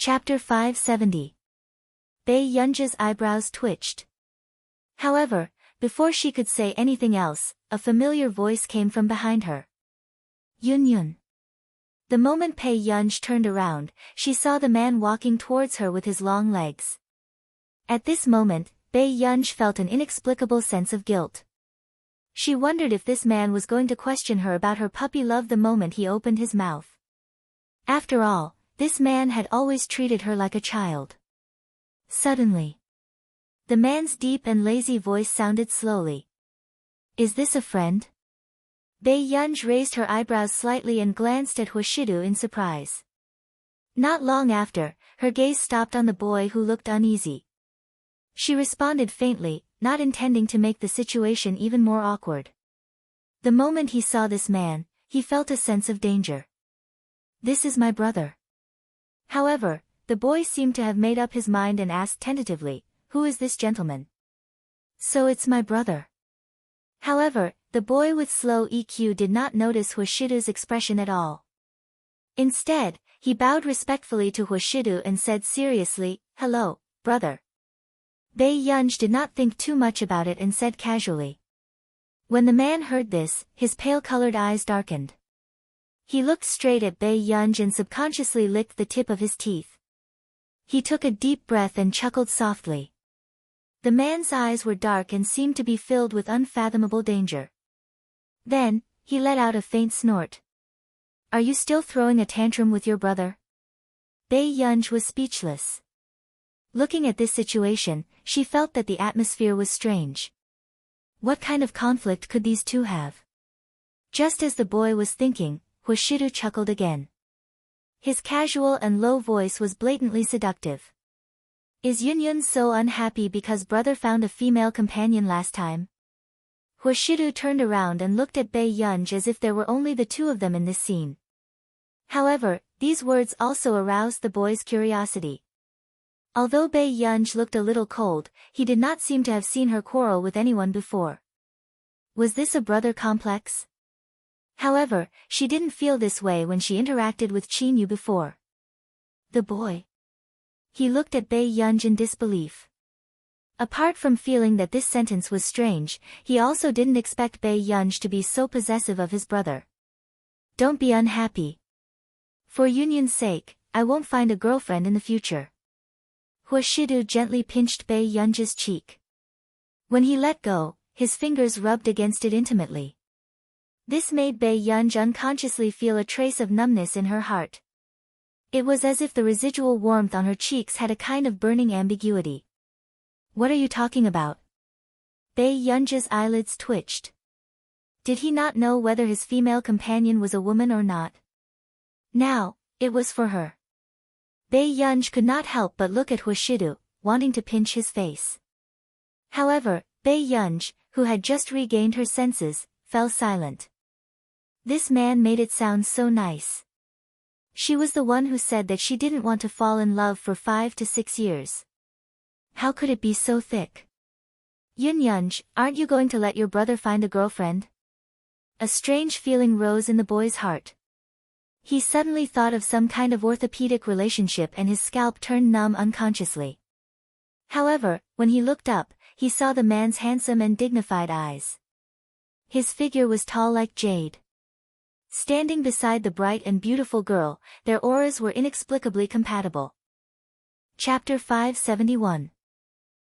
Chapter 570. Bei Yunja's eyebrows twitched. However, before she could say anything else, a familiar voice came from behind her. Yun. The moment Bei Yunj turned around, she saw the man walking towards her with his long legs. At this moment, Bei Yunj felt an inexplicable sense of guilt. She wondered if this man was going to question her about her puppy love the moment he opened his mouth. After all, this man had always treated her like a child. Suddenly, the man's deep and lazy voice sounded slowly. Is this a friend? Bei Yunj raised her eyebrows slightly and glanced at Huashidu in surprise. Not long after, her gaze stopped on the boy who looked uneasy. She responded faintly, not intending to make the situation even more awkward. The moment he saw this man, he felt a sense of danger. This is my brother. However, the boy seemed to have made up his mind and asked tentatively, who is this gentleman? So it's my brother. However, the boy with slow EQ did not notice Huashidu's expression at all. Instead, he bowed respectfully to Huashidu and said seriously, hello, brother. Bei Yunj did not think too much about it and said casually. When the man heard this, his pale-colored eyes darkened. He looked straight at Bei Yunj and subconsciously licked the tip of his teeth. He took a deep breath and chuckled softly. The man's eyes were dark and seemed to be filled with unfathomable danger. Then, he let out a faint snort. Are you still throwing a tantrum with your brother? Bei Yunj was speechless. Looking at this situation, she felt that the atmosphere was strange. What kind of conflict could these two have? Just as the boy was thinking, Huashidu chuckled again. His casual and low voice was blatantly seductive. Is Yun so unhappy because brother found a female companion last time? Huashidu turned around and looked at Bei Yunj as if there were only the two of them in this scene. However, these words also aroused the boy's curiosity. Although Bei Yunj looked a little cold, he did not seem to have seen her quarrel with anyone before. Was this a brother complex? However, she didn't feel this way when she interacted with Qinyu before. The boy. He looked at Bei Yunj in disbelief. Apart from feeling that this sentence was strange, he also didn't expect Bei Yunj to be so possessive of his brother. Don't be unhappy. For Yun's sake, I won't find a girlfriend in the future. Huashidu gently pinched Bei Yunj's cheek. When he let go, his fingers rubbed against it intimately. This made Bei Yunj unconsciously feel a trace of numbness in her heart. It was as if the residual warmth on her cheeks had a kind of burning ambiguity. What are you talking about? Bei Yunj's eyelids twitched. Did he not know whether his female companion was a woman or not? Now, it was for her. Bei Yunj could not help but look at Huashidu, wanting to pinch his face. However, Bei Yunj, who had just regained her senses, fell silent. This man made it sound so nice. She was the one who said that she didn't want to fall in love for 5 to 6 years. How could it be so thick? Yunj, aren't you going to let your brother find a girlfriend? A strange feeling rose in the boy's heart. He suddenly thought of some kind of orthopedic relationship and his scalp turned numb unconsciously. However, when he looked up, he saw the man's handsome and dignified eyes. His figure was tall like jade. Standing beside the bright and beautiful girl, their auras were inexplicably compatible. Chapter 571.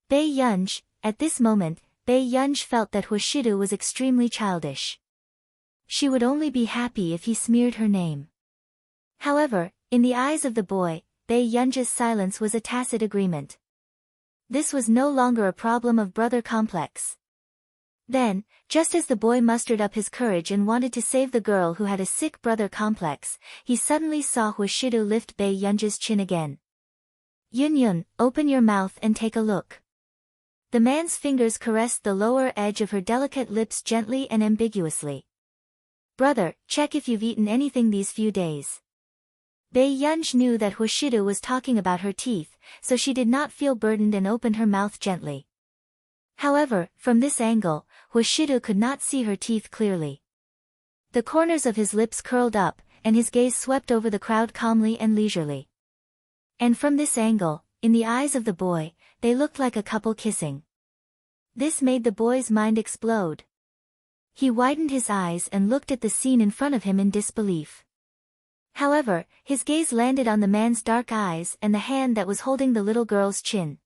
Bei Yunj. At this moment, Bei Yunj felt that Huashidu was extremely childish. She would only be happy if he smeared her name. However, in the eyes of the boy, Bei Yunj's silence was a tacit agreement. This was no longer a problem of brother complex. Then, just as the boy mustered up his courage and wanted to save the girl who had a sick brother complex, he suddenly saw Huashidu lift Bei Yunj's chin again. Yun, open your mouth and take a look. The man's fingers caressed the lower edge of her delicate lips gently and ambiguously. Brother, check if you've eaten anything these few days. Bei Yunj knew that Huashidu was talking about her teeth, so she did not feel burdened and opened her mouth gently. However, from this angle, Huashidu could not see her teeth clearly. The corners of his lips curled up, and his gaze swept over the crowd calmly and leisurely. And from this angle, in the eyes of the boy, they looked like a couple kissing. This made the boy's mind explode. He widened his eyes and looked at the scene in front of him in disbelief. However, his gaze landed on the man's dark eyes and the hand that was holding the little girl's chin.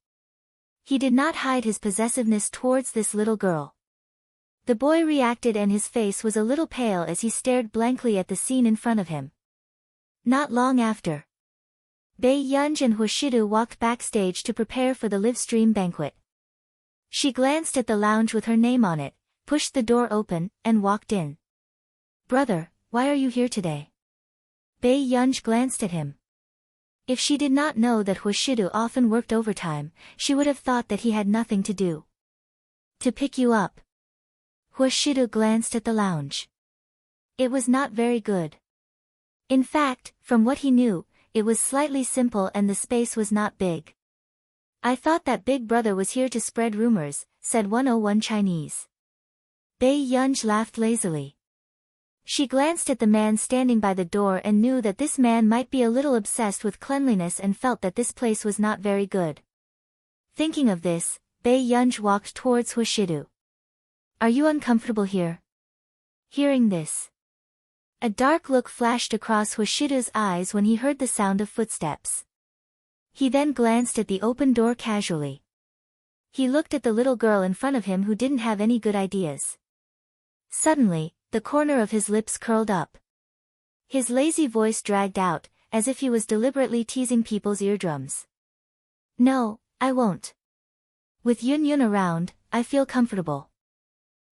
He did not hide his possessiveness towards this little girl. The boy reacted and his face was a little pale as he stared blankly at the scene in front of him. Not long after, Bae-yeonj and Hwashidu walked backstage to prepare for the live-stream banquet. She glanced at the lounge with her name on it, pushed the door open, and walked in. "Brother, why are you here today?" Bae-yeonj glanced at him. If she did not know that Hwashidu often worked overtime, she would have thought that he had nothing to do. "To pick you up." Hwashidu glanced at the lounge. It was not very good. In fact, from what he knew, it was slightly simple and the space was not big. "I thought that Big Brother was here to spread rumors," said 101 Chinese. Bae-yeonj laughed lazily. She glanced at the man standing by the door and knew that this man might be a little obsessed with cleanliness and felt that this place was not very good. Thinking of this, Bae-yeonj walked towards Hwashidu. "Are you uncomfortable here?" Hearing this, a dark look flashed across Hwashidu's eyes when he heard the sound of footsteps. He then glanced at the open door casually. He looked at the little girl in front of him who didn't have any good ideas. Suddenly, the corner of his lips curled up. His lazy voice dragged out, as if he was deliberately teasing people's eardrums. "No, I won't. With Yun around, I feel comfortable."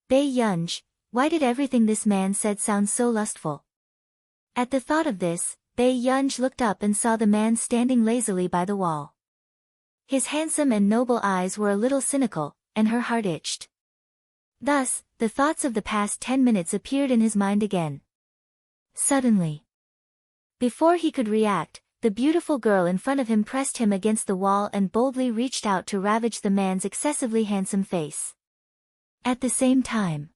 Bae-yeonj, why did everything this man said sound so lustful? At the thought of this, Bae-yeonj looked up and saw the man standing lazily by the wall. His handsome and noble eyes were a little cynical, and her heart itched. Thus, the thoughts of the past 10 minutes appeared in his mind again. Suddenly, before he could react, the beautiful girl in front of him pressed him against the wall and boldly reached out to ravage the man's excessively handsome face. At the same time,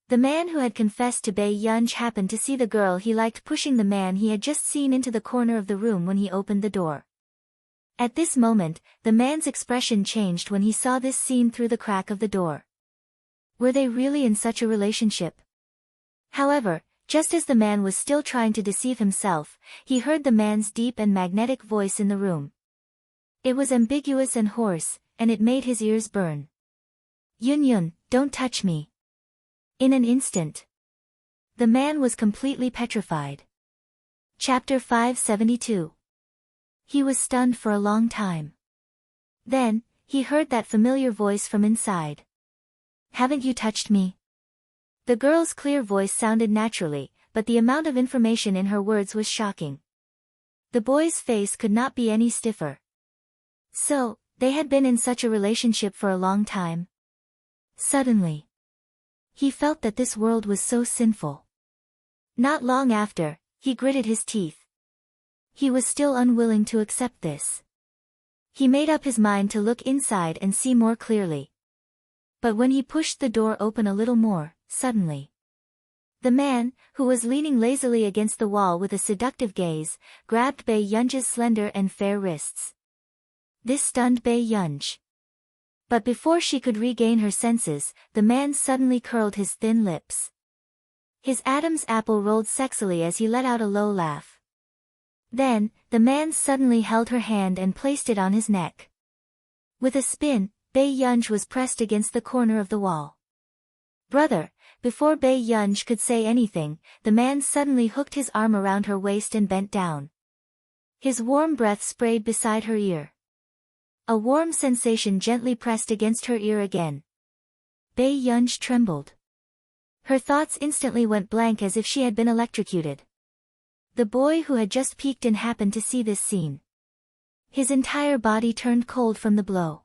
the man who had confessed to Bae-yeonj happened to see the girl he liked pushing the man he had just seen into the corner of the room when he opened the door. At this moment, the man's expression changed when he saw this scene through the crack of the door. Were they really in such a relationship? However, just as the man was still trying to deceive himself, he heard the man's deep and magnetic voice in the room. It was ambiguous and hoarse, and it made his ears burn. "Yun, don't touch me." In an instant, the man was completely petrified. Chapter 572. He was stunned for a long time. Then, he heard that familiar voice from inside. "Haven't you touched me?" The girl's clear voice sounded naturally, but the amount of information in her words was shocking. The boy's face could not be any stiffer. So, they had been in such a relationship for a long time. Suddenly, he felt that this world was so sinful. Not long after, he gritted his teeth. He was still unwilling to accept this. He made up his mind to look inside and see more clearly. But when he pushed the door open a little more, suddenly, the man, who was leaning lazily against the wall with a seductive gaze, grabbed Bae-yeonj's slender and fair wrists. This stunned Bae-yeonj. But before she could regain her senses, the man suddenly curled his thin lips. His Adam's apple rolled sexily as he let out a low laugh. Then, the man suddenly held her hand and placed it on his neck. With a spin, Bae-yeonj was pressed against the corner of the wall. "Brother," before Bae-yeonj could say anything, the man suddenly hooked his arm around her waist and bent down. His warm breath sprayed beside her ear. A warm sensation gently pressed against her ear again. Bae-yeonj trembled. Her thoughts instantly went blank as if she had been electrocuted. The boy who had just peeked in happened to see this scene. His entire body turned cold from the blow.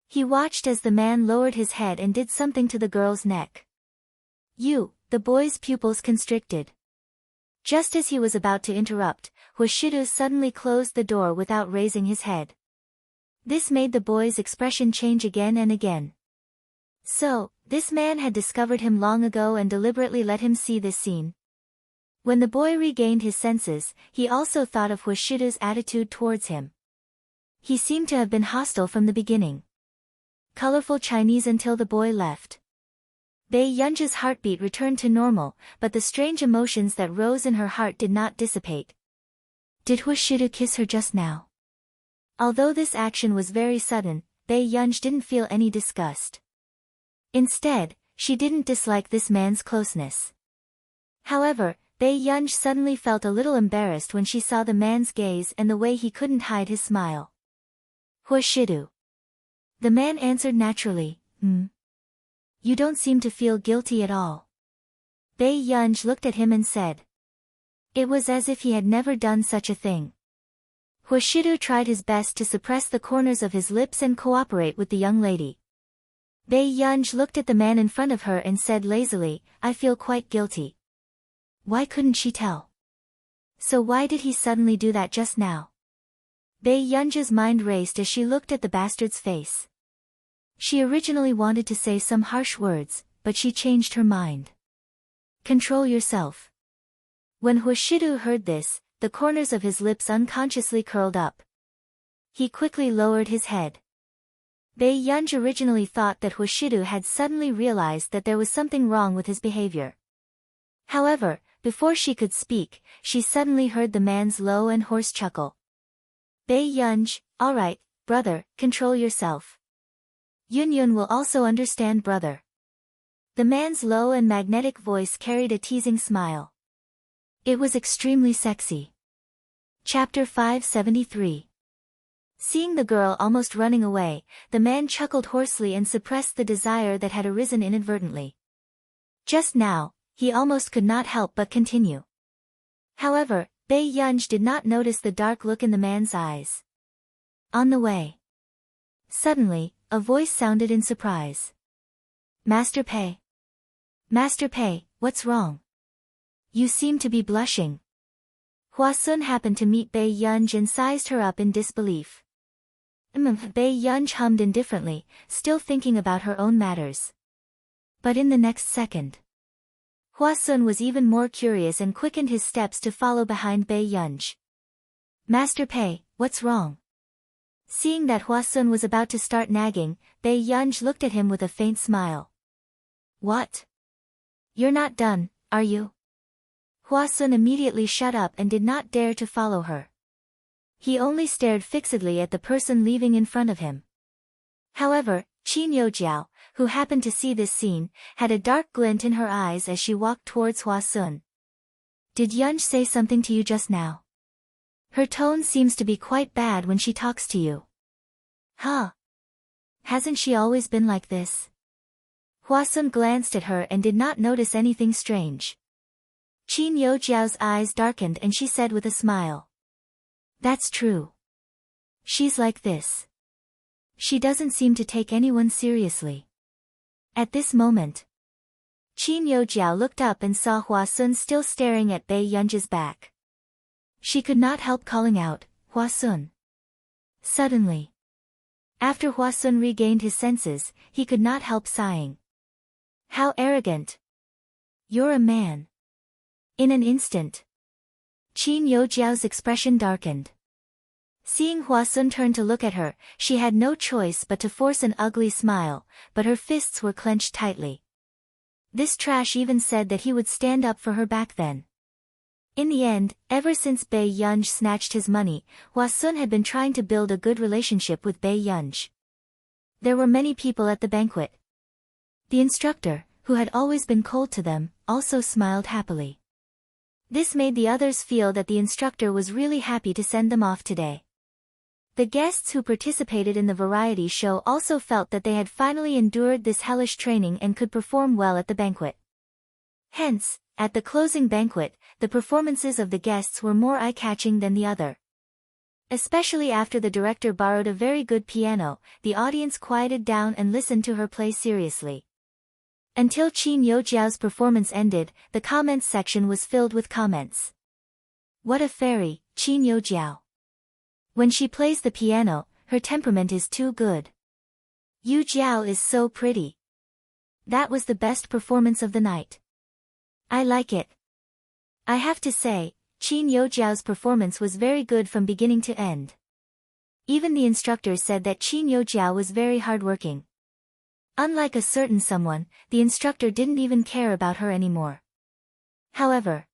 He watched as the man lowered his head and did something to the girl's neck. The boy's pupils constricted. Just as he was about to interrupt, Hwashidu suddenly closed the door without raising his head. This made the boy's expression change again and again. So, this man had discovered him long ago and deliberately let him see this scene. When the boy regained his senses, he also thought of Huashidu's attitude towards him. He seemed to have been hostile from the beginning. Colorful Chinese until the boy left. Bei Yunji's heartbeat returned to normal, but the strange emotions that rose in her heart did not dissipate. Did Huashidu kiss her just now? Although this action was very sudden, Bei Yunji didn't feel any disgust. Instead, she didn't dislike this man's closeness. However, Bei Yunji suddenly felt a little embarrassed when she saw the man's gaze and the way he couldn't hide his smile. Huashidu. The man answered naturally, You don't seem to feel guilty at all. Bei Yunji looked at him and said. It was as if he had never done such a thing. Huashidu tried his best to suppress the corners of his lips and cooperate with the young lady. Bei Yunji looked at the man in front of her and said lazily, I feel quite guilty. Why couldn't she tell? So why did he suddenly do that just now? Bei Yunji's mind raced as she looked at the bastard's face. She originally wanted to say some harsh words, but she changed her mind. Control yourself. When Huashidu heard this, the corners of his lips unconsciously curled up. He quickly lowered his head. Bei Yunji originally thought that Huashidu had suddenly realized that there was something wrong with his behavior. However, before she could speak, she suddenly heard the man's low and hoarse chuckle. Bei Yunji, all right, brother, control yourself. Yun will also understand, brother. The man's low and magnetic voice carried a teasing smile. It was extremely sexy. Chapter 573. Seeing the girl almost running away, the man chuckled hoarsely and suppressed the desire that had arisen inadvertently. Just now, he almost could not help but continue. However, Bei Yunji did not notice the dark look in the man's eyes. On the way. Suddenly, a voice sounded in surprise. Master Pei. Master Pei, what's wrong? You seem to be blushing. Hua Sun happened to meet Bei Yunji and sized her up in disbelief. Bei Yunji hummed indifferently, still thinking about her own matters. But in the next second, Hua Sun was even more curious and quickened his steps to follow behind Bei Yunji. Master Pei, what's wrong? Seeing that Hua Sun was about to start nagging, Bei Yunji looked at him with a faint smile. What? You're not done, are you? Hua Sun immediately shut up and did not dare to follow her. He only stared fixedly at the person leaving in front of him. However, Qin Youjiao, who happened to see this scene, had a dark glint in her eyes as she walked towards Hua Sun. Did Yunji say something to you just now? Her tone seems to be quite bad when she talks to you. Huh? Hasn't she always been like this? Hua Sun glanced at her and did not notice anything strange. Qin Youjiao's eyes darkened and she said with a smile. That's true. She's like this. She doesn't seem to take anyone seriously. At this moment, Qin Youjiao looked up and saw Hua Sun still staring at Bei Yunji's back. She could not help calling out, Hua Sun. Suddenly, after Hua Sun regained his senses, he could not help sighing. How arrogant. You're a man. In an instant, Qin Youjiao's expression darkened. Seeing Hua Sun turn to look at her, she had no choice but to force an ugly smile, but her fists were clenched tightly. This trash even said that he would stand up for her back then. In the end, ever since Bei Yunji snatched his money, Hua Sun had been trying to build a good relationship with Bei Yunji. There were many people at the banquet. The instructor, who had always been cold to them, also smiled happily. This made the others feel that the instructor was really happy to send them off today. The guests who participated in the variety show also felt that they had finally endured this hellish training and could perform well at the banquet. Hence, at the closing banquet, the performances of the guests were more eye-catching than the other. Especially after the director borrowed a very good piano, the audience quieted down and listened to her play seriously. Until Qin Youjiao's performance ended, the comments section was filled with comments. What a fairy, Qin Youjiao. When she plays the piano, her temperament is too good. Yu Jiao is so pretty. That was the best performance of the night. I like it. I have to say, Qin Youjiao's performance was very good from beginning to end. Even the instructor said that Qin Youjiao was very hardworking. Unlike a certain someone, the instructor didn't even care about her anymore. However,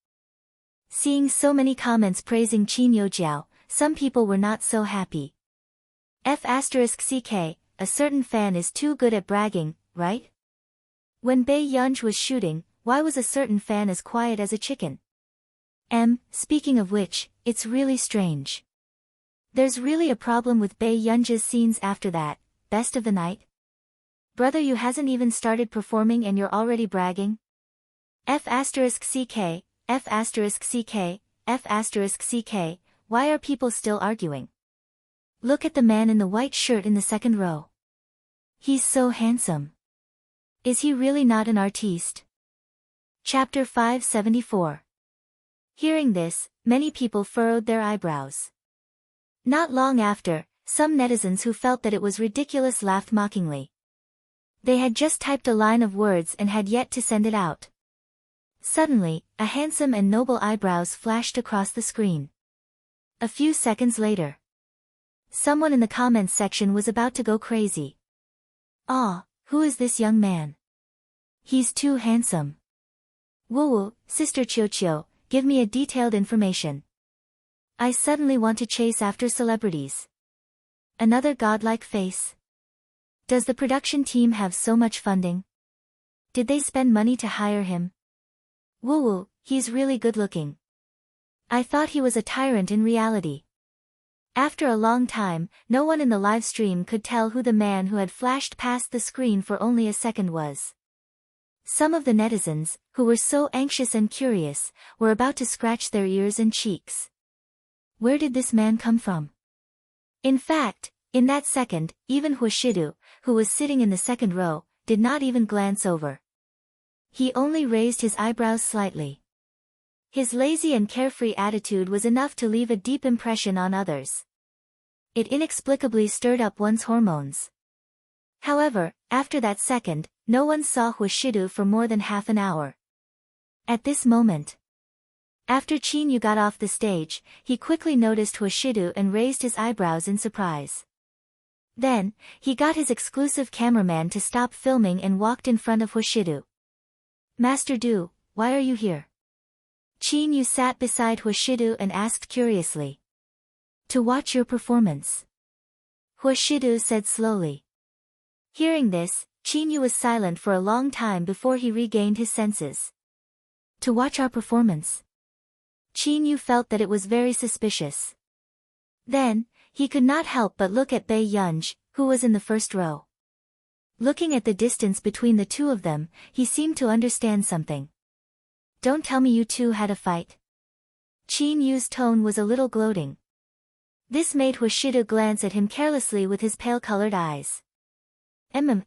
seeing so many comments praising Qin Youjiao, some people were not so happy. F*ck, a certain fan is too good at bragging, right? When Bei Yunj was shooting, why was a certain fan as quiet as a chicken? Speaking of which, it's really strange. There's really a problem with Bei Yunj's scenes after that, best of the night. Brother, you hasn't even started performing and you're already bragging? F*ck, why are people still arguing? Look at the man in the white shirt in the second row. He's so handsome. Is he really not an artiste? Chapter 574. Hearing this, many people furrowed their eyebrows. Not long after, some netizens who felt that it was ridiculous laughed mockingly. They had just typed a line of words and had yet to send it out. Suddenly, a handsome and noble eyebrows flashed across the screen. A few seconds later, someone in the comments section was about to go crazy. "Ah, who is this young man? He's too handsome. Woo, Sister Qiuqiu, give me a detailed information. I suddenly want to chase after celebrities. Another godlike face. Does the production team have so much funding? Did they spend money to hire him? Woo, he's really good looking. I thought he was a tyrant in reality." After a long time, no one in the live stream could tell who the man who had flashed past the screen for only a second was. Some of the netizens, who were so anxious and curious, were about to scratch their ears and cheeks. Where did this man come from? In fact, in that second, even Huashidu, who was sitting in the second row, did not even glance over. He only raised his eyebrows slightly. His lazy and carefree attitude was enough to leave a deep impression on others. It inexplicably stirred up one's hormones. However, after that second, no one saw Huashidu for more than half an hour. At this moment, after Qin Yu got off the stage, he quickly noticed Huashidu and raised his eyebrows in surprise. Then, he got his exclusive cameraman to stop filming and walked in front of Huashidu. "Master Du, why are you here?" Qin Yu sat beside Huashidu and asked curiously. "To watch your performance," Huashidu said slowly. Hearing this, Qin Yu was silent for a long time before he regained his senses. To watch our performance? Qin Yu felt that it was very suspicious. Then, he could not help but look at Bei Yunj, who was in the first row. Looking at the distance between the two of them, he seemed to understand something. "Don't tell me you two had a fight." Qin Yu's tone was a little gloating. This made Huashidu glance at him carelessly with his pale-colored eyes.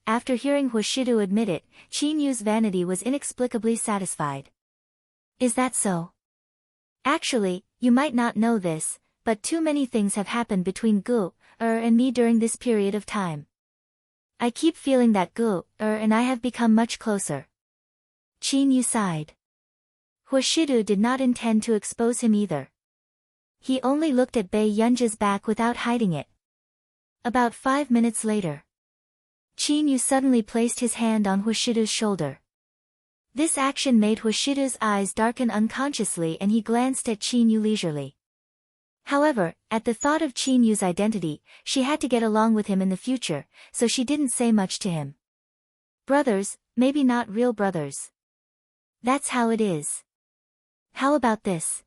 After hearing Huashidu admit it, Qin Yu's vanity was inexplicably satisfied. "Is that so? Actually, you might not know this, but too many things have happened between Gu, and me during this period of time. I keep feeling that Gu, and I have become much closer." Qin Yu sighed. Huashidu did not intend to expose him either. He only looked at Bei Yunj's back without hiding it. About 5 minutes later, Qin Yu suddenly placed his hand on Huashidu's shoulder. This action made Huashidu's eyes darken unconsciously and he glanced at Qin Yu leisurely. However, at the thought of Qin Yu's identity, she had to get along with him in the future, so she didn't say much to him. Brothers, maybe not real brothers. That's how it is. How about this?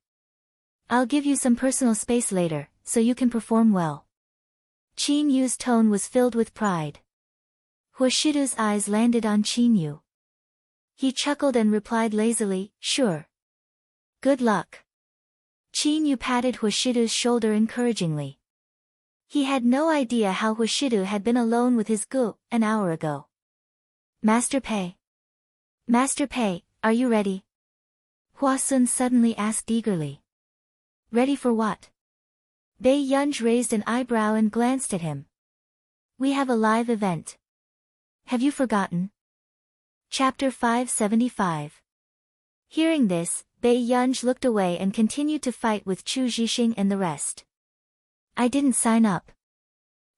I'll give you some personal space later, so you can perform well. Qin Yu's tone was filled with pride. Huashidu's eyes landed on Qin Yu. He chuckled and replied lazily, "Sure. Good luck." Qin Yu patted Huashidu's shoulder encouragingly. He had no idea how Huashidu had been alone with his Gu an hour ago. Master Pei, are you ready?" Hua Sun suddenly asked eagerly. "Ready for what?" Bei Yunj raised an eyebrow and glanced at him. "We have a live event. Have you forgotten?" Chapter 575. Hearing this, Bei Yunj looked away and continued to fight with Chu Zhixing and the rest. I didn't sign up.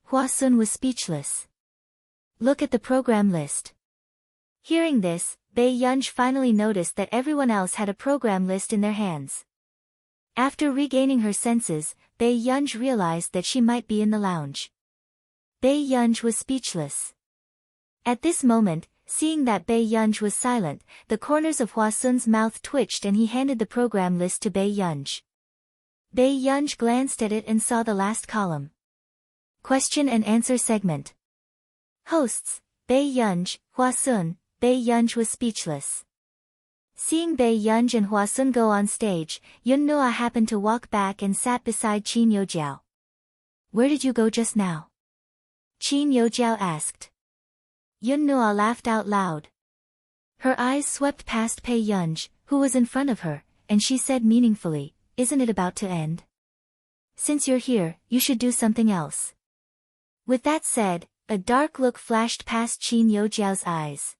Hua Sun was speechless. Look at the program list. Hearing this, Bei Yunj finally noticed that everyone else had a program list in their hands. After regaining her senses, Bei Yunj realized that she might be in the lounge. Bei Yunj was speechless. At this moment, seeing that Bei Yunj was silent, the corners of Hua Sun's mouth twitched and he handed the program list to Bei Yunj. Bei Yunj glanced at it and saw the last column. Question and answer segment. Hosts, Bei Yunj, Hua Sun. Bei Yunj was speechless. Seeing Bei Yunj and Hua Sun go on stage, Yun Noa happened to walk back and sat beside Qin Youjiao. Where did you go just now? Qin Youjiao asked. Yun Noa laughed out loud. Her eyes swept past Bei Yunj, who was in front of her, and she said meaningfully, Isn't it about to end? Since you're here, you should do something else. With that said, a dark look flashed past Qin Youjiao's eyes.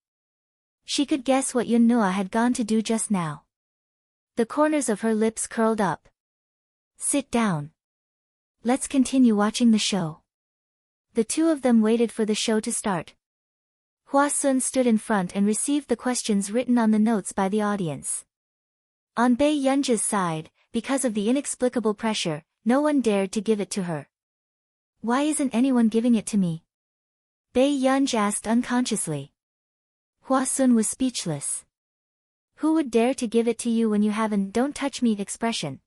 She could guess what Yun Noa had gone to do just now. The corners of her lips curled up. Sit down. Let's continue watching the show. The two of them waited for the show to start. Hua Sun stood in front and received the questions written on the notes by the audience. On Bei Yunj's side, because of the inexplicable pressure, no one dared to give it to her. Why isn't anyone giving it to me? Bei Yunj asked unconsciously. Hua Sun was speechless. Who would dare to give it to you when you have an "don't touch me" expression?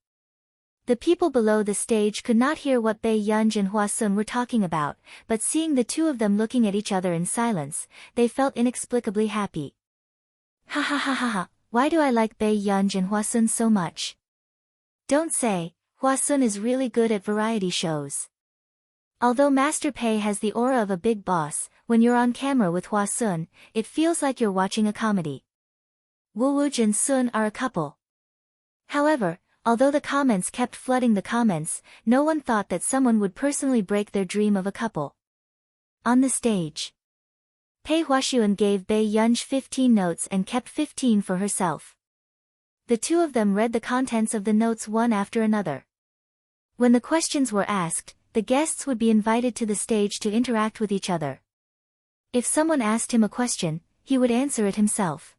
The people below the stage could not hear what Bei Yunj and Hua Sun were talking about, but seeing the two of them looking at each other in silence, they felt inexplicably happy. Ha ha ha ha ha, why do I like Bei Yunj and Hua Sun so much? Don't say, Hua Sun is really good at variety shows. Although Master Pei has the aura of a big boss, when you're on camera with Hua Sun, it feels like you're watching a comedy. Wu Wuj and Sun are a couple. However, although the comments kept flooding the comments, no one thought that someone would personally break their dream of a couple. On the stage, Pei Huaxuan gave Bei Yunj 15 notes and kept 15 for herself. The two of them read the contents of the notes one after another. When the questions were asked, the guests would be invited to the stage to interact with each other. If someone asked him a question, he would answer it himself.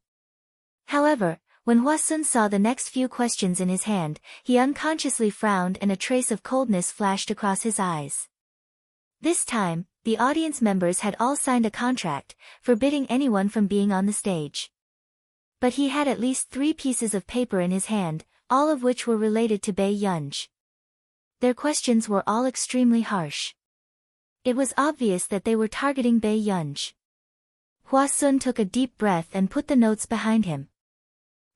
However, when Hua Sun saw the next few questions in his hand, he unconsciously frowned and a trace of coldness flashed across his eyes. This time, the audience members had all signed a contract, forbidding anyone from being on the stage. But he had at least 3 pieces of paper in his hand, all of which were related to Bei Yunj. Their questions were all extremely harsh. It was obvious that they were targeting Bei Yunj. Hua Sun took a deep breath and put the notes behind him.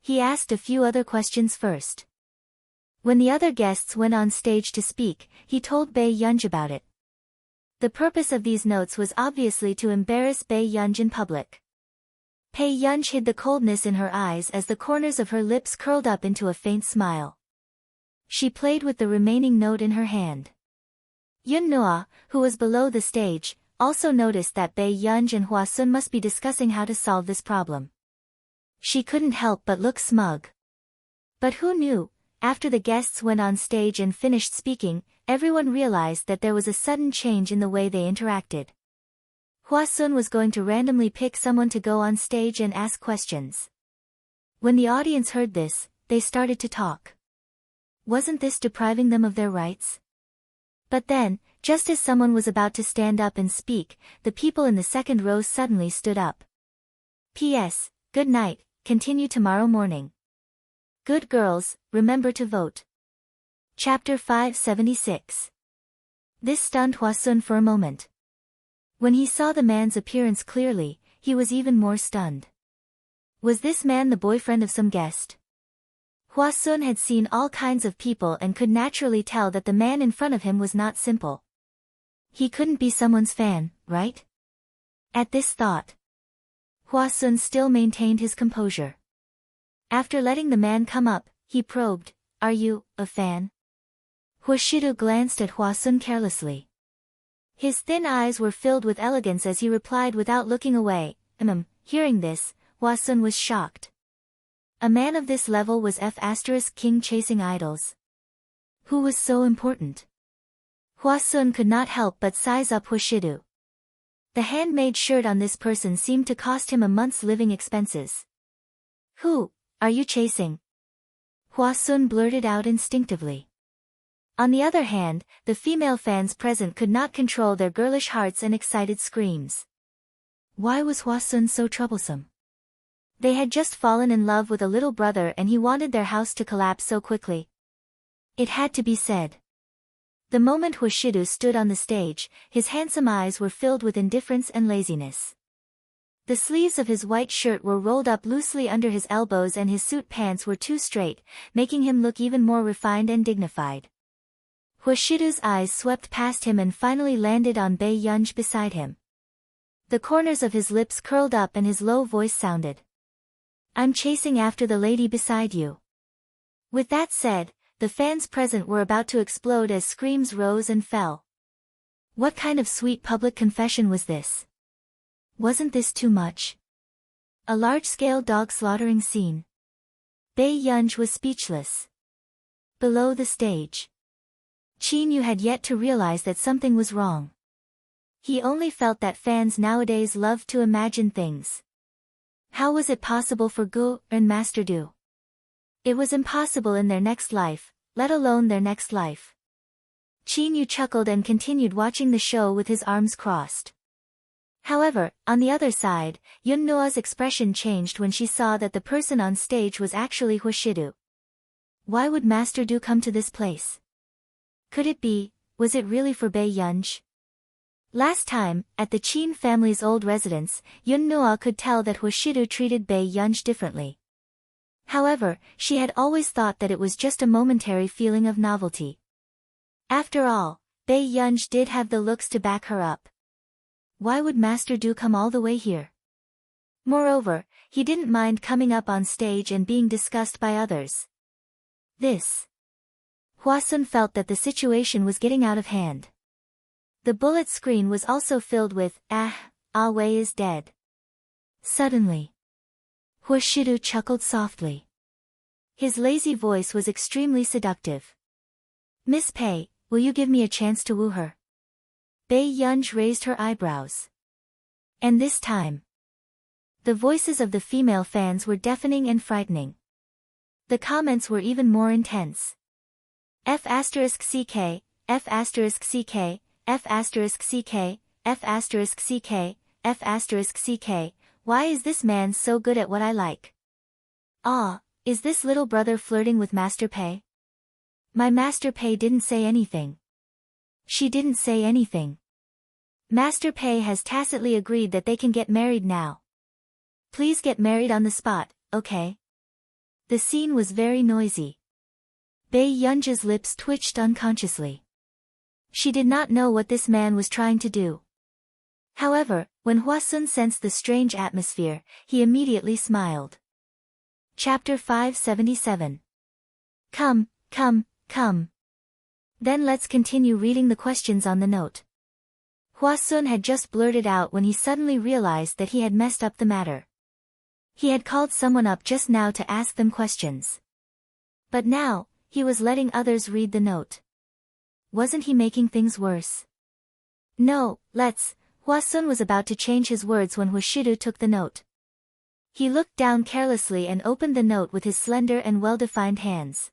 He asked a few other questions first. When the other guests went on stage to speak, he told Bei Yunj about it. The purpose of these notes was obviously to embarrass Bei Yunj in public. Bei Yunj hid the coldness in her eyes as the corners of her lips curled up into a faint smile. She played with the remaining note in her hand. Yun Noa, who was below the stage, also noticed that Bei Yunj and Hua Sun must be discussing how to solve this problem. She couldn't help but look smug. But who knew, after the guests went on stage and finished speaking, everyone realized that there was a sudden change in the way they interacted. Hua Sun was going to randomly pick someone to go on stage and ask questions. When the audience heard this, they started to talk. Wasn't this depriving them of their rights? But then, just as someone was about to stand up and speak, the people in the second row suddenly stood up. P.S. Good night, continue tomorrow morning. Good girls, remember to vote. Chapter 576. This stunned Hua Sun for a moment. When he saw the man's appearance clearly, he was even more stunned. Was this man the boyfriend of some guest? Hua Sun had seen all kinds of people and could naturally tell that the man in front of him was not simple. He couldn't be someone's fan, right? At this thought, Hua Sun still maintained his composure. After letting the man come up, he probed, Are you a fan? Hua Shidu glanced at Hua Sun carelessly. His thin eyes were filled with elegance as he replied without looking away, Hearing this, Hua Sun was shocked. A man of this level was King chasing idols. Who was so important? Hwa Sun could not help but size up Hwashidu. The handmade shirt on this person seemed to cost him a month's living expenses. Who are you chasing? Hwa Sun blurted out instinctively. On the other hand, the female fans present could not control their girlish hearts and excited screams. Why was Hwa Sun so troublesome? They had just fallen in love with a little brother and he wanted their house to collapse so quickly. It had to be said. The moment Hwashidu stood on the stage, his handsome eyes were filled with indifference and laziness. The sleeves of his white shirt were rolled up loosely under his elbows and his suit pants were too straight, making him look even more refined and dignified. Hwashidu's eyes swept past him and finally landed on Bae Yunj beside him. The corners of his lips curled up and his low voice sounded. I'm chasing after the lady beside you. With that said, the fans present were about to explode as screams rose and fell. What kind of sweet public confession was this? Wasn't this too much? A large-scale dog slaughtering scene. Bae Yunj was speechless. Below the stage, Chin Yu had yet to realize that something was wrong. He only felt that fans nowadays loved to imagine things. How was it possible for Gu and Master Du? It was impossible in their next life, let alone their next life. Chin Yu chuckled and continued watching the show with his arms crossed. However, on the other side, Yun Noa's expression changed when she saw that the person on stage was actually Hwashidu. Why would Master Du come to this place? Could it be, was it really for Bae Yunj? Last time, at the Chin family's old residence, Yun Noa could tell that Hwashidu treated Bae Yunj differently. However, she had always thought that it was just a momentary feeling of novelty. After all, Bae Yunj did have the looks to back her up. Why would Master Du come all the way here? Moreover, he didn't mind coming up on stage and being discussed by others. Hwa Sun felt that the situation was getting out of hand. The bullet screen was also filled with, Wei is dead. Suddenly, Hwashidu chuckled softly. His lazy voice was extremely seductive. Miss Pei, will you give me a chance to woo her? Bae Yunj raised her eyebrows. And this time, the voices of the female fans were deafening and frightening. The comments were even more intense. F***ck, F***ck, F***ck, F***ck, F***ck, why is this man so good at what I like? Is this little brother flirting with Master Pei? My Master Pei didn't say anything. She didn't say anything. Master Pei has tacitly agreed that they can get married now. Please get married on the spot, okay? The scene was very noisy. Bae Yunj's lips twitched unconsciously. She did not know what this man was trying to do. However, when Hwa Sun sensed the strange atmosphere, he immediately smiled. Chapter 577. Come. Then let's continue reading the questions on the note. Hwa Sun had just blurted out when he suddenly realized that he had messed up the matter. He had called someone up just now to ask them questions. But now, he was letting others read the note. Wasn't he making things worse? No, Hwa Sun was about to change his words when Hwashidu took the note. He looked down carelessly and opened the note with his slender and well-defined hands.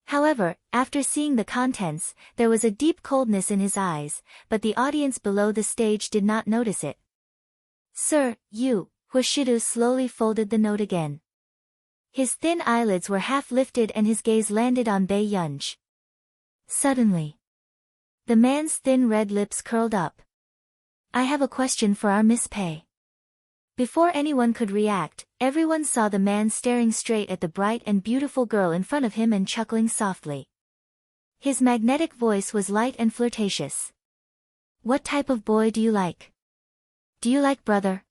However, after seeing the contents, there was a deep coldness in his eyes, but the audience below the stage did not notice it. Sir, Hwashidu slowly folded the note again. His thin eyelids were half lifted and his gaze landed on Bae Yunj. Suddenly, the man's thin red lips curled up. I have a question for our Miss Pei. Before anyone could react, everyone saw the man staring straight at the bright and beautiful girl in front of him and chuckling softly. His magnetic voice was light and flirtatious. What type of boy do you like? Do you like brother?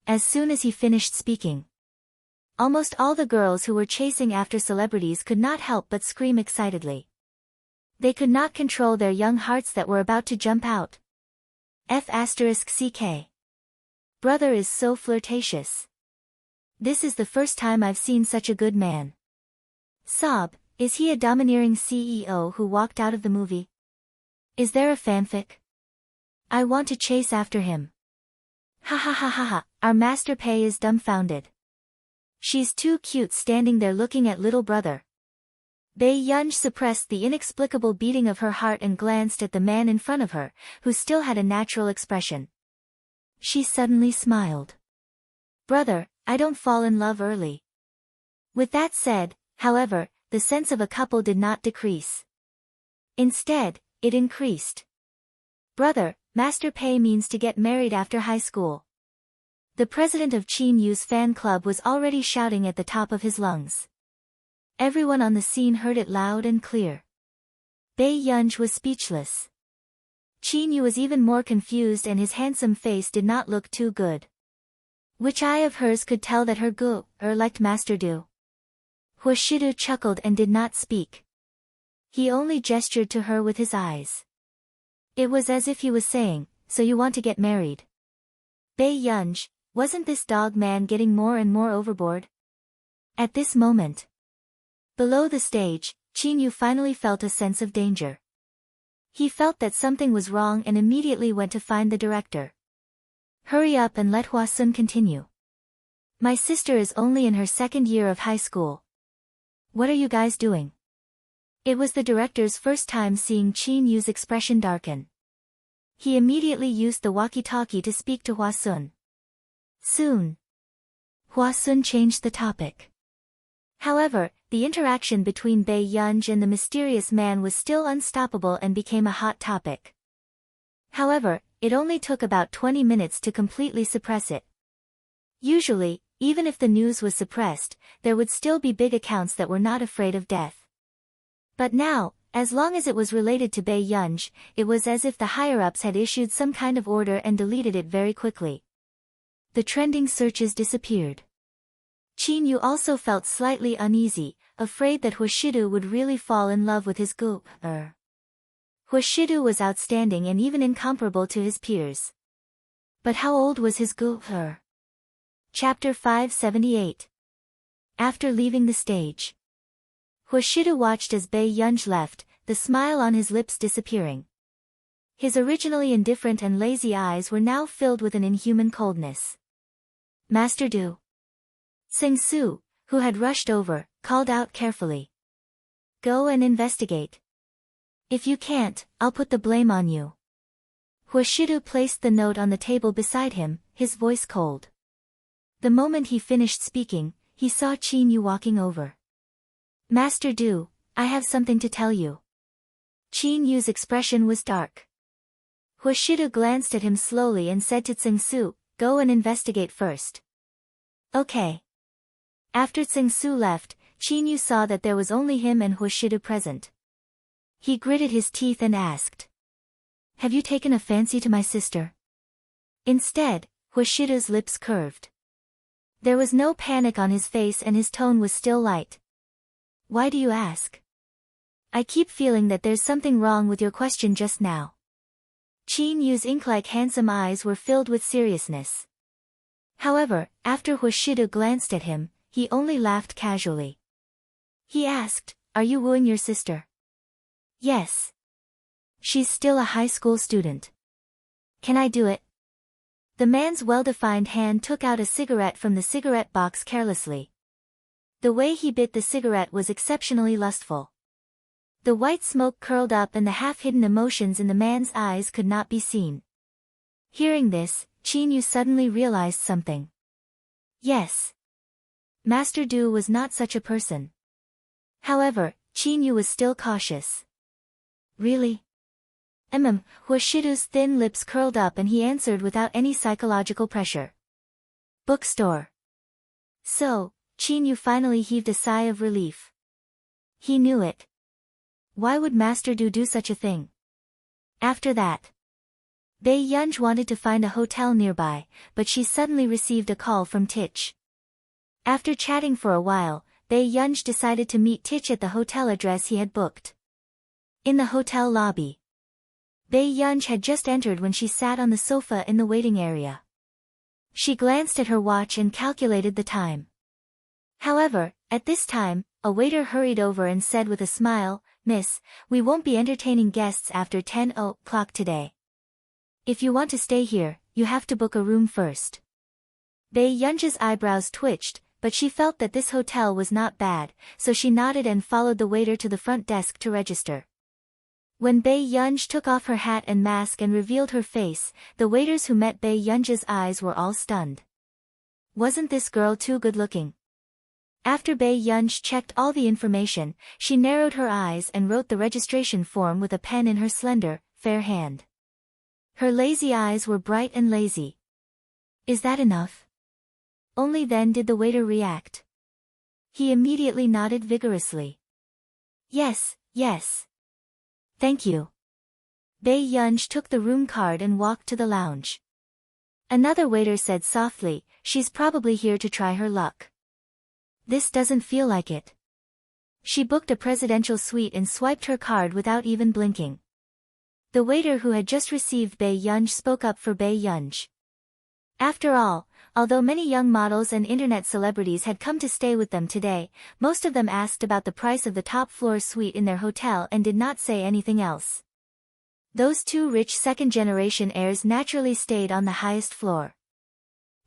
As soon as he finished speaking, almost all the girls who were chasing after celebrities could not help but scream excitedly. They could not control their young hearts that were about to jump out. F***ck. Brother is so flirtatious. This is the first time I've seen such a good man. Sob, is he a domineering CEO who walked out of the movie? Is there a fanfic? I want to chase after him. Ha ha ha ha ha, our Master Pei is dumbfounded. She's too cute standing there looking at little brother. Bei Yunj suppressed the inexplicable beating of her heart and glanced at the man in front of her, who still had a natural expression. She suddenly smiled. Brother, I don't fall in love early. With that said, however, the sense of a couple did not decrease. Instead, it increased. Brother, Master Pei means to get married after high school. The president of Qin Yu's fan club was already shouting at the top of his lungs. Everyone on the scene heard it loud and clear. Bei Yunj was speechless. Qin Yu was even more confused and his handsome face did not look too good. Which eye of hers could tell that her liked Master Du? Huashidu chuckled and did not speak. He only gestured to her with his eyes. It was as if he was saying, so you want to get married. Bei Yunj, wasn't this dog man getting more and more overboard? At this moment, below the stage, Qin Yu finally felt a sense of danger. He felt that something was wrong and immediately went to find the director. Hurry up and let Hua Sun continue. My sister is only in her second year of high school. What are you guys doing? It was the director's first time seeing Qin Yu's expression darken. He immediately used the walkie-talkie to speak to Hua Sun. Soon, Hua Sun changed the topic. However, the interaction between Bei Yunj and the mysterious man was still unstoppable and became a hot topic. However, it only took about 20 minutes to completely suppress it. Usually, even if the news was suppressed, there would still be big accounts that were not afraid of death. But now, as long as it was related to Bei Yunj, it was as if the higher-ups had issued some kind of order and deleted it very quickly. The trending searches disappeared. Qin Yu also felt slightly uneasy, afraid that Huashidu would really fall in love with his gu-er. Huashidu was outstanding and even incomparable to his peers. But how old was his gu-er? Chapter 578. After leaving the stage, Huashidu watched as Bei Yunj left, the smile on his lips disappearing. His originally indifferent and lazy eyes were now filled with an inhuman coldness. Master Du. Sing Su, who had rushed over, called out carefully. Go and investigate. If you can't, I'll put the blame on you. Huashidu placed the note on the table beside him, his voice cold. The moment he finished speaking, he saw Qin Yu walking over. Master Du, I have something to tell you. Qin Yu's expression was dark. Huashidu glanced at him slowly and said to Tsing Su, go and investigate first. Okay. After Tsing Su left, Qin Yu saw that there was only him and Huashidu present. He gritted his teeth and asked. Have you taken a fancy to my sister? Instead, Huashidu's lips curved. There was no panic on his face and his tone was still light. Why do you ask? I keep feeling that there's something wrong with your question just now. Qin Yu's ink-like handsome eyes were filled with seriousness. However, after Huashidu glanced at him, he only laughed casually. He asked, are you wooing your sister? Yes. She's still a high school student. Can I do it? The man's well-defined hand took out a cigarette from the cigarette box carelessly. The way he bit the cigarette was exceptionally lustful. The white smoke curled up and the half-hidden emotions in the man's eyes could not be seen. Hearing this, Qin Yu suddenly realized something. Yes. Master Du was not such a person. However, Qin Yu was still cautious. Really? Huashidu's thin lips curled up and he answered without any psychological pressure. Bookstore. So, Qin Yu finally heaved a sigh of relief. He knew it. Why would Master Du do such a thing? After that, Bei Yunj wanted to find a hotel nearby, but she suddenly received a call from Tich. After chatting for a while, Bei Yunj decided to meet Tich at the hotel address he had booked. In the hotel lobby, Bei Yunj had just entered when she sat on the sofa in the waiting area. She glanced at her watch and calculated the time. However, at this time, a waiter hurried over and said with a smile, "Miss, we won't be entertaining guests after 10 o'clock today. If you want to stay here, you have to book a room first." Bae Yunja's eyebrows twitched, but she felt that this hotel was not bad, so she nodded and followed the waiter to the front desk to register. When Bae Yunj took off her hat and mask and revealed her face, the waiters who met Bae Yunja's eyes were all stunned. Wasn't this girl too good-looking? After Bae Yunj checked all the information, she narrowed her eyes and wrote the registration form with a pen in her slender, fair hand. Her lazy eyes were bright and lazy. "Is that enough?" Only then did the waiter react. He immediately nodded vigorously. "Yes, yes. Thank you." Bae Yunj took the room card and walked to the lounge. Another waiter said softly, "She's probably here to try her luck." "This doesn't feel like it." She booked a presidential suite and swiped her card without even blinking. The waiter who had just received Bae Yunj spoke up for Bae Yunj. After all, although many young models and internet celebrities had come to stay with them today, most of them asked about the price of the top-floor suite in their hotel and did not say anything else. Those two rich second-generation heirs naturally stayed on the highest floor.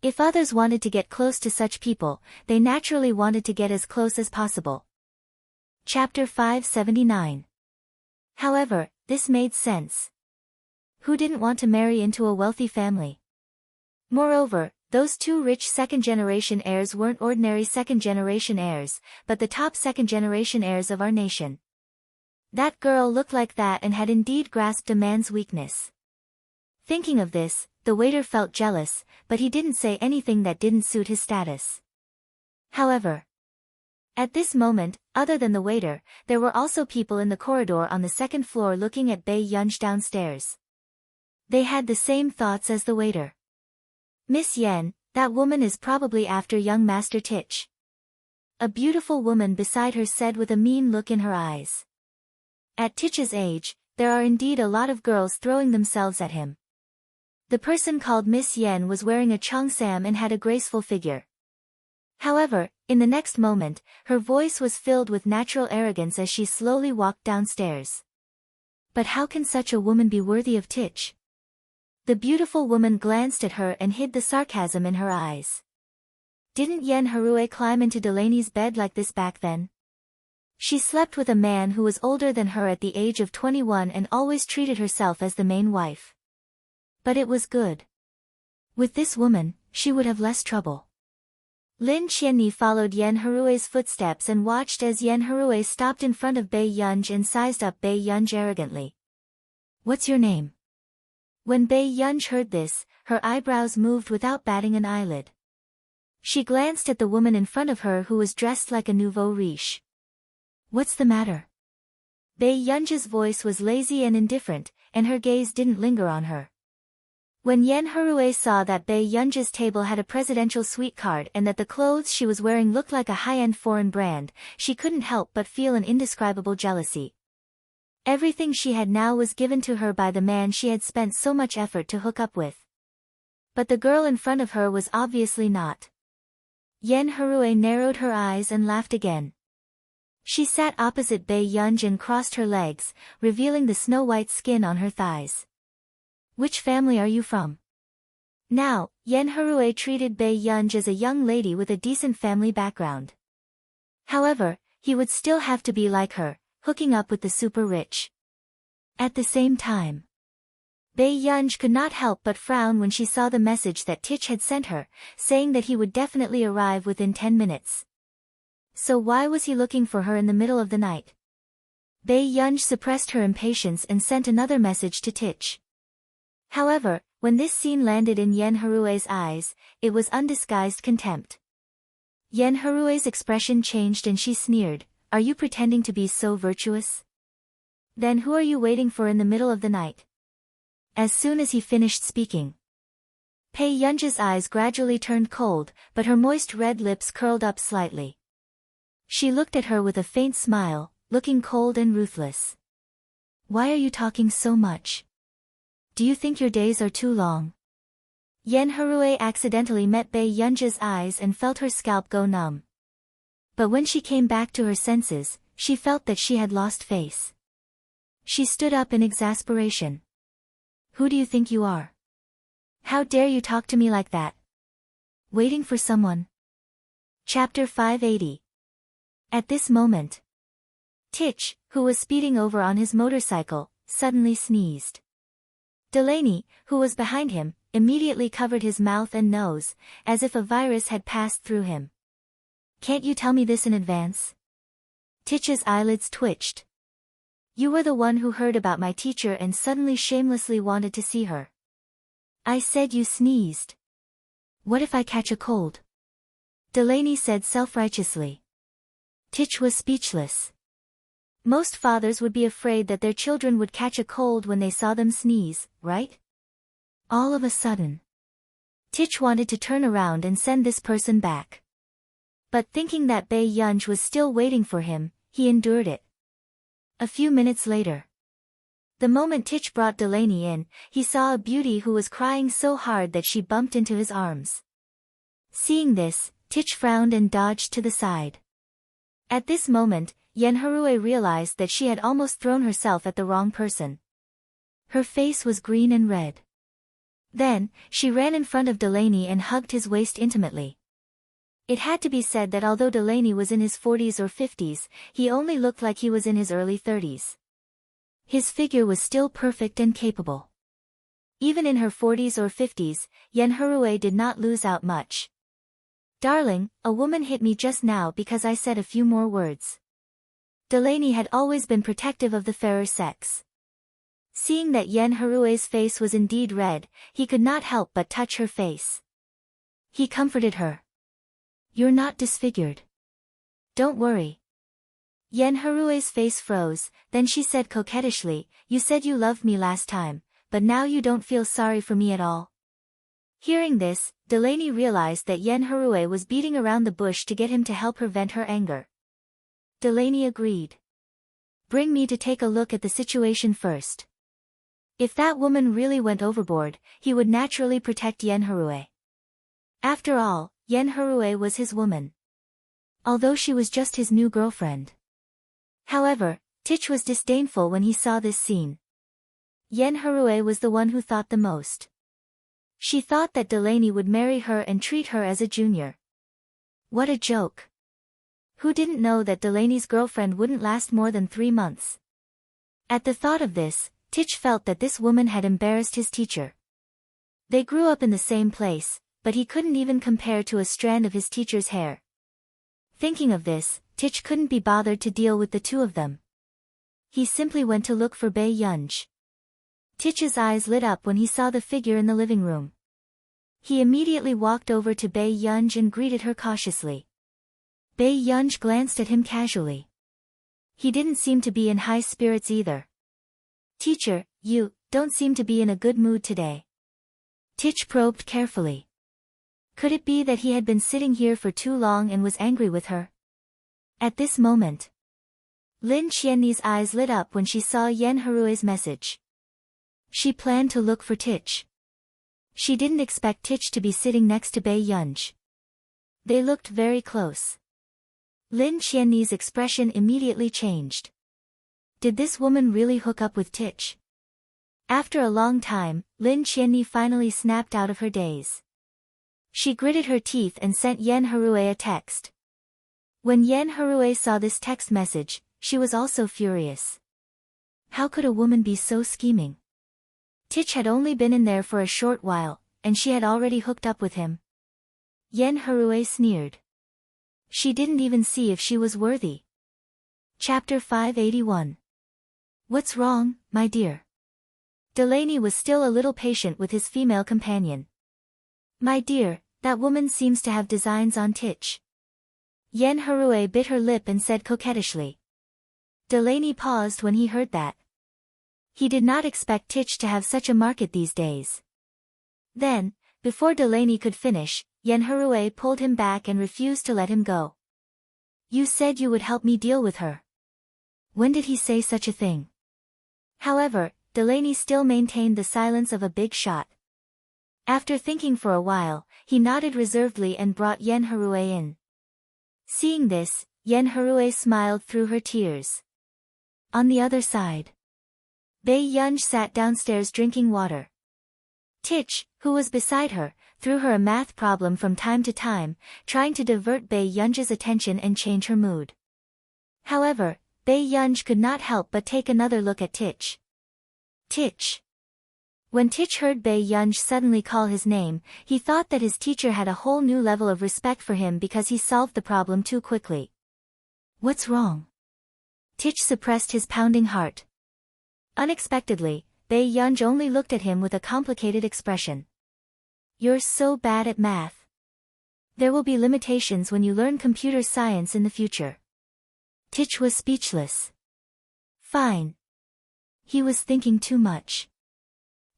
If others wanted to get close to such people, they naturally wanted to get as close as possible. Chapter 579. However, this made sense. Who didn't want to marry into a wealthy family? Moreover, those two rich second-generation heirs weren't ordinary second-generation heirs, but the top second-generation heirs of our nation. That girl looked like that and had indeed grasped a man's weakness. Thinking of this, the waiter felt jealous, but he didn't say anything that didn't suit his status. However, at this moment, other than the waiter, there were also people in the corridor on the second floor looking at Bae Yunj downstairs. They had the same thoughts as the waiter. "Miss Yen, that woman is probably after young Master Tich." A beautiful woman beside her said with a mean look in her eyes. At Tich's age, there are indeed a lot of girls throwing themselves at him. The person called Miss Yen was wearing a cheongsam and had a graceful figure. However, in the next moment, her voice was filled with natural arrogance as she slowly walked downstairs. "But how can such a woman be worthy of Tich?" The beautiful woman glanced at her and hid the sarcasm in her eyes. Didn't Yen Harue climb into Delaney's bed like this back then? She slept with a man who was older than her at the age of 21 and always treated herself as the main wife. But it was good. With this woman, she would have less trouble. Lin Qianni followed Yen Harue's footsteps and watched as Yen Harue stopped in front of Bae Yunj and sized up Bae Yunj arrogantly. "What's your name?" When Bae Yunj heard this, her eyebrows moved without batting an eyelid. She glanced at the woman in front of her who was dressed like a nouveau riche. "What's the matter?" Bae Yunja's voice was lazy and indifferent, and her gaze didn't linger on her. When Yen Harue saw that Bae Yunja's table had a presidential suite card and that the clothes she was wearing looked like a high-end foreign brand, she couldn't help but feel an indescribable jealousy. Everything she had now was given to her by the man she had spent so much effort to hook up with. But the girl in front of her was obviously not. Yen Harue narrowed her eyes and laughed again. She sat opposite Bae Yunj and crossed her legs, revealing the snow-white skin on her thighs. "Which family are you from?" Now, Yen Harue treated Bae Yunj as a young lady with a decent family background. However, he would still have to be like her, hooking up with the super rich. At the same time, Bae Yunj could not help but frown when she saw the message that Tich had sent her, saying that he would definitely arrive within 10 minutes. So why was he looking for her in the middle of the night? Bae Yunj suppressed her impatience and sent another message to Tich. However, when this scene landed in Yen Harue's eyes, it was undisguised contempt. Yen Harue's expression changed and she sneered, "Are you pretending to be so virtuous? Then who are you waiting for in the middle of the night?" As soon as he finished speaking, Bae Yunja's eyes gradually turned cold, but her moist red lips curled up slightly. She looked at her with a faint smile, looking cold and ruthless. "Why are you talking so much? Do you think your days are too long?" Yen Harue accidentally met Bei Yunja's eyes and felt her scalp go numb. But when she came back to her senses, she felt that she had lost face. She stood up in exasperation. Who do you think you are? How dare you talk to me like that? Waiting for someone. Chapter 580. At this moment, Titch, who was speeding over on his motorcycle, suddenly sneezed. Delaney, who was behind him, immediately covered his mouth and nose, as if a virus had passed through him. Can't you tell me this in advance? Titch's eyelids twitched. You were the one who heard about my teacher and suddenly shamelessly wanted to see her. I said you sneezed. What if I catch a cold? Delaney said self-righteously. Titch was speechless. Most fathers would be afraid that their children would catch a cold when they saw them sneeze, right? All of a sudden, Titch wanted to turn around and send this person back. But thinking that Bei Yunj was still waiting for him, he endured it. A few minutes later, the moment Titch brought Delaney in, he saw a beauty who was crying so hard that she bumped into his arms. Seeing this, Titch frowned and dodged to the side. At this moment, Yen Harue realized that she had almost thrown herself at the wrong person. Her face was green and red. Then, she ran in front of Delaney and hugged his waist intimately. It had to be said that although Delaney was in his 40s or 50s, he only looked like he was in his early 30s. His figure was still perfect and capable. Even in her 40s or 50s, Yen Harue did not lose out much. Darling, a woman hit me just now because I said a few more words. Delaney had always been protective of the fairer sex. Seeing that Yen Harue's face was indeed red, he could not help but touch her face. He comforted her. You're not disfigured. Don't worry. Yen Harue's face froze, then she said coquettishly, you said you loved me last time, but now you don't feel sorry for me at all. Hearing this, Delaney realized that Yen Harue was beating around the bush to get him to help her vent her anger. Delaney agreed. Bring me to take a look at the situation first. If that woman really went overboard, he would naturally protect Yen Harue. After all, Yen Harue was his woman. Although she was just his new girlfriend. However, Titch was disdainful when he saw this scene. Yen Harue was the one who thought the most. She thought that Delaney would marry her and treat her as a junior. What a joke. Who didn't know that Delaney's girlfriend wouldn't last more than 3 months? At the thought of this, Titch felt that this woman had embarrassed his teacher. They grew up in the same place, but he couldn't even compare to a strand of his teacher's hair. Thinking of this, Titch couldn't be bothered to deal with the two of them. He simply went to look for Bei Yunj. Titch's eyes lit up when he saw the figure in the living room. He immediately walked over to Bei Yunj and greeted her cautiously. Bei Yunj glanced at him casually. He didn't seem to be in high spirits either. Teacher, you don't seem to be in a good mood today. Titch probed carefully. Could it be that he had been sitting here for too long and was angry with her? At this moment, Lin Qianni's eyes lit up when she saw Yen Harue's message. She planned to look for Titch. She didn't expect Titch to be sitting next to Bei Yunj. They looked very close. Lin Qianni's expression immediately changed. Did this woman really hook up with Titch? After a long time, Lin Qianni finally snapped out of her daze. She gritted her teeth and sent Yen Harue a text. When Yen Harue saw this text message, she was also furious. How could a woman be so scheming? Titch had only been in there for a short while, and she had already hooked up with him. Yen Harue sneered. She didn't even see if she was worthy. Chapter 581. What's wrong, my dear? Delaney was still a little patient with his female companion. My dear, that woman seems to have designs on Titch. Yen Harue bit her lip and said coquettishly. Delaney paused when he heard that. He did not expect Titch to have such a market these days. Then, before Delaney could finish, Yen Harue pulled him back and refused to let him go. You said you would help me deal with her. When did he say such a thing? However, Delaney still maintained the silence of a big shot. After thinking for a while, he nodded reservedly and brought Yen Harue in. Seeing this, Yen Harue smiled through her tears. On the other side, Bei Yunj sat downstairs drinking water. Tich, who was beside her, threw her a math problem from time to time, trying to divert Bei Yunj's attention and change her mood. However, Bei Yunj could not help but take another look at Tich. Tich. When Tich heard Bei Yunj suddenly call his name, he thought that his teacher had a whole new level of respect for him because he solved the problem too quickly. What's wrong? Tich suppressed his pounding heart. Unexpectedly, Bei Yunj only looked at him with a complicated expression. You're so bad at math. There will be limitations when you learn computer science in the future. Tich was speechless. Fine. He was thinking too much.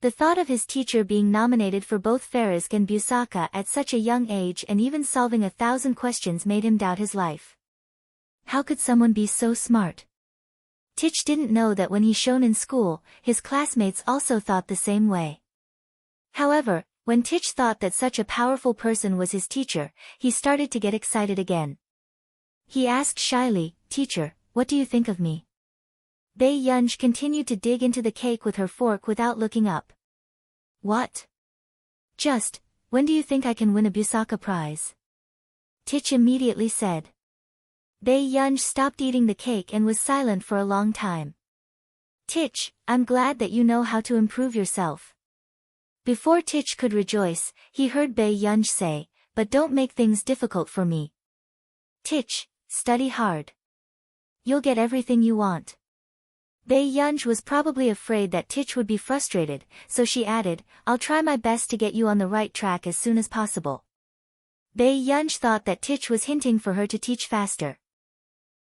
The thought of his teacher being nominated for both Farisk and Busaka at such a young age and even solving 1,000 questions made him doubt his life. How could someone be so smart? Tich didn't know that when he shone in school, his classmates also thought the same way. However, when Tich thought that such a powerful person was his teacher, he started to get excited again. He asked shyly, "Teacher, what do you think of me?" Bei Yunj continued to dig into the cake with her fork without looking up. What? Just, when do you think I can win a Busaka prize? Tich immediately said. Bei Yunj stopped eating the cake and was silent for a long time. Tich, I'm glad that you know how to improve yourself. Before Tich could rejoice, he heard Bei Yunj say, but don't make things difficult for me. Tich, study hard. You'll get everything you want. Bei Yunj was probably afraid that Tich would be frustrated, so she added, I'll try my best to get you on the right track as soon as possible. Bei Yunj thought that Tich was hinting for her to teach faster.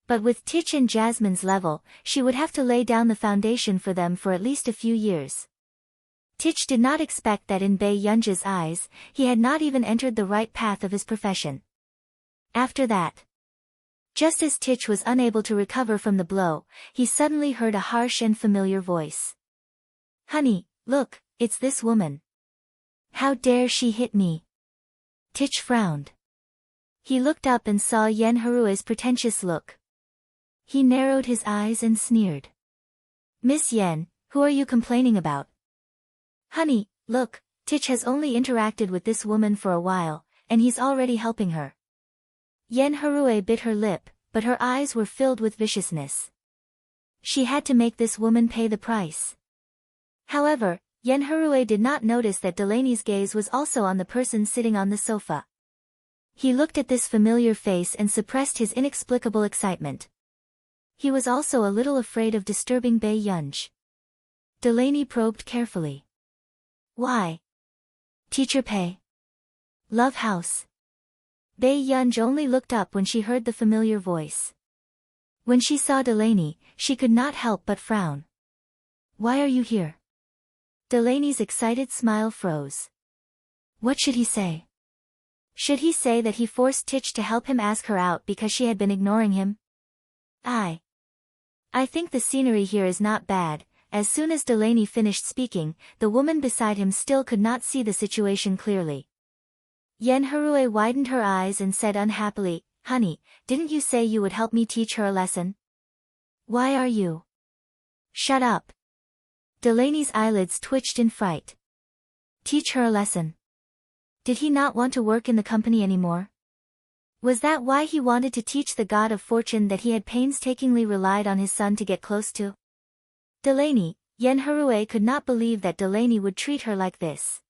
But with Tich and Jasmine's level, she would have to lay down the foundation for them for at least a few years. Tich did not expect that in Bei Yunj's eyes, he had not even entered the right path of his profession. After that, just as Tich was unable to recover from the blow, he suddenly heard a harsh and familiar voice. Honey, look, it's this woman. How dare she hit me? Tich frowned. He looked up and saw Yen Harue's pretentious look. He narrowed his eyes and sneered. Miss Yen, who are you complaining about? Honey, look, Tich has only interacted with this woman for a while, and he's already helping her. Yen Harue bit her lip, but her eyes were filled with viciousness. She had to make this woman pay the price. However, Yen Harue did not notice that Delaney's gaze was also on the person sitting on the sofa. He looked at this familiar face and suppressed his inexplicable excitement. He was also a little afraid of disturbing Bei Yunj. Delaney probed carefully. Why? Teacher Pei. Love House. Bei Yunj only looked up when she heard the familiar voice. When she saw Delaney, she could not help but frown. Why are you here? Delaney's excited smile froze. What should he say? Should he say that he forced Tich to help him ask her out because she had been ignoring him? I think the scenery here is not bad. As soon as Delaney finished speaking, the woman beside him still could not see the situation clearly. Yen Harue widened her eyes and said unhappily, Honey, didn't you say you would help me teach her a lesson? Why are you? Shut up. Delaney's eyelids twitched in fright. Teach her a lesson. Did he not want to work in the company anymore? Was that why he wanted to teach the god of fortune that he had painstakingly relied on his son to get close to? Delaney, Yen Harue could not believe that Delaney would treat her like this.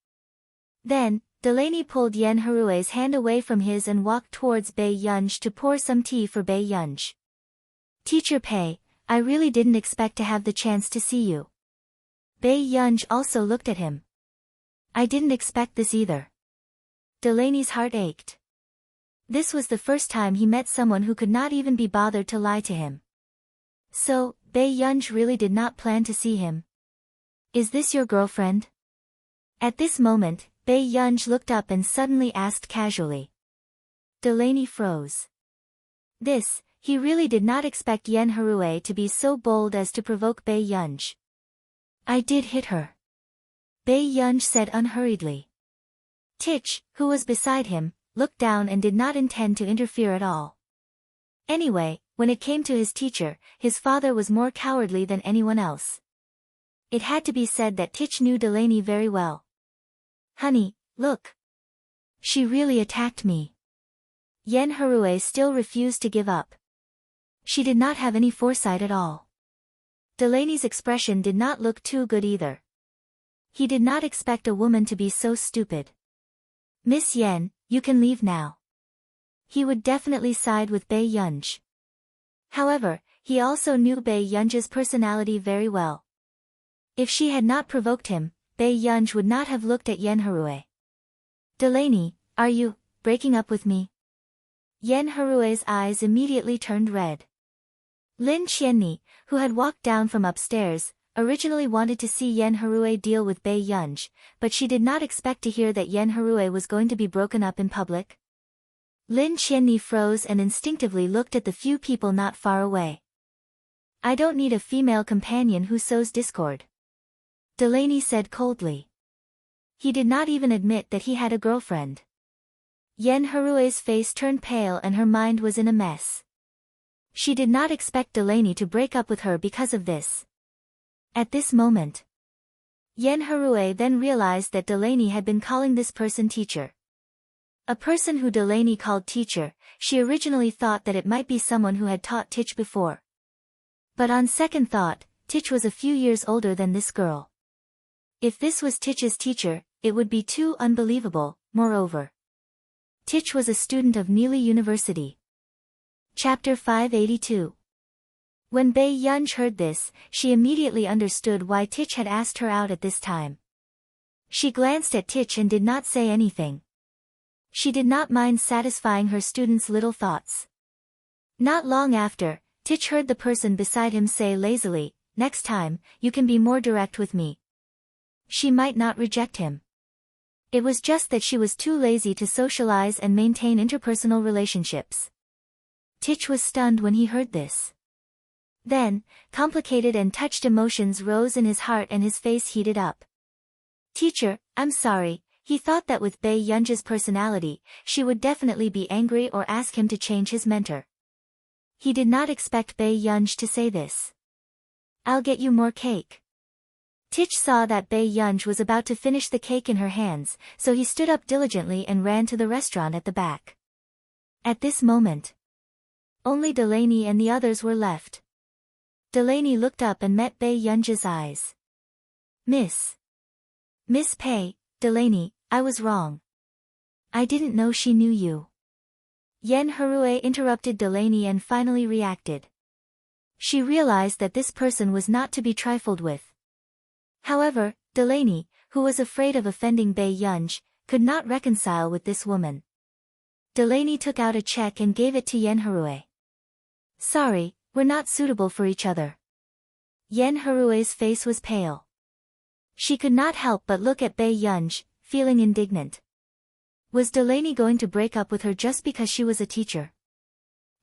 Then, Delaney pulled Yen Harue's hand away from his and walked towards Bei Yunj to pour some tea for Bei Yunj. Teacher Pei, I really didn't expect to have the chance to see you. Bei Yunj also looked at him. I didn't expect this either. Delaney's heart ached. This was the first time he met someone who could not even be bothered to lie to him. So, Bei Yunj really did not plan to see him. Is this your girlfriend? At this moment, Bei Yunj looked up and suddenly asked casually. Delaney froze. He really did not expect Yen Harue to be so bold as to provoke Bei Yunj. I did hit her. Bei Yunj said unhurriedly. Tich, who was beside him, looked down and did not intend to interfere at all. Anyway, when it came to his teacher, his father was more cowardly than anyone else. It had to be said that Tich knew Delaney very well. "Honey, look. She really attacked me." Yen Harue still refused to give up. She did not have any foresight at all. Delaney's expression did not look too good either. He did not expect a woman to be so stupid. "Miss Yen, you can leave now." He would definitely side with Bei Yunj. However, he also knew Bei Yunj's personality very well. If she had not provoked him, Bei Yunj would not have looked at Yen Harue. "Delaney, are you breaking up with me?" Yen Harue's eyes immediately turned red. Lin Qianni, who had walked down from upstairs, originally wanted to see Yen Harue deal with Bei Yunj, but she did not expect to hear that Yen Harue was going to be broken up in public. Lin Qianni froze and instinctively looked at the few people not far away. "I don't need a female companion who sows discord," Delaney said coldly. He did not even admit that he had a girlfriend. Yen Harue's face turned pale and her mind was in a mess. She did not expect Delaney to break up with her because of this. At this moment, Yen Harue then realized that Delaney had been calling this person teacher. A person who Delaney called teacher, she originally thought that it might be someone who had taught Tich before. But on second thought, Tich was a few years older than this girl. If this was Tich's teacher, it would be too unbelievable. Moreover, Tich was a student of Neely University. Chapter 582. When Bei Yunj heard this, she immediately understood why Tich had asked her out at this time. She glanced at Tich and did not say anything. She did not mind satisfying her students' little thoughts. Not long after, Tich heard the person beside him say lazily, "Next time, you can be more direct with me." She might not reject him. It was just that she was too lazy to socialize and maintain interpersonal relationships. Tich was stunned when he heard this. Then, complicated and touched emotions rose in his heart and his face heated up. "Teacher, I'm sorry," he thought that with Bei Yunj's personality, she would definitely be angry or ask him to change his mentor. He did not expect Bei Yunj to say this. "I'll get you more cake." Tich saw that Bei Yunj was about to finish the cake in her hands, so he stood up diligently and ran to the restaurant at the back. At this moment, only Delaney and the others were left. Delaney looked up and met Bei Yunj's eyes. Miss Pei, Delaney, I was wrong. I didn't know she knew you." Yen Harue interrupted Delaney and finally reacted. She realized that this person was not to be trifled with. However, Delaney, who was afraid of offending Bei Yunj, could not reconcile with this woman. Delaney took out a check and gave it to Yen Harue. "Sorry, we're not suitable for each other." Yen Harue's face was pale. She could not help but look at Bei Yunj, feeling indignant. Was Delaney going to break up with her just because she was a teacher?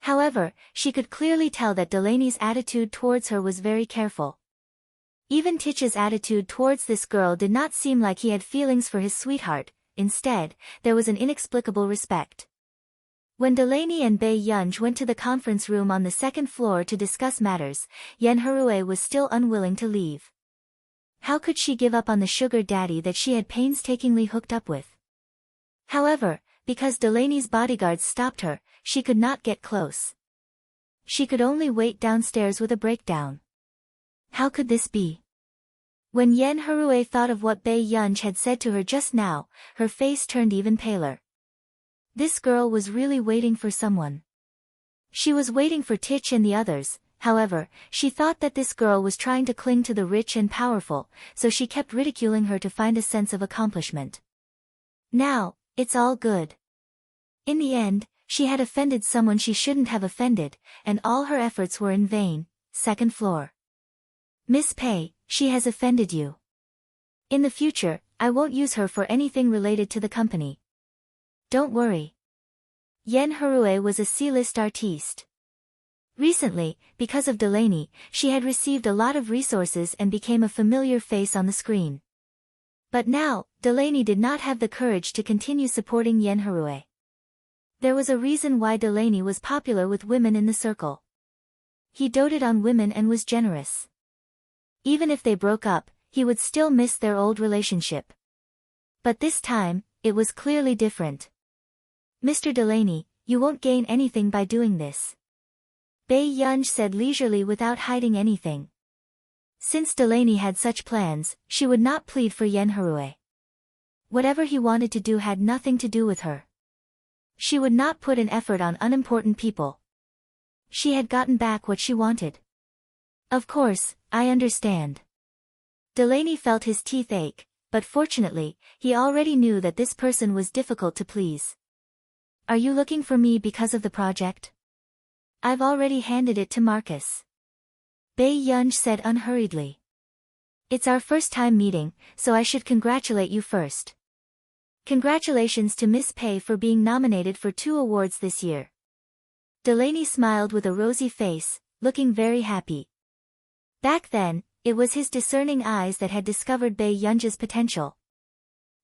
However, she could clearly tell that Delaney's attitude towards her was very careful. Even Tich's attitude towards this girl did not seem like he had feelings for his sweetheart. Instead, there was an inexplicable respect. When Delaney and Bei Yunj went to the conference room on the second floor to discuss matters, Yen Harue was still unwilling to leave. How could she give up on the sugar daddy that she had painstakingly hooked up with? However, because Delaney's bodyguards stopped her, she could not get close. She could only wait downstairs with a breakdown. How could this be? When Yen Harue thought of what Bei Yunj had said to her just now, her face turned even paler. This girl was really waiting for someone. She was waiting for Tich and the others. However, she thought that this girl was trying to cling to the rich and powerful, so she kept ridiculing her to find a sense of accomplishment. Now, it's all good. In the end, she had offended someone she shouldn't have offended, and all her efforts were in vain. Second floor. Miss Pei, she has offended you. In the future, I won't use her for anything related to the company. Don't worry. Yen Harue was a C-list artiste. Recently, because of Delaney, she had received a lot of resources and became a familiar face on the screen. But now, Delaney did not have the courage to continue supporting Yenharue. There was a reason why Delaney was popular with women in the circle. He doted on women and was generous. Even if they broke up, he would still miss their old relationship. But this time, it was clearly different. Mr. Delaney, you won't gain anything by doing this. Bei Yunj said leisurely without hiding anything. Since Delaney had such plans, she would not plead for Yenharue. Whatever he wanted to do had nothing to do with her. She would not put an effort on unimportant people. She had gotten back what she wanted. Of course, I understand. Delaney felt his teeth ache, but fortunately, he already knew that this person was difficult to please. Are you looking for me because of the project? I've already handed it to Marcus. Bei Yunj said unhurriedly. It's our first time meeting, so I should congratulate you first. Congratulations to Miss Pei for being nominated for 2 awards this year. Delaney smiled with a rosy face, looking very happy. Back then, it was his discerning eyes that had discovered Bei Yunj's potential.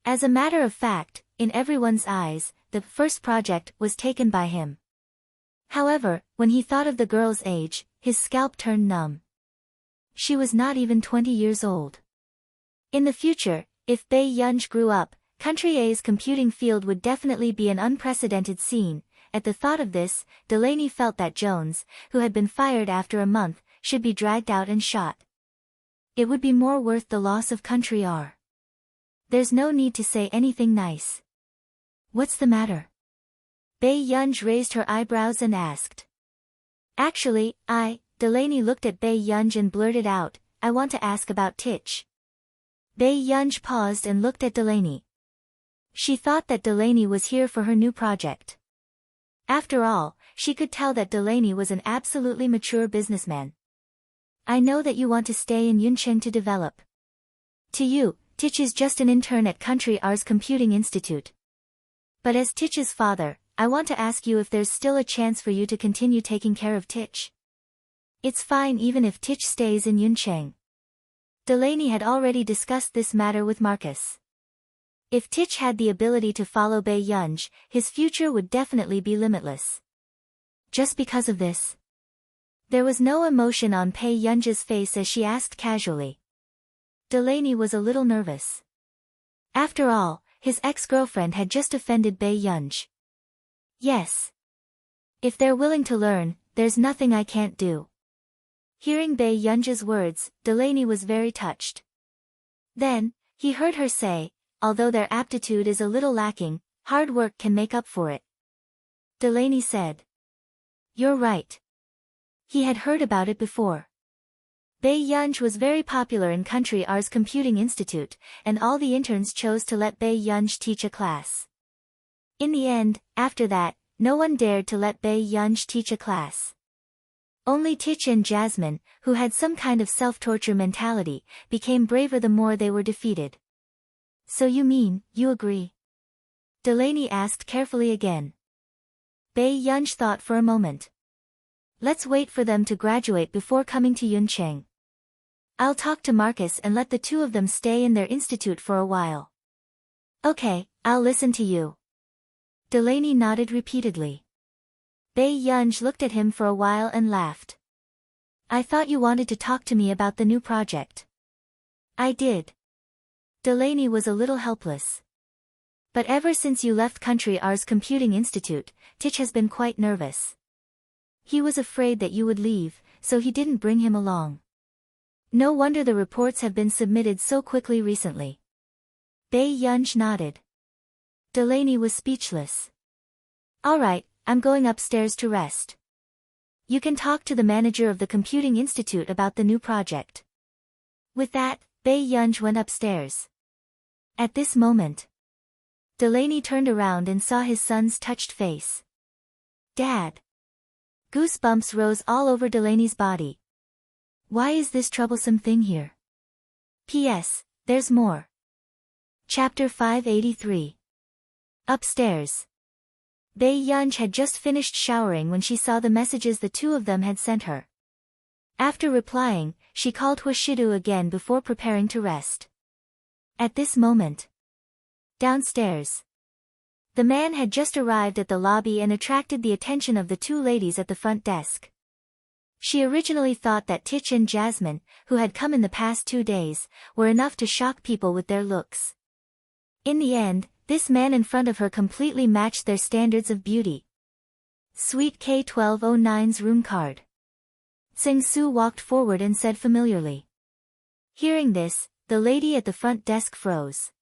As a matter of fact, in everyone's eyes, the first project was taken by him. However, when he thought of the girl's age, his scalp turned numb. She was not even 20 years old. In the future, if Bei Yunj grew up, Country A's computing field would definitely be an unprecedented scene. At the thought of this, Delaney felt that Jones, who had been fired after a month, should be dragged out and shot. It would be more worth the loss of Country R. There's no need to say anything nice. What's the matter? Bei Yunj raised her eyebrows and asked. Actually, Delaney looked at Bei Yunj and blurted out, I want to ask about Titch. Bei Yunj paused and looked at Delaney. She thought that Delaney was here for her new project. After all, she could tell that Delaney was an absolutely mature businessman. I know that you want to stay in Yuncheng to develop. To you, Titch is just an intern at Country R's Computing Institute. But as Titch's father, I want to ask you if there's still a chance for you to continue taking care of Titch. It's fine even if Titch stays in Yuncheng. Delaney had already discussed this matter with Marcus. If Titch had the ability to follow Bei Yunj, his future would definitely be limitless. Just because of this? There was no emotion on Bei Yunj's face as she asked casually. Delaney was a little nervous. After all, his ex-girlfriend had just offended Bei Yunj. Yes. If they're willing to learn, there's nothing I can't do. Hearing Bei Yunj's words, Delaney was very touched. Then, he heard her say, although their aptitude is a little lacking, hard work can make up for it. Delaney said. You're right. He had heard about it before. Bei Yunj was very popular in Country R's Computing Institute, and all the interns chose to let Bei Yunj teach a class. In the end, after that, no one dared to let Bei Yunj teach a class. Only Titch and Jasmine, who had some kind of self-torture mentality, became braver the more they were defeated. So you mean, you agree? Delaney asked carefully again. Bei Yunj thought for a moment. Let's wait for them to graduate before coming to Yuncheng. I'll talk to Marcus and let the 2 of them stay in their institute for a while. Okay, I'll listen to you. Delaney nodded repeatedly. Bei Yunj looked at him for a while and laughed. I thought you wanted to talk to me about the new project. I did. Delaney was a little helpless. But ever since you left Country R's Computing Institute, Titch has been quite nervous. He was afraid that you would leave, so he didn't bring him along. No wonder the reports have been submitted so quickly recently. Bei Yunj nodded. Delaney was speechless. All right, I'm going upstairs to rest. You can talk to the manager of the Computing Institute about the new project. With that, Bei Yunj went upstairs. At this moment, Delaney turned around and saw his son's touched face. Dad. Goosebumps rose all over Delaney's body. Why is this troublesome thing here? P.S. There's more. Chapter 583. Upstairs. Bei Yunj had just finished showering when she saw the messages the 2 of them had sent her. After replying, she called Huashidu again before preparing to rest. At this moment, downstairs, the man had just arrived at the lobby and attracted the attention of the two ladies at the front desk. She originally thought that Titch and Jasmine, who had come in the past 2 days, were enough to shock people with their looks. In the end, this man in front of her completely matched their standards of beauty. Suite K1209's room card. Sing-Su walked forward and said familiarly. Hearing this, the lady at the front desk froze.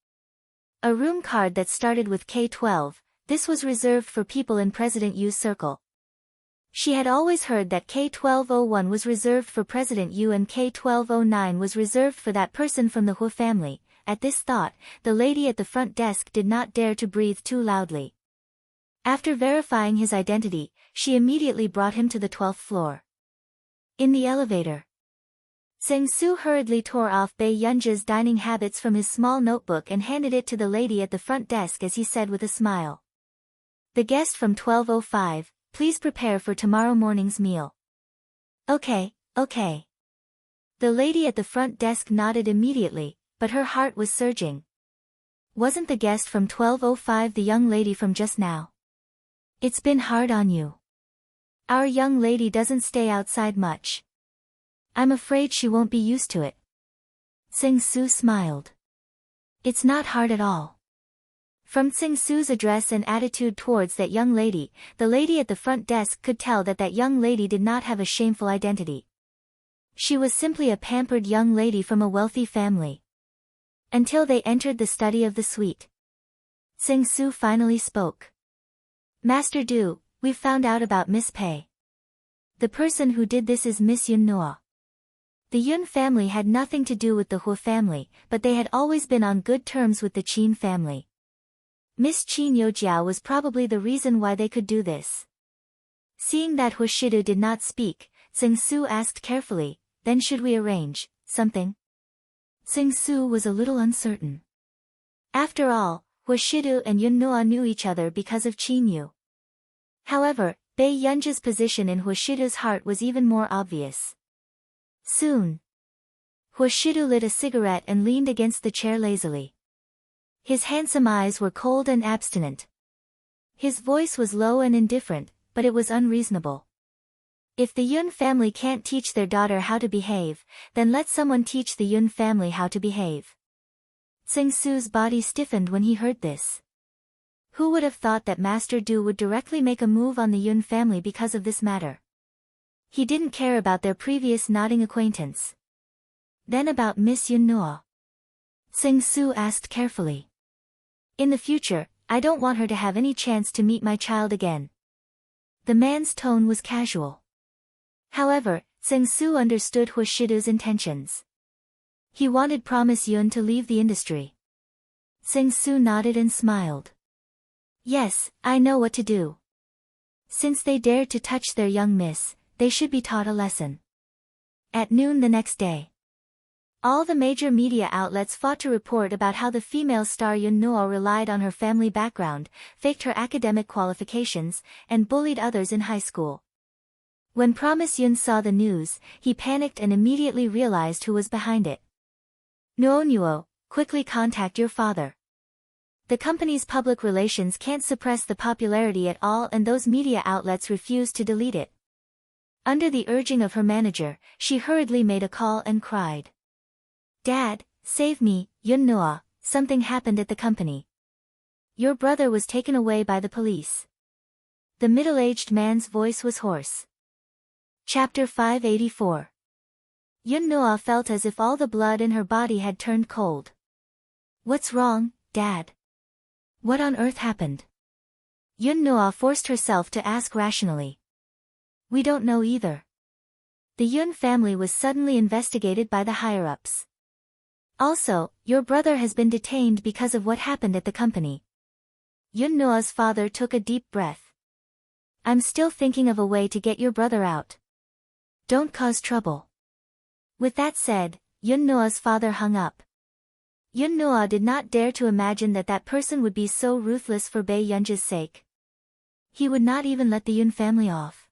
A room card that started with K12, this was reserved for people in President Yu's circle. She had always heard that K1201 was reserved for President Yu and K1209 was reserved for that person from the Hu family. At this thought, the lady at the front desk did not dare to breathe too loudly. After verifying his identity, she immediately brought him to the 12th floor. In the elevator, Sing-Su hurriedly tore off Bae Yunja's dining habits from his small notebook and handed it to the lady at the front desk as he said with a smile. The guest from 1205, please prepare for tomorrow morning's meal. Okay. The lady at the front desk nodded immediately, but her heart was surging. Wasn't the guest from 1205 the young lady from just now? It's been hard on you. Our young lady doesn't stay outside much. I'm afraid she won't be used to it. Sing-Su smiled. It's not hard at all. From Sing-Su's address and attitude towards that young lady, the lady at the front desk could tell that that young lady did not have a shameful identity. She was simply a pampered young lady from a wealthy family. Until they entered the study of the suite, Sing-Su finally spoke. Master Du, we've found out about Miss Pei. The person who did this is Miss Yun Noa. The Yun family had nothing to do with the Hu family, but they had always been on good terms with the Qin family. Miss Qin Yojiao was probably the reason why they could do this. Seeing that Hu Shidu did not speak, Sing-Su asked carefully, then should we arrange something? Sing-Su was a little uncertain. After all, Hu Shidu and Yun Noa knew each other because of Qin Yu. However, Bae Yunja's position in Hu Shidu's heart was even more obvious. Soon, Hu Shidu lit a cigarette and leaned against the chair lazily. His handsome eyes were cold and abstinent. His voice was low and indifferent, but it was unreasonable. If the Yun family can't teach their daughter how to behave, then let someone teach the Yun family how to behave. Sing-Su's body stiffened when he heard this. Who would have thought that Master Du would directly make a move on the Yun family because of this matter? He didn't care about their previous nodding acquaintance. Then about Miss Yun Noa. Sing-Su asked carefully. In the future, I don't want her to have any chance to meet my child again. The man's tone was casual. However, Sing-Su understood Hu Shidu's intentions. He wanted Promise Yun to leave the industry. Sing-Su nodded and smiled. Yes, I know what to do. Since they dared to touch their young miss, they should be taught a lesson. At noon the next day, all the major media outlets fought to report about how the female star Yun Noa relied on her family background, faked her academic qualifications, and bullied others in high school. When Promise Yun saw the news, he panicked and immediately realized who was behind it. Nuo, quickly contact your father. The company's public relations can't suppress the popularity at all, and those media outlets refused to delete it. Under the urging of her manager, she hurriedly made a call and cried. Dad, save me, Yun Noa, something happened at the company. Your brother was taken away by the police. The middle-aged man's voice was hoarse. Chapter 584. Yun Noa felt as if all the blood in her body had turned cold. What's wrong, Dad? What on earth happened? Yun Noa forced herself to ask rationally. We don't know either. The Yun family was suddenly investigated by the higher-ups. Also, your brother has been detained because of what happened at the company. Yun Noa's father took a deep breath. I'm still thinking of a way to get your brother out. Don't cause trouble. With that said, Yun Noa's father hung up. Yun Noa did not dare to imagine that that person would be so ruthless for Bae Yunja's sake. He would not even let the Yun family off.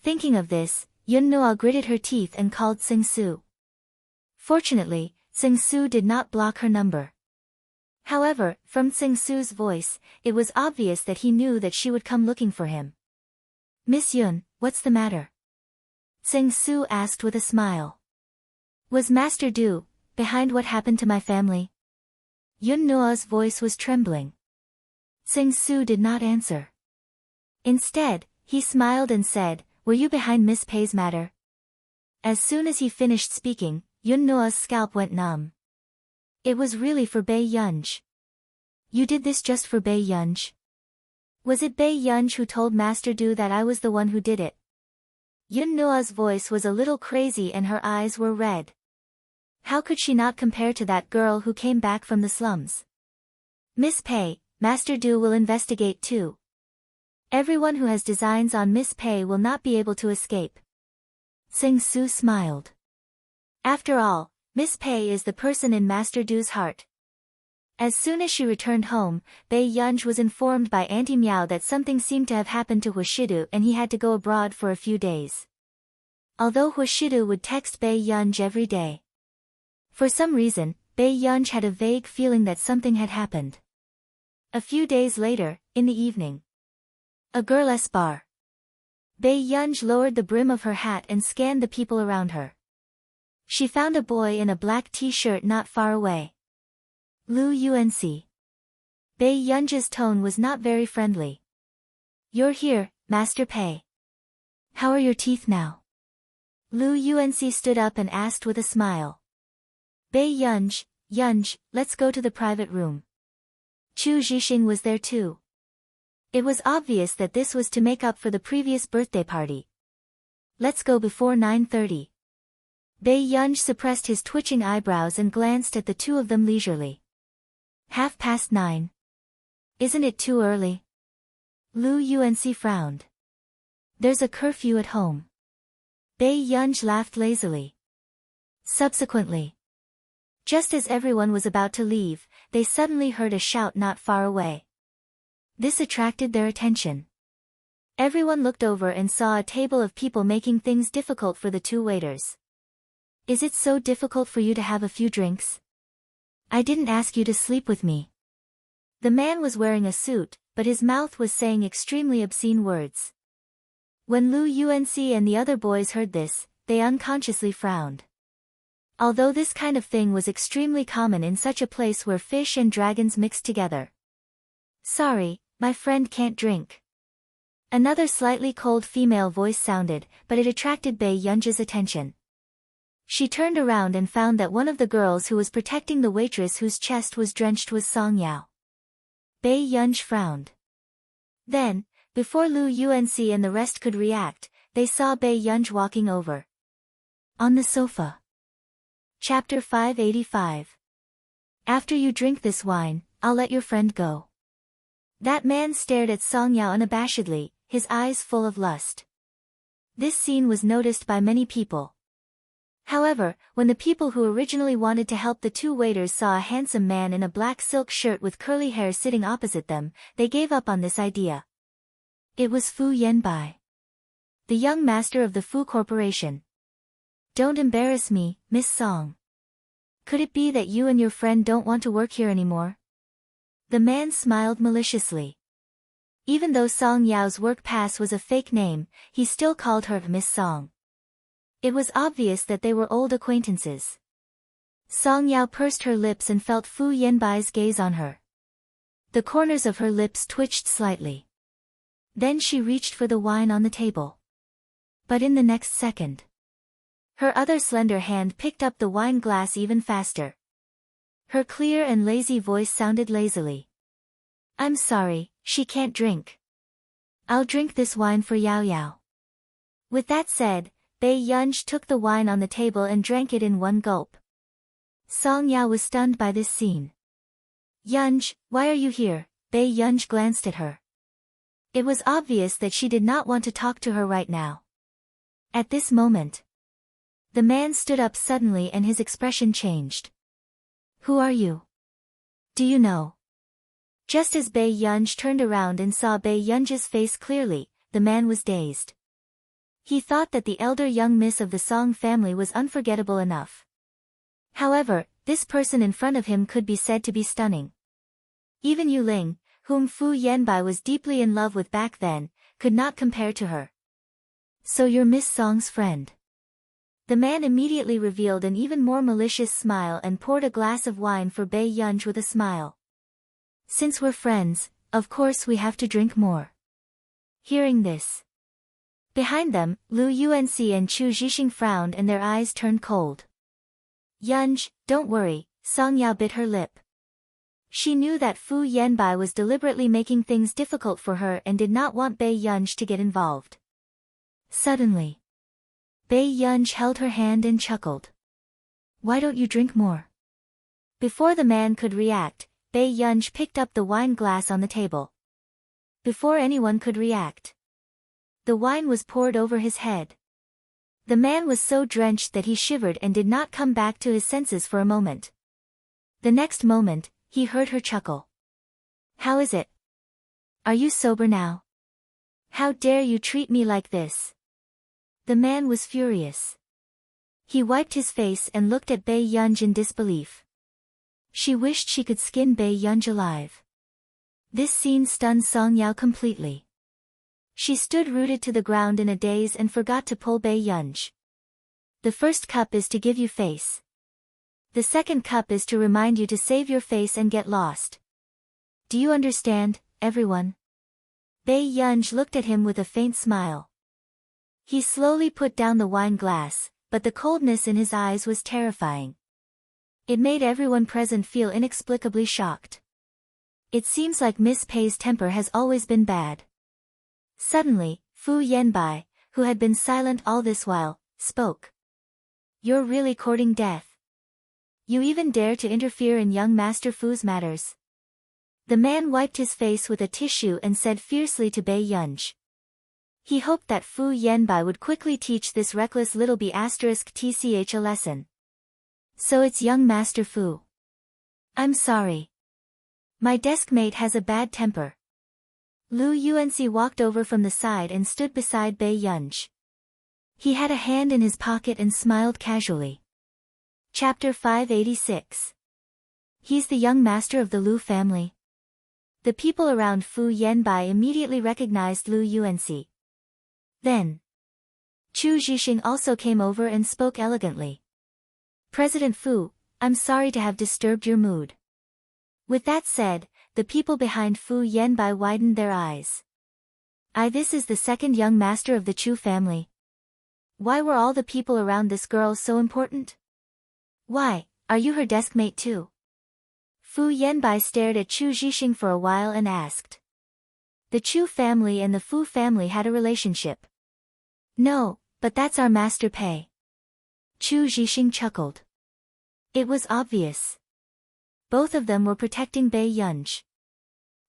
Thinking of this, Yun Noa gritted her teeth and called Sing-Su. Fortunately, Tsing-su did not block her number. However, from Tsing-su's voice, it was obvious that he knew that she would come looking for him. Miss Yun, what's the matter? Tsing-su asked with a smile. Was Master Du behind what happened to my family? Yun Nua's voice was trembling. Tsing-su did not answer. Instead, he smiled and said, were you behind Miss Pei's matter? As soon as he finished speaking, Yun Nua's scalp went numb. It was really for Bei Yunj. You did this just for Bei Yunj? Was it Bei Yunj who told Master Du that I was the one who did it? Yun Nua's voice was a little crazy and her eyes were red. How could she not compare to that girl who came back from the slums? Miss Pei, Master Du will investigate too. Everyone who has designs on Miss Pei will not be able to escape. Tsing-su smiled. After all, Miss Pei is the person in Master Du's heart. As soon as she returned home, Bei Yunj was informed by Auntie Miao that something seemed to have happened to Huashidu and he had to go abroad for a few days. Although Huashidu would text Bei Yunj every day. For some reason, Bei Yunj had a vague feeling that something had happened. A few days later, in the evening. A girl's bar. Bei Yunj lowered the brim of her hat and scanned the people around her. She found a boy in a black t-shirt not far away. Lu Unc. Bei Yunj's tone was not very friendly. You're here, Master Pei. How are your teeth now? Lu Unc stood up and asked with a smile. Bei Yunj, let's go to the private room. Chu Zhixing was there too. It was obvious that this was to make up for the previous birthday party. Let's go before 9:30. Bei Yunj suppressed his twitching eyebrows and glanced at the two of them leisurely. 9:30. Isn't it too early? Lu Unc frowned. There's a curfew at home. Bei Yunj laughed lazily. Subsequently, just as everyone was about to leave, they suddenly heard a shout not far away. This attracted their attention. Everyone looked over and saw a table of people making things difficult for the two waiters. Is it so difficult for you to have a few drinks? I didn't ask you to sleep with me. The man was wearing a suit, but his mouth was saying extremely obscene words. When Lu Unc and the other boys heard this, they unconsciously frowned. Although this kind of thing was extremely common in such a place where fish and dragons mixed together. Sorry, my friend can't drink. Another slightly cold female voice sounded, but it attracted Bei Yunj's attention. She turned around and found that one of the girls who was protecting the waitress whose chest was drenched was Song Yao. Bei Yunj frowned. Then, before Lu Unc and the rest could react, they saw Bei Yunj walking over. On the sofa. Chapter 585. After you drink this wine, I'll let your friend go. That man stared at Song Yao unabashedly, his eyes full of lust. This scene was noticed by many people. However, when the people who originally wanted to help the two waiters saw a handsome man in a black silk shirt with curly hair sitting opposite them, they gave up on this idea. It was Fu Yanbai, the young master of the Fu Corporation. Don't embarrass me, Miss Song. Could it be that you and your friend don't want to work here anymore? The man smiled maliciously. Even though Song Yao's work pass was a fake name, he still called her Miss Song. It was obvious that they were old acquaintances. Song Yao pursed her lips and felt Fu Yanbai's gaze on her. The corners of her lips twitched slightly. Then she reached for the wine on the table. But in the next second, her other slender hand picked up the wine glass even faster. Her clear and lazy voice sounded lazily. I'm sorry, she can't drink. I'll drink this wine for Yao Yao. With that said, Bei Yunj took the wine on the table and drank it in one gulp. Song Yao was stunned by this scene. Yunj, why are you here? Bei Yunj glanced at her. It was obvious that she did not want to talk to her right now. At this moment, the man stood up suddenly and his expression changed. Who are you? Do you know? Just as Bei Yunj turned around and saw Bei Yunj's face clearly, the man was dazed. He thought that the elder young miss of the Song family was unforgettable enough. However, this person in front of him could be said to be stunning. Even Yu Ling, whom Fu Yanbai was deeply in love with back then, could not compare to her. So you're Miss Song's friend. The man immediately revealed an even more malicious smile and poured a glass of wine for Bei Yunj with a smile. Since we're friends, of course we have to drink more. Hearing this, behind them, Lu Yuanxi and Chu Zhixing frowned and their eyes turned cold. Yunj, don't worry, Song Yao bit her lip. She knew that Fu Yanbai was deliberately making things difficult for her and did not want Bei Yunj to get involved. Suddenly, Bei Yunj held her hand and chuckled. Why don't you drink more? Before the man could react, Bei Yunj picked up the wine glass on the table. Before anyone could react, the wine was poured over his head. The man was so drenched that he shivered and did not come back to his senses for a moment. The next moment, he heard her chuckle. How is it? Are you sober now? How dare you treat me like this? The man was furious. He wiped his face and looked at Bei Yunj in disbelief. She wished she could skin Bei Yunj alive. This scene stunned Song Yao completely. She stood rooted to the ground in a daze and forgot to pull Bei Yunj. The first cup is to give you face. The second cup is to remind you to save your face and get lost. Do you understand, everyone? Bei Yunj looked at him with a faint smile. He slowly put down the wine glass, but the coldness in his eyes was terrifying. It made everyone present feel inexplicably shocked. It seems like Miss Pei's temper has always been bad. Suddenly, Fu Yanbai, who had been silent all this while, spoke. You're really courting death. You even dare to interfere in young Master Fu's matters. The man wiped his face with a tissue and said fiercely to Bei Yunj. He hoped that Fu Yanbai would quickly teach this reckless little tch a lesson. So it's young Master Fu. I'm sorry. My desk mate has a bad temper. Lu Yuanxi walked over from the side and stood beside Bei Yunj. He had a hand in his pocket and smiled casually. Chapter 586. He's the young master of the Lu family. The people around Fu Yanbai immediately recognized Lu Yuanxi. Then, Chu Zhixing also came over and spoke elegantly. President Fu, I'm sorry to have disturbed your mood. With that said, the people behind Fu Yanbai widened their eyes. This is the second young master of the Chu family. Why were all the people around this girl so important? Why, are you her desk mate too? Fu Yanbai stared at Chu Zhixing for a while and asked. The Chu family and the Fu family had a relationship. No, but that's our Master Pei. Chu Zhixing chuckled. It was obvious. Both of them were protecting Bei Yunj.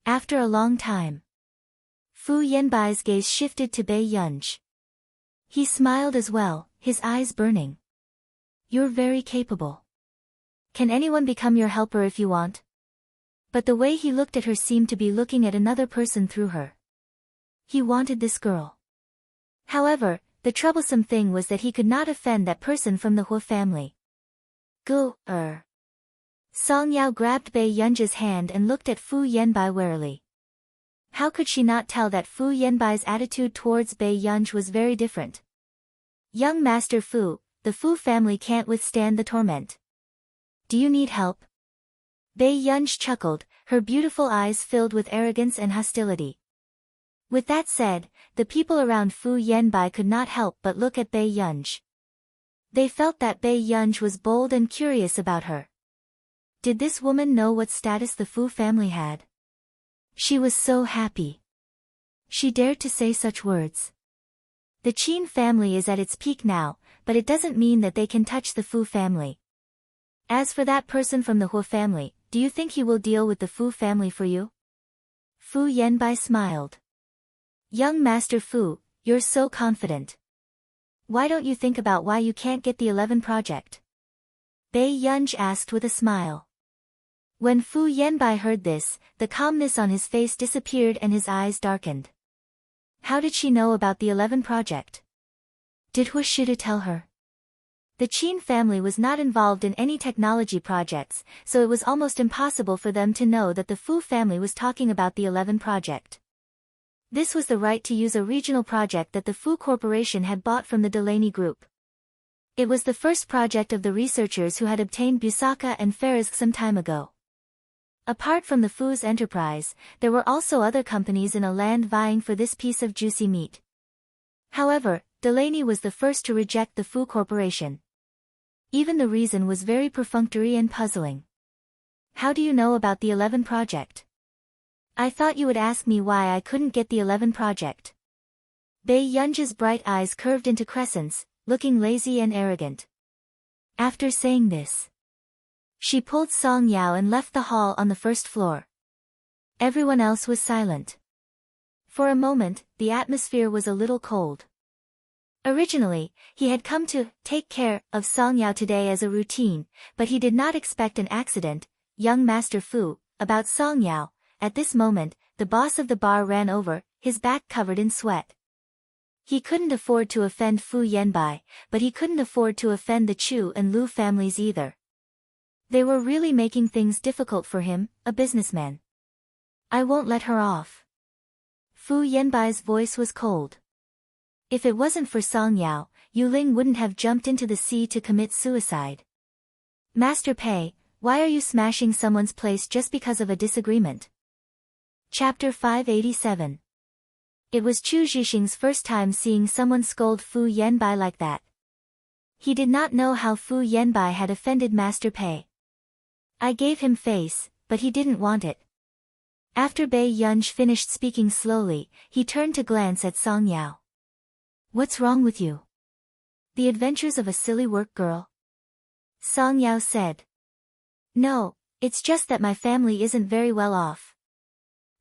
After a long time, Fu Yanbai's gaze shifted to Bei Yunj. He smiled as well, his eyes burning. You're very capable. Can anyone become your helper if you want? But the way he looked at her seemed to be looking at another person through her. He wanted this girl. However, the troublesome thing was that he could not offend that person from the Hua family. Song Yao grabbed Bei Yunj's hand and looked at Fu Yanbai warily. How could she not tell that Fu Yanbai's attitude towards Bei Yunj was very different? Young Master Fu, the Fu family can't withstand the torment. Do you need help? Bei Yunj chuckled, her beautiful eyes filled with arrogance and hostility. With that said, the people around Fu Yanbai could not help but look at Bei Yunj. They felt that Bei Yunj was bold and curious about her. Did this woman know what status the Fu family had? She was so happy. She dared to say such words. The Qin family is at its peak now, but it doesn't mean that they can touch the Fu family. As for that person from the Hua family, do you think he will deal with the Fu family for you? Fu Yanbai smiled. Young Master Fu, you're so confident. Why don't you think about why you can't get the 11 project? Bei Yunj asked with a smile. When Fu Yanbai heard this, the calmness on his face disappeared and his eyes darkened. How did she know about the 11 project? Did Hua Shidu tell her? The Qin family was not involved in any technology projects, so it was almost impossible for them to know that the Fu family was talking about the 11 project. This was the right to use a regional project that the Fu Corporation had bought from the Delaney Group. It was the first project of the researchers who had obtained Busaka and Farazk some time ago. Apart from the Fu's enterprise, there were also other companies in a land vying for this piece of juicy meat. However, Delaney was the first to reject the Fu Corporation. Even the reason was very perfunctory and puzzling. How do you know about the 11 project? I thought you would ask me why I couldn't get the 11 project. Bei Yunji's bright eyes curved into crescents, looking lazy and arrogant. After saying this, she pulled Song Yao and left the hall on the first floor. Everyone else was silent. For a moment, the atmosphere was a little cold. Originally, he had come to take care of Song Yao today as a routine, but he did not expect an accident. Young Master Fu, about Song Yao. At this moment, the boss of the bar ran over, his back covered in sweat. He couldn't afford to offend Fu Yanbai, but he couldn't afford to offend the Chu and Lu families either. They were really making things difficult for him, a businessman. I won't let her off. Fu Yanbai's voice was cold. If it wasn't for Song Yao, Yu Ling wouldn't have jumped into the sea to commit suicide. Master Pei, why are you smashing someone's place just because of a disagreement? Chapter 587. It was Chu Zhixing's first time seeing someone scold Fu Yanbai like that. He did not know how Fu Yanbai had offended Master Pei. I gave him face, but he didn't want it. After Bei Yunj finished speaking slowly, he turned to glance at Song Yao. What's wrong with you? The adventures of a silly work girl? Song Yao said. No, it's just that my family isn't very well off.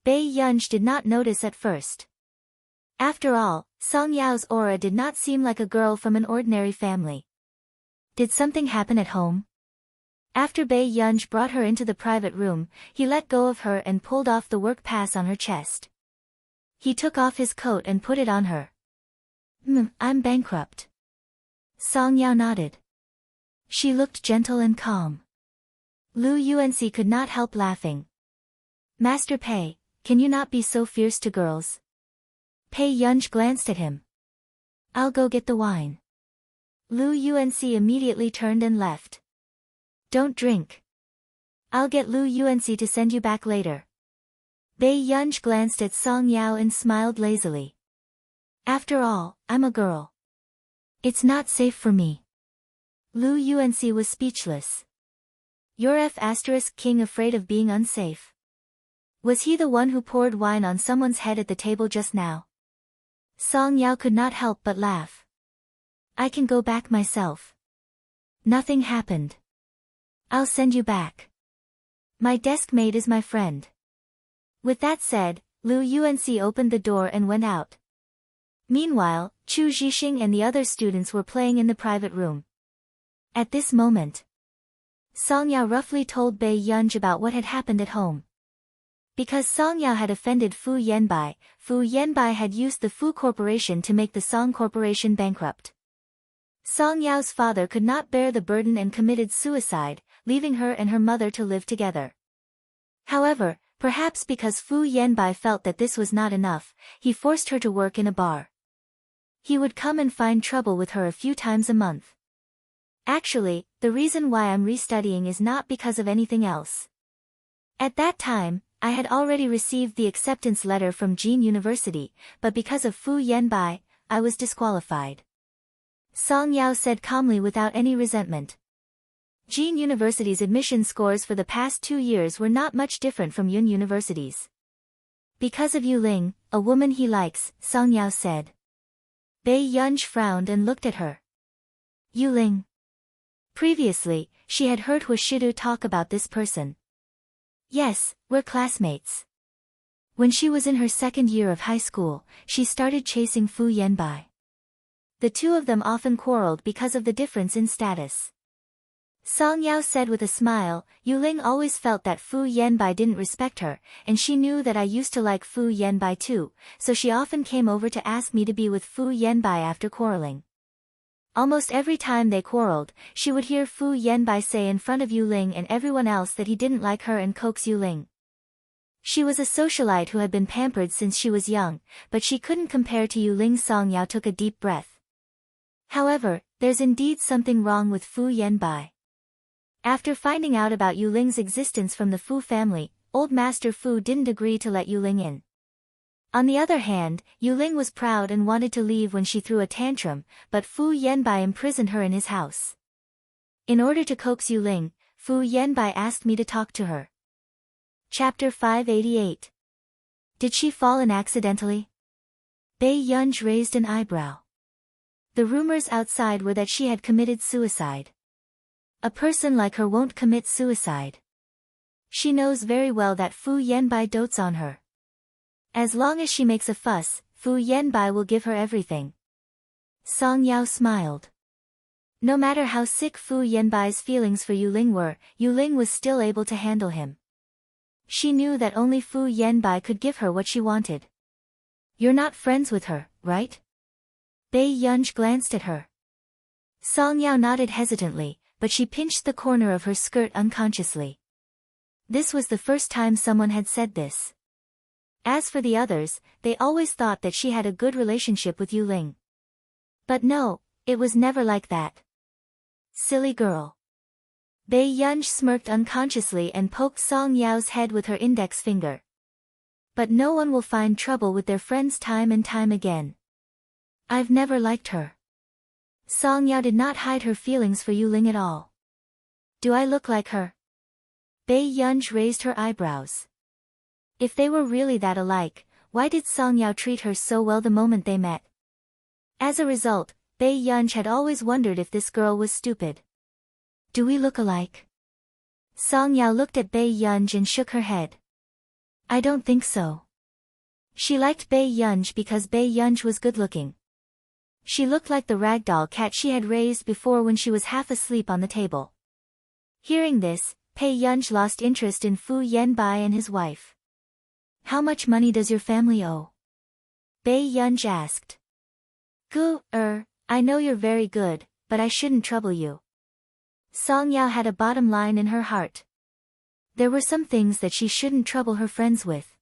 Bei Yunj did not notice at first. After all, Song Yao's aura did not seem like a girl from an ordinary family. Did something happen at home? After Bei Yunj brought her into the private room, he let go of her and pulled off the work pass on her chest. He took off his coat and put it on her. I'm bankrupt. Song Yao nodded. She looked gentle and calm. Lu Yuanxi could not help laughing. Master Pei, can you not be so fierce to girls? Pei Yunj glanced at him. I'll go get the wine. Lu Yuanxi immediately turned and left. Don't drink. I'll get Lu Yuanxi to send you back later. Bei Yunj glanced at Song Yao and smiled lazily. After all, I'm a girl. It's not safe for me. Lu Yuanxi was speechless. You're F***king afraid of being unsafe. Was he the one who poured wine on someone's head at the table just now? Song Yao could not help but laugh. I can go back myself. Nothing happened. I'll send you back. My desk mate is my friend. With that said, Lu Yuanxi opened the door and went out. Meanwhile, Chu Zhixing and the other students were playing in the private room. At this moment, Song Yao roughly told Bei Yunj about what had happened at home. Because Song Yao had offended Fu Yanbai had used the Fu Corporation to make the Song Corporation bankrupt. Song Yao's father could not bear the burden and committed suicide, leaving her and her mother to live together. However, perhaps because Fu Yanbai felt that this was not enough, he forced her to work in a bar. He would come and find trouble with her a few times a month. Actually, the reason why I'm restudying is not because of anything else. At that time, I had already received the acceptance letter from Jin University, but because of Fu Yanbai, I was disqualified. Song Yao said calmly without any resentment. Jin University's admission scores for the past 2 years were not much different from Yun University's. Because of Yu Ling, a woman he likes, Song Yao said. Bei Yunj frowned and looked at her. Yu Ling. Previously, she had heard Huashidu talk about this person. Yes, we're classmates. When she was in her second year of high school, she started chasing Fu Yanbai. The two of them often quarreled because of the difference in status. Song Yao said with a smile, Yu Ling always felt that Fu Yanbai didn't respect her, and she knew that I used to like Fu Yanbai too, so she often came over to ask me to be with Fu Yanbai after quarreling. Almost every time they quarreled, she would hear Fu Yanbai say in front of Yu Ling and everyone else that he didn't like her and coax Yu Ling. She was a socialite who had been pampered since she was young, but she couldn't compare to Yu Ling. Song Yao took a deep breath. However, there's indeed something wrong with Fu Yanbai. After finding out about Yu Ling's existence from the Fu family, old Master Fu didn't agree to let Yu Ling in. On the other hand, Yu Ling was proud and wanted to leave when she threw a tantrum, but Fu Yanbai imprisoned her in his house. In order to coax Yu Ling, Fu Yanbai asked me to talk to her. Chapter 588. Did she fall in accidentally? Bei Yunj raised an eyebrow. The rumors outside were that she had committed suicide. A person like her won't commit suicide. She knows very well that Fu Yanbai dotes on her. As long as she makes a fuss, Fu Yanbai will give her everything. Song Yao smiled. No matter how sick Fu Yanbai's feelings for Yu Ling were, Yu Ling was still able to handle him. She knew that only Fu Yanbai could give her what she wanted. You're not friends with her, right? Bei Yunj glanced at her. Song Yao nodded hesitantly, but she pinched the corner of her skirt unconsciously. This was the first time someone had said this. As for the others, they always thought that she had a good relationship with Yu Ling. But no, it was never like that. Silly girl. Bei Yunj smirked unconsciously and poked Song Yao's head with her index finger. But no one will find trouble with their friends time and time again. I've never liked her. Song Yao did not hide her feelings for Yu Ling at all. Do I look like her? Bei Yunj raised her eyebrows. If they were really that alike, why did Song Yao treat her so well the moment they met? As a result, Bei Yunj had always wondered if this girl was stupid. Do we look alike? Song Yao looked at Bei Yunj and shook her head. I don't think so. She liked Bei Yunj because Bei Yunj was good-looking. She looked like the ragdoll cat she had raised before when she was half asleep on the table. Hearing this, Bei Yunj lost interest in Fu Yanbai and his wife. How much money does your family owe? Bei Yunj asked. I know you're very good, but I shouldn't trouble you. Song Yao had a bottom line in her heart. There were some things that she shouldn't trouble her friends with.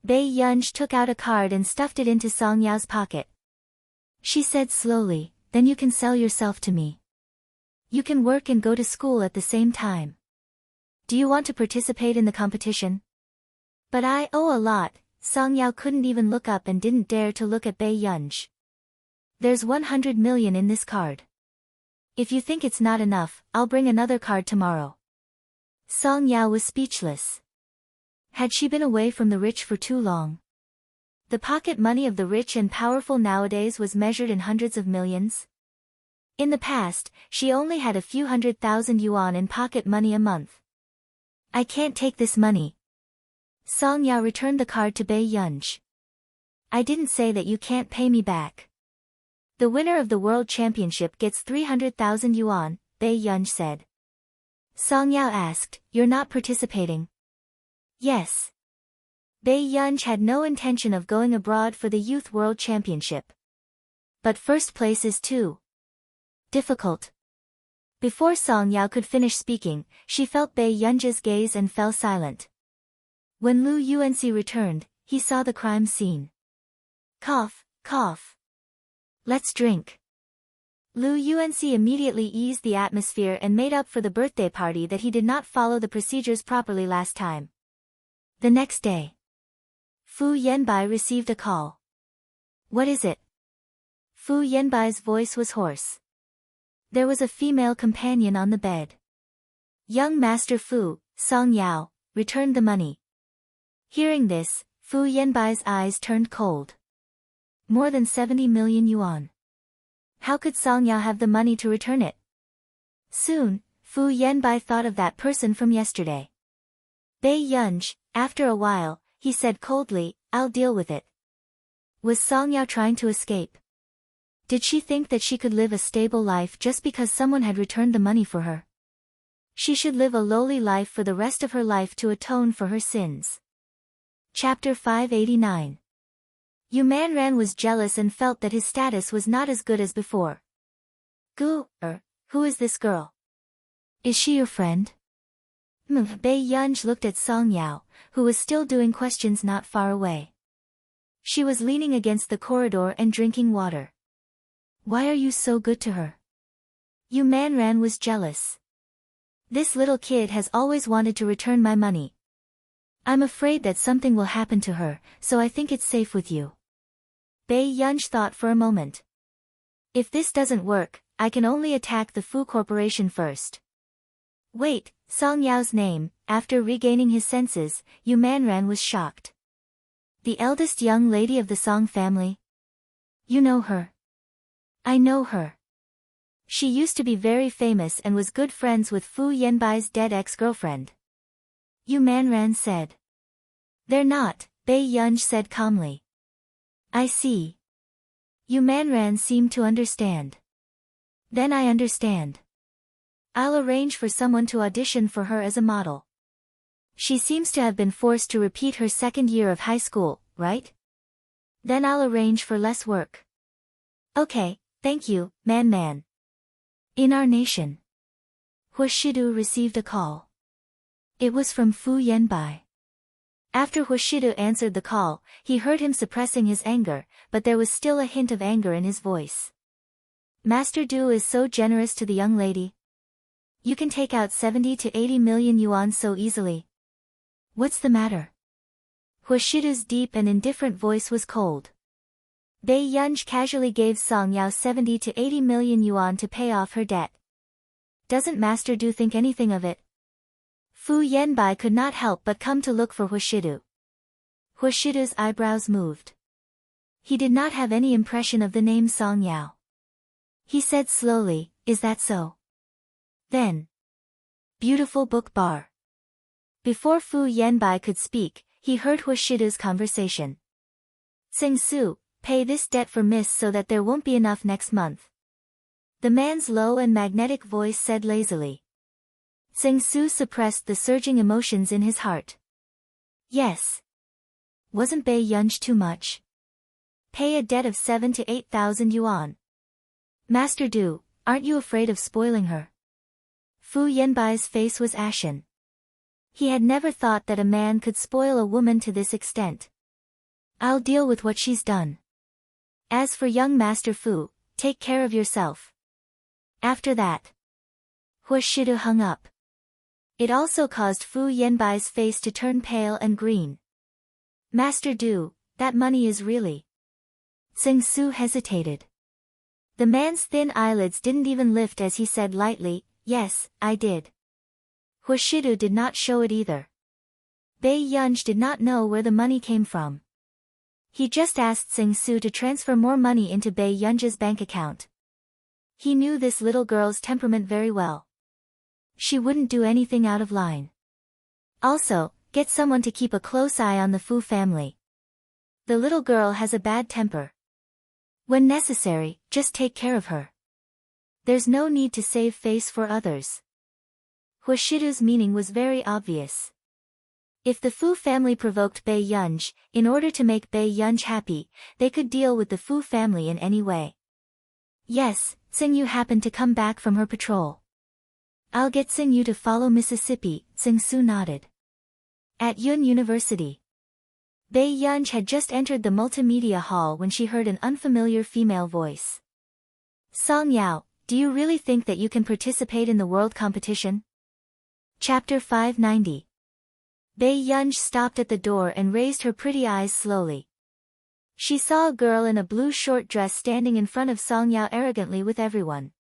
Bei Yunj took out a card and stuffed it into Song Yao's pocket. She said slowly, then you can sell yourself to me. You can work and go to school at the same time. Do you want to participate in the competition? But I owe a lot. Song Yao couldn't even look up and didn't dare to look at Bei Yunj. There's 100 million in this card. If you think it's not enough, I'll bring another card tomorrow. Song Yao was speechless. Had she been away from the rich for too long? The pocket money of the rich and powerful nowadays was measured in hundreds of millions. In the past, she only had a few 100,000 yuan in pocket money a month. I can't take this money. Song Yao returned the card to Bei Yunj. I didn't say that you can't pay me back. The winner of the World Championship gets 300,000 yuan, Bei Yunj said. Song Yao asked, you're not participating? Yes. Bei Yunj had no intention of going abroad for the Youth World Championship. But first place is too difficult. Before Song Yao could finish speaking, she felt Bei Yunj's gaze and fell silent. When Lu Yuanxi returned, he saw the crime scene. Cough, cough. Let's drink. Lu Yuanxi immediately eased the atmosphere and made up for the birthday party that he did not follow the procedures properly last time. The next day, Fu Yanbai received a call. What is it? Fu Yanbai's voice was hoarse. There was a female companion on the bed. Young Master Fu, Song Yao, returned the money. Hearing this, Fu Yanbai's eyes turned cold. More than 70 million yuan. How could Song Yao have the money to return it? Soon, Fu Yanbai thought of that person from yesterday. Bei Yunj, after a while, he said coldly, I'll deal with it. Was Song Yao trying to escape? Did she think that she could live a stable life just because someone had returned the money for her? She should live a lowly life for the rest of her life to atone for her sins. Chapter 589. Yu Manran was jealous and felt that his status was not as good as before. Who is this girl? Is she your friend? Bei Yunj looked at Song Yao, who was still doing questions not far away. She was leaning against the corridor and drinking water. Why are you so good to her? Yu Manran was jealous. This little kid has always wanted to return my money. I'm afraid that something will happen to her, so I think it's safe with you. Bei Yunj thought for a moment. If this doesn't work, I can only attack the Fu Corporation first. Wait, Song Yao's name. After regaining his senses, Yu Manran was shocked. The eldest young lady of the Song family? You know her? I know her. She used to be very famous and was good friends with Fu Yanbai's dead ex-girlfriend. Yu Manran said. They're not, Bei Yunj said calmly. I see. Yu Manran seemed to understand. Then I understand. I'll arrange for someone to audition for her as a model. She seems to have been forced to repeat her second year of high school, right? Then I'll arrange for less work. Okay, thank you, Man. In our nation. Huashidu received a call. It was from Fu Yanbai. After Huashidu answered the call, he heard him suppressing his anger, but there was still a hint of anger in his voice. Master Du is so generous to the young lady. You can take out 70 to 80 million yuan so easily. What's the matter? Huashidu's deep and indifferent voice was cold. Bei Yunj casually gave Song Yao 70 to 80 million yuan to pay off her debt. Doesn't Master Du think anything of it? Fu Yanbai could not help but come to look for Huashidu. Huashidu's eyebrows moved. He did not have any impression of the name Song Yao. He said slowly, is that so? Then. Beautiful Book Bar. Before Fu Yanbai could speak, he heard Huashidu's conversation. Tsing Su, pay this debt for Miss so that there won't be enough next month. The man's low and magnetic voice said lazily. Tsing Su suppressed the surging emotions in his heart. Yes. Wasn't Bei Yunj too much? Pay a debt of 7 to 8,000 yuan. Master Du, aren't you afraid of spoiling her? Fu Yanbai's face was ashen. He had never thought that a man could spoil a woman to this extent. I'll deal with what she's done. As for young Master Fu, take care of yourself. After that. Huashidu hung up. It also caused Fu Yanbai's face to turn pale and green. Master Du, that money is really. Tsing Su hesitated. The man's thin eyelids didn't even lift as he said lightly, yes, I did. Huashidu did not show it either. Bei Yunj did not know where the money came from. He just asked Tsing Su to transfer more money into Bei Yunj's bank account. He knew this little girl's temperament very well. She wouldn't do anything out of line. Also, get someone to keep a close eye on the Fu family. The little girl has a bad temper. When necessary, just take care of her. There's no need to save face for others. Huashidu's meaning was very obvious. If the Fu family provoked Bei Yunj, in order to make Bei Yunj happy, they could deal with the Fu family in any way. Yes, Tsing Yu happened to come back from her patrol. I'll get Tsing Yu to follow Mississippi, Tsing Su nodded. At Yun University. Bei Yunj had just entered the multimedia hall when she heard an unfamiliar female voice. Song Yao, do you really think that you can participate in the world competition? Chapter 590. Bei Yunj stopped at the door and raised her pretty eyes slowly. She saw a girl in a blue short dress standing in front of Song Yao arrogantly with everyone.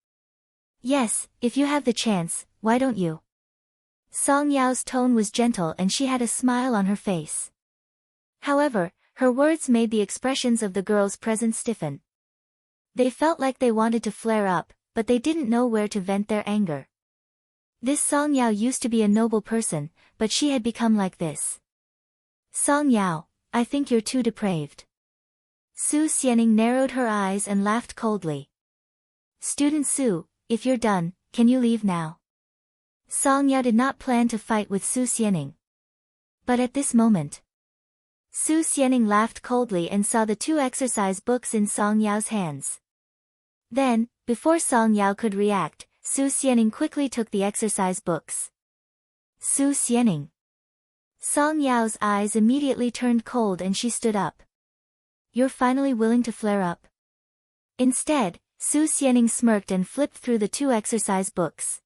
Yes, if you have the chance, why don't you? Song Yao's tone was gentle and she had a smile on her face. However, her words made the expressions of the girls present stiffen. They felt like they wanted to flare up, but they didn't know where to vent their anger. This Song Yao used to be a noble person, but she had become like this. Song Yao, I think you're too depraved. Su Xianing narrowed her eyes and laughed coldly. Student Su, if you're done, can you leave now? Song Yao did not plan to fight with Su Xianing. But at this moment, Su Xianing laughed coldly and saw the two exercise books in Song Yao's hands. Then, before Song Yao could react, Su Xianing quickly took the exercise books. Su Xianing. Song Yao's eyes immediately turned cold and she stood up. You're finally willing to flare up? Instead, Su Xianing smirked and flipped through the 2 exercise books.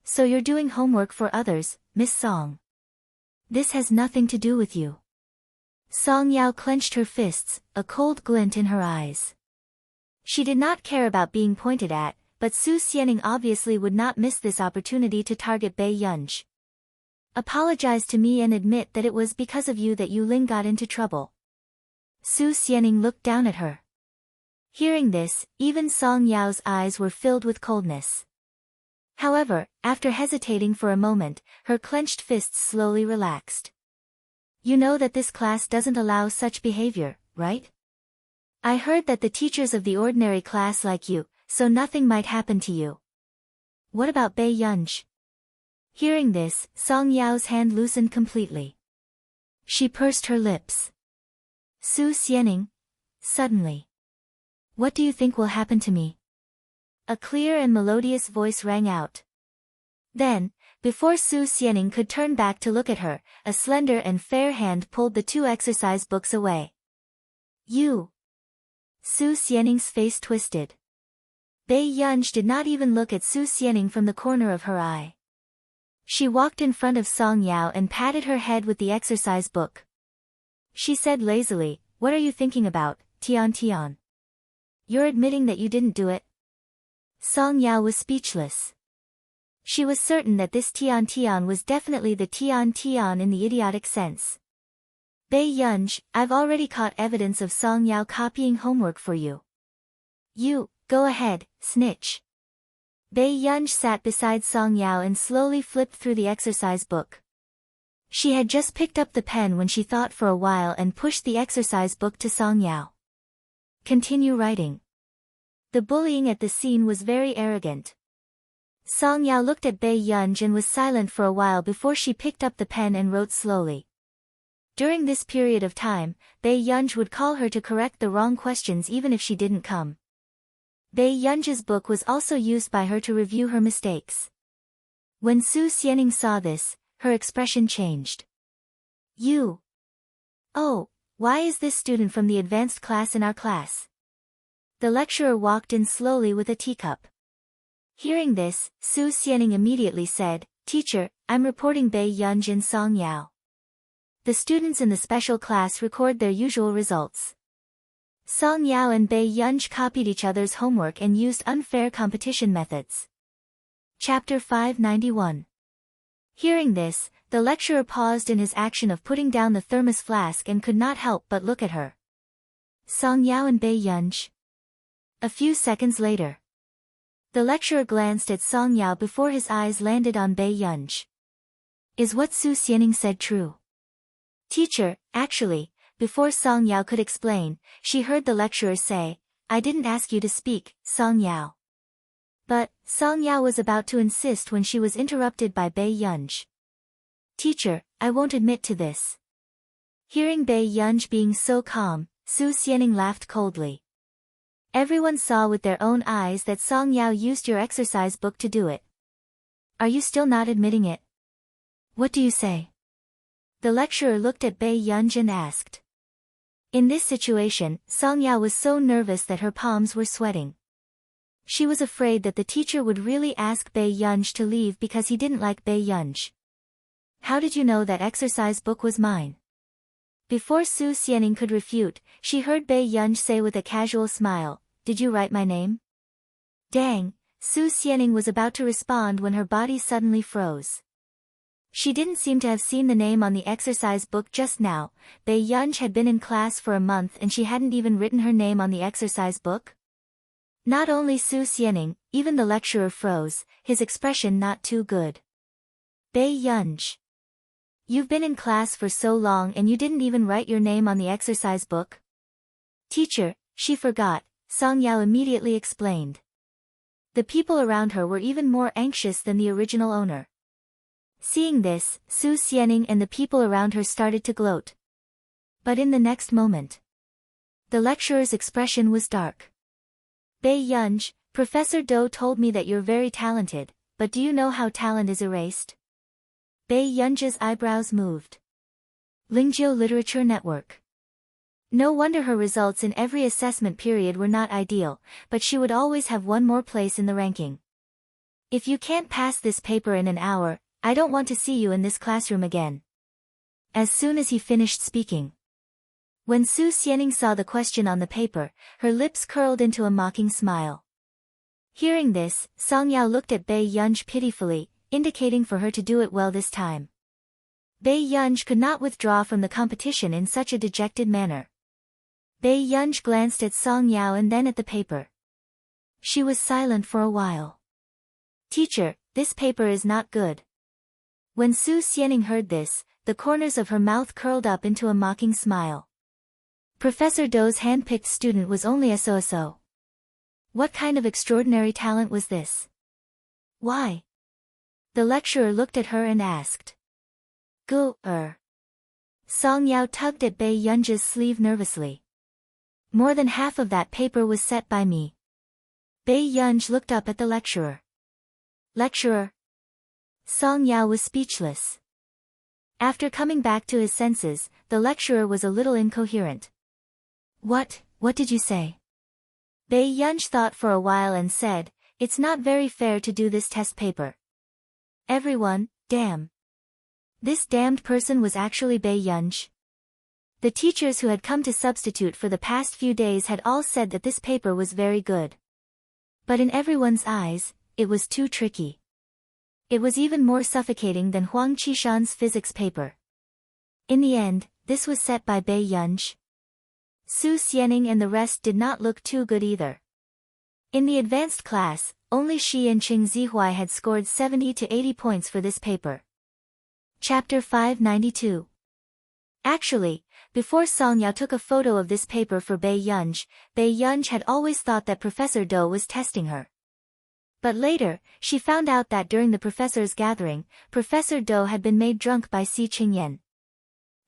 So you're doing homework for others, Miss Song. This has nothing to do with you. Song Yao clenched her fists, a cold glint in her eyes. She did not care about being pointed at, but Su Xianing obviously would not miss this opportunity to target Bai Yunj. Apologize to me and admit that it was because of you that Yu Ling got into trouble. Su Xianing looked down at her. Hearing this, even Song Yao's eyes were filled with coldness. However, after hesitating for a moment, her clenched fists slowly relaxed. You know that this class doesn't allow such behavior, right? I heard that the teachers of the ordinary class like you, so nothing might happen to you. What about Bai Yunj? Hearing this, Song Yao's hand loosened completely. She pursed her lips. Su Xianing, suddenly. What do you think will happen to me? A clear and melodious voice rang out. Then, before Su Xianing could turn back to look at her, a slender and fair hand pulled the 2 exercise books away. You! Su Xianing's face twisted. Bai Yunj did not even look at Su Xianing from the corner of her eye. She walked in front of Song Yao and patted her head with the exercise book. She said lazily, what are you thinking about, Tian Tian? You're admitting that you didn't do it? Song Yao was speechless. She was certain that this Tian Tian was definitely the Tian Tian in the idiotic sense. Bai Yunj, I've already caught evidence of Song Yao copying homework for you. You, go ahead, snitch. Bai Yunj sat beside Song Yao and slowly flipped through the exercise book. She had just picked up the pen when she thought for a while and pushed the exercise book to Song Yao. Continue writing. The bullying at the scene was very arrogant. Song Yao looked at Bai Yunj and was silent for a while before she picked up the pen and wrote slowly. During this period of time, Bai Yunj would call her to correct the wrong questions even if she didn't come. Bai Yunj's book was also used by her to review her mistakes. When Su Xianing saw this, her expression changed. You! Oh, why is this student from the advanced class in our class? The lecturer walked in slowly with a teacup. Hearing this, Su Xianing immediately said, Teacher, I'm reporting Bai Yunj and Song Yao. The students in the special class record their usual results. Song Yao and Bai Yunj copied each other's homework and used unfair competition methods. Chapter 591. Hearing this, the lecturer paused in his action of putting down the thermos flask and could not help but look at her. Song Yao and Bai Yunj. A few seconds later. The lecturer glanced at Song Yao before his eyes landed on Bai Yunj. Is what Su Xianing said true? Teacher, actually, before Song Yao could explain, she heard the lecturer say, I didn't ask you to speak, Song Yao. But, Song Yao was about to insist when she was interrupted by Bai Yunj. Teacher, I won't admit to this. Hearing Bai Yunj being so calm, Su Xianing laughed coldly. Everyone saw with their own eyes that Song Yao used your exercise book to do it. Are you still not admitting it? What do you say? The lecturer looked at Bai Yunj and asked. In this situation, Song Yao was so nervous that her palms were sweating. She was afraid that the teacher would really ask Bai Yunj to leave because he didn't like Bai Yunj. How did you know that exercise book was mine? Before Su Xianing could refute, she heard Bai Yunj say with a casual smile, Did you write my name? Dang, Su Xianing was about to respond when her body suddenly froze. She didn't seem to have seen the name on the exercise book just now. Bai Yunj had been in class for a month and she hadn't even written her name on the exercise book? Not only Su Xianing, even the lecturer froze, his expression not too good. Bai Yunj. You've been in class for so long and you didn't even write your name on the exercise book? Teacher, she forgot, Song Yao immediately explained. The people around her were even more anxious than the original owner. Seeing this, Su Xianing and the people around her started to gloat. But in the next moment, the lecturer's expression was dark. Bei Yunj, Professor Do told me that you're very talented, but do you know how talent is erased? Bei Yunj's eyebrows moved. Lingjio Literature Network. No wonder her results in every assessment period were not ideal, but she would always have one more place in the ranking. If you can't pass this paper in an hour, I don't want to see you in this classroom again. As soon as he finished speaking. When Su Xianing saw the question on the paper, her lips curled into a mocking smile. Hearing this, Song Yao looked at Bei Yunj pitifully, indicating for her to do it well this time. Bei Yunj could not withdraw from the competition in such a dejected manner. Bei Yunj glanced at Song Yao and then at the paper. She was silent for a while. Teacher, this paper is not good. When Su Xianing heard this, the corners of her mouth curled up into a mocking smile. Professor Do's hand-picked student was only a so-so. What kind of extraordinary talent was this? Why? The lecturer looked at her and asked. Song Yao tugged at Bei Yunj's sleeve nervously. More than half of that paper was set by me. Bei Yunj looked up at the lecturer. Lecturer? Song Yao was speechless. After coming back to his senses, the lecturer was a little incoherent. What did you say? Bei Yunj thought for a while and said, it's not very fair to do this test paper. Everyone, damn. This damned person was actually Bei Yunj. The teachers who had come to substitute for the past few days had all said that this paper was very good. But in everyone's eyes, it was too tricky. It was even more suffocating than Huang Qishan's physics paper. In the end, this was set by Bei Yunj. Su Xianing and the rest did not look too good either. In the advanced class, only Shi and Qing Zihuai had scored 70 to 80 points for this paper. Chapter 592. Actually, before Song Yao took a photo of this paper for Bei Yunj had always thought that Professor Do was testing her. But later, she found out that during the professors' gathering, Professor Do had been made drunk by Si Qingyan.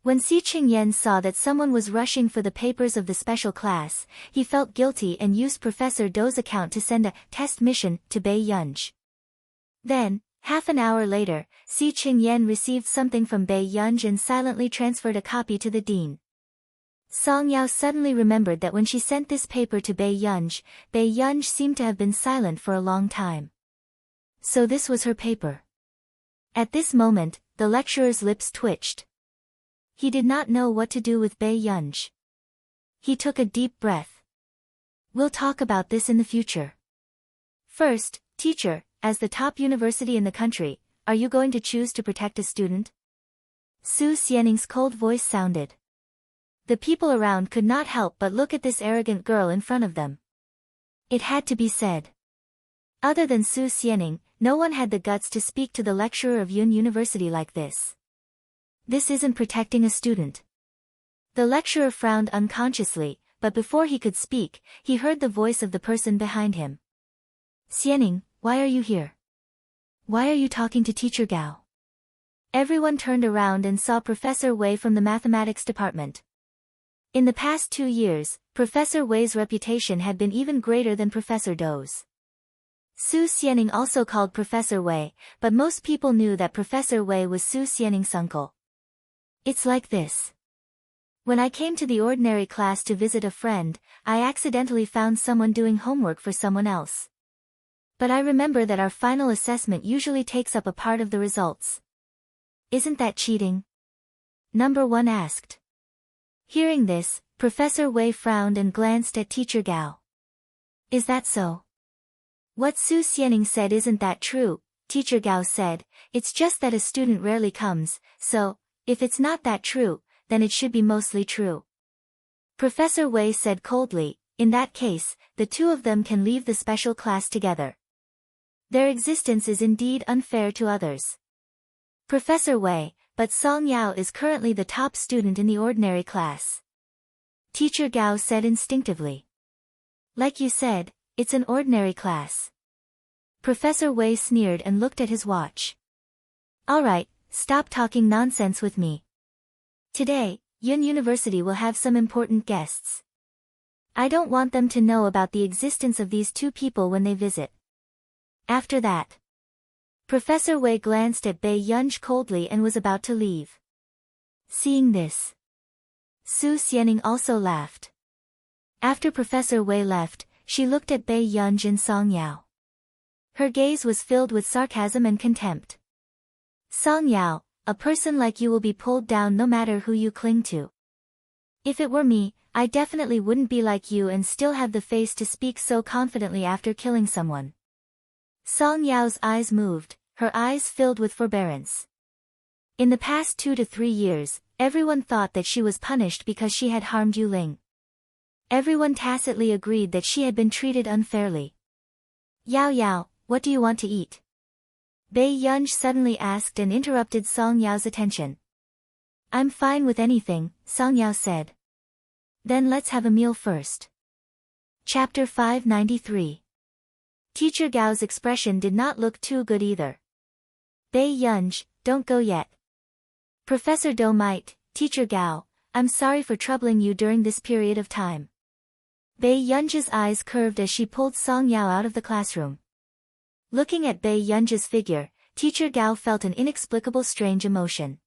When Si Qingyan saw that someone was rushing for the papers of the special class, he felt guilty and used Professor Do's account to send a test mission to Bei Yunj. Then, half an hour later, Si Qingyan received something from Bei Yunj and silently transferred a copy to the dean. Song Yao suddenly remembered that when she sent this paper to Bei Yunj seemed to have been silent for a long time. So this was her paper. At this moment, the lecturer's lips twitched. He did not know what to do with Bei Yunj. He took a deep breath. We'll talk about this in the future. First, teacher, as the top university in the country, are you going to choose to protect a student? Su Xianing's cold voice sounded. The people around could not help but look at this arrogant girl in front of them. It had to be said. Other than Su Xianing, no one had the guts to speak to the lecturer of Yun University like this. This isn't protecting a student. The lecturer frowned unconsciously, but before he could speak, he heard the voice of the person behind him. Xianing, why are you here? Why are you talking to Teacher Gao? Everyone turned around and saw Professor Wei from the mathematics department. In the past 2 years, Professor Wei's reputation had been even greater than Professor Dou's. Su Xianing also called Professor Wei, but most people knew that Professor Wei was Su Xianing's uncle. It's like this. When I came to the ordinary class to visit a friend, I accidentally found someone doing homework for someone else. But I remember that our final assessment usually takes up a part of the results. Isn't that cheating? Number 1 asked. Hearing this, Professor Wei frowned and glanced at Teacher Gao. Is that so? What Su Xianing said isn't that true, Teacher Gao said, it's just that a student rarely comes, so, if it's not that true, then it should be mostly true. Professor Wei said coldly, in that case, the two of them can leave the special class together. Their existence is indeed unfair to others. Professor Wei, but Song Yao is currently the top student in the ordinary class. Teacher Gao said instinctively. Like you said, it's an ordinary class. Professor Wei sneered and looked at his watch. Alright, stop talking nonsense with me. Today, Yun University will have some important guests. I don't want them to know about the existence of these two people when they visit. After that, Professor Wei glanced at Bei Yunj coldly and was about to leave. Seeing this, Su Xianing also laughed. After Professor Wei left, she looked at Bei Yunj and Song Yao. Her gaze was filled with sarcasm and contempt. Song Yao, a person like you will be pulled down no matter who you cling to. If it were me, I definitely wouldn't be like you and still have the face to speak so confidently after killing someone. Song Yao's eyes moved, her eyes filled with forbearance. In the past 2 to 3 years, everyone thought that she was punished because she had harmed Yu Ling. Everyone tacitly agreed that she had been treated unfairly. Yao Yao, what do you want to eat? Bei Yunj suddenly asked and interrupted Song Yao's attention. I'm fine with anything, Song Yao said. Then let's have a meal first. Chapter 593. Teacher Gao's expression did not look too good either. Bei Yunj, don't go yet. Professor Do might, Teacher Gao, I'm sorry for troubling you during this period of time. Bei Yunj's eyes curved as she pulled Song Yao out of the classroom. Looking at Bei Yunj's figure, Teacher Gao felt an inexplicable strange emotion.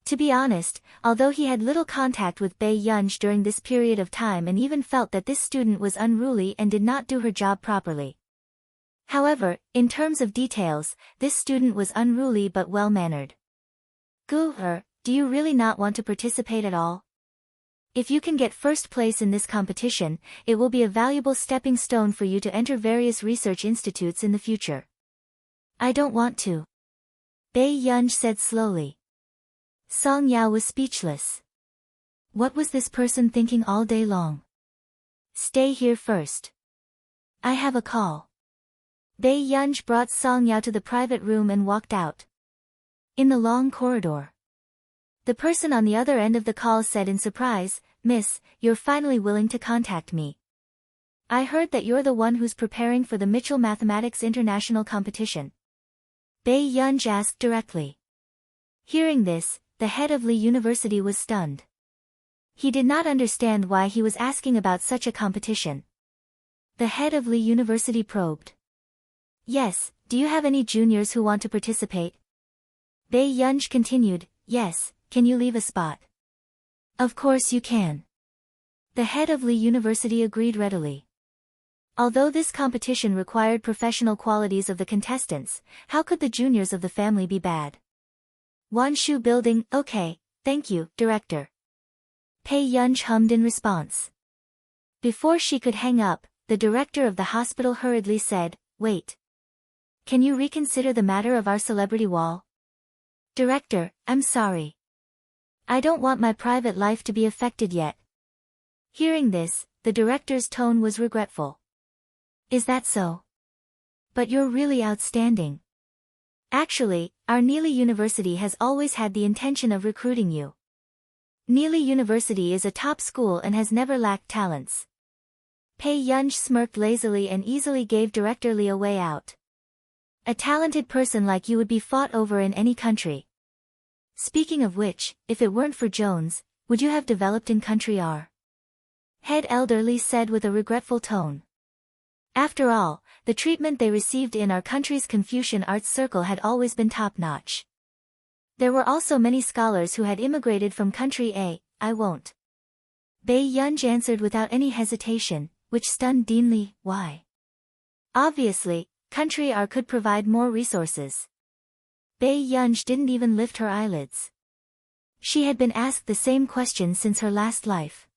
To be honest, although he had little contact with Bei Yunj during this period of time and even felt that this student was unruly and did not do her job properly. However, in terms of details, this student was unruly but well-mannered. Gu-er, do you really not want to participate at all? If you can get first place in this competition, it will be a valuable stepping stone for you to enter various research institutes in the future. I don't want to. Bei Yunj said slowly. Song Yao was speechless. What was this person thinking all day long? Stay here first. I have a call. Bei Yunj brought Song Yao to the private room and walked out. In the long corridor, the person on the other end of the call said in surprise, Miss, you're finally willing to contact me. I heard that you're the one who's preparing for the Mitchell Mathematics International Competition. Bei Yunj asked directly. Hearing this, the head of Lee University was stunned. He did not understand why he was asking about such a competition. The head of Lee University probed. Yes, do you have any juniors who want to participate? Bei Yunj continued, yes, can you leave a spot? Of course you can. The head of Lee University agreed readily. Although this competition required professional qualities of the contestants, how could the juniors of the family be bad? Wanshu Building, okay, thank you, Director. Bei Yunj hummed in response. Before she could hang up, the director of the hospital hurriedly said, wait. Can you reconsider the matter of our celebrity wall? Director, I'm sorry. I don't want my private life to be affected yet. Hearing this, the director's tone was regretful. Is that so? But you're really outstanding. Actually, our Neely University has always had the intention of recruiting you. Neely University is a top school and has never lacked talents. Bei Yunj smirked lazily and easily gave Director Lee a way out. A talented person like you would be fought over in any country. Speaking of which, if it weren't for Jones, would you have developed in country R? Head Elder Lee said with a regretful tone. After all, the treatment they received in our country's Confucian Arts Circle had always been top-notch. There were also many scholars who had immigrated from country A. I won't. Bei Yunj answered without any hesitation, which stunned Dean Lee. Why? Obviously, country R could provide more resources. Bei Yunj didn't even lift her eyelids. She had been asked the same question since her last life.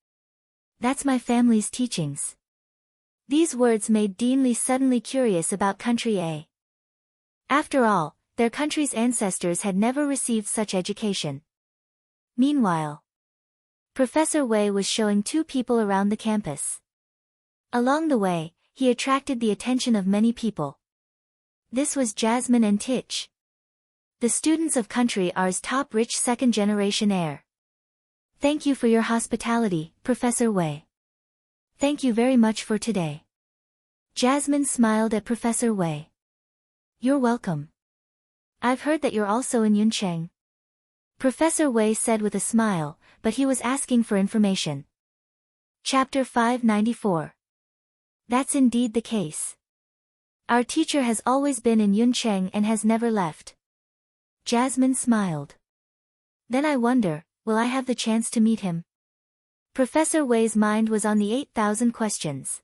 That's my family's teachings. These words made Dean Lee suddenly curious about country A. After all, their country's ancestors had never received such education. Meanwhile, Professor Wei was showing two people around the campus. Along the way, he attracted the attention of many people. This was Jasmine and Titch, the students of country R's top rich second-generation heir. Thank you for your hospitality, Professor Wei. Thank you very much for today. Jasmine smiled at Professor Wei. You're welcome. I've heard that you're also in Yuncheng. Professor Wei said with a smile, but he was asking for information. Chapter 594. That's indeed the case. Our teacher has always been in Yuncheng and has never left. Jasmine smiled. Then I wonder, will I have the chance to meet him? Professor Wei's mind was on the 8,000 questions.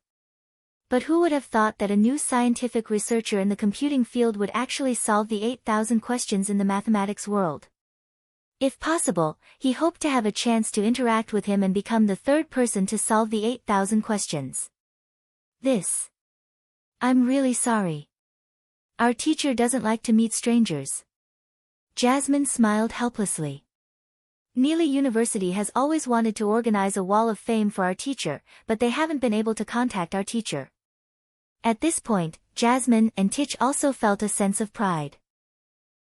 But who would have thought that a new scientific researcher in the computing field would actually solve the 8,000 questions in the mathematics world? If possible, he hoped to have a chance to interact with him and become the third person to solve the 8,000 questions. I'm really sorry. Our teacher doesn't like to meet strangers. Jasmine smiled helplessly. Neely University has always wanted to organize a wall of fame for our teacher, but they haven't been able to contact our teacher. At this point, Jasmine and Titch also felt a sense of pride.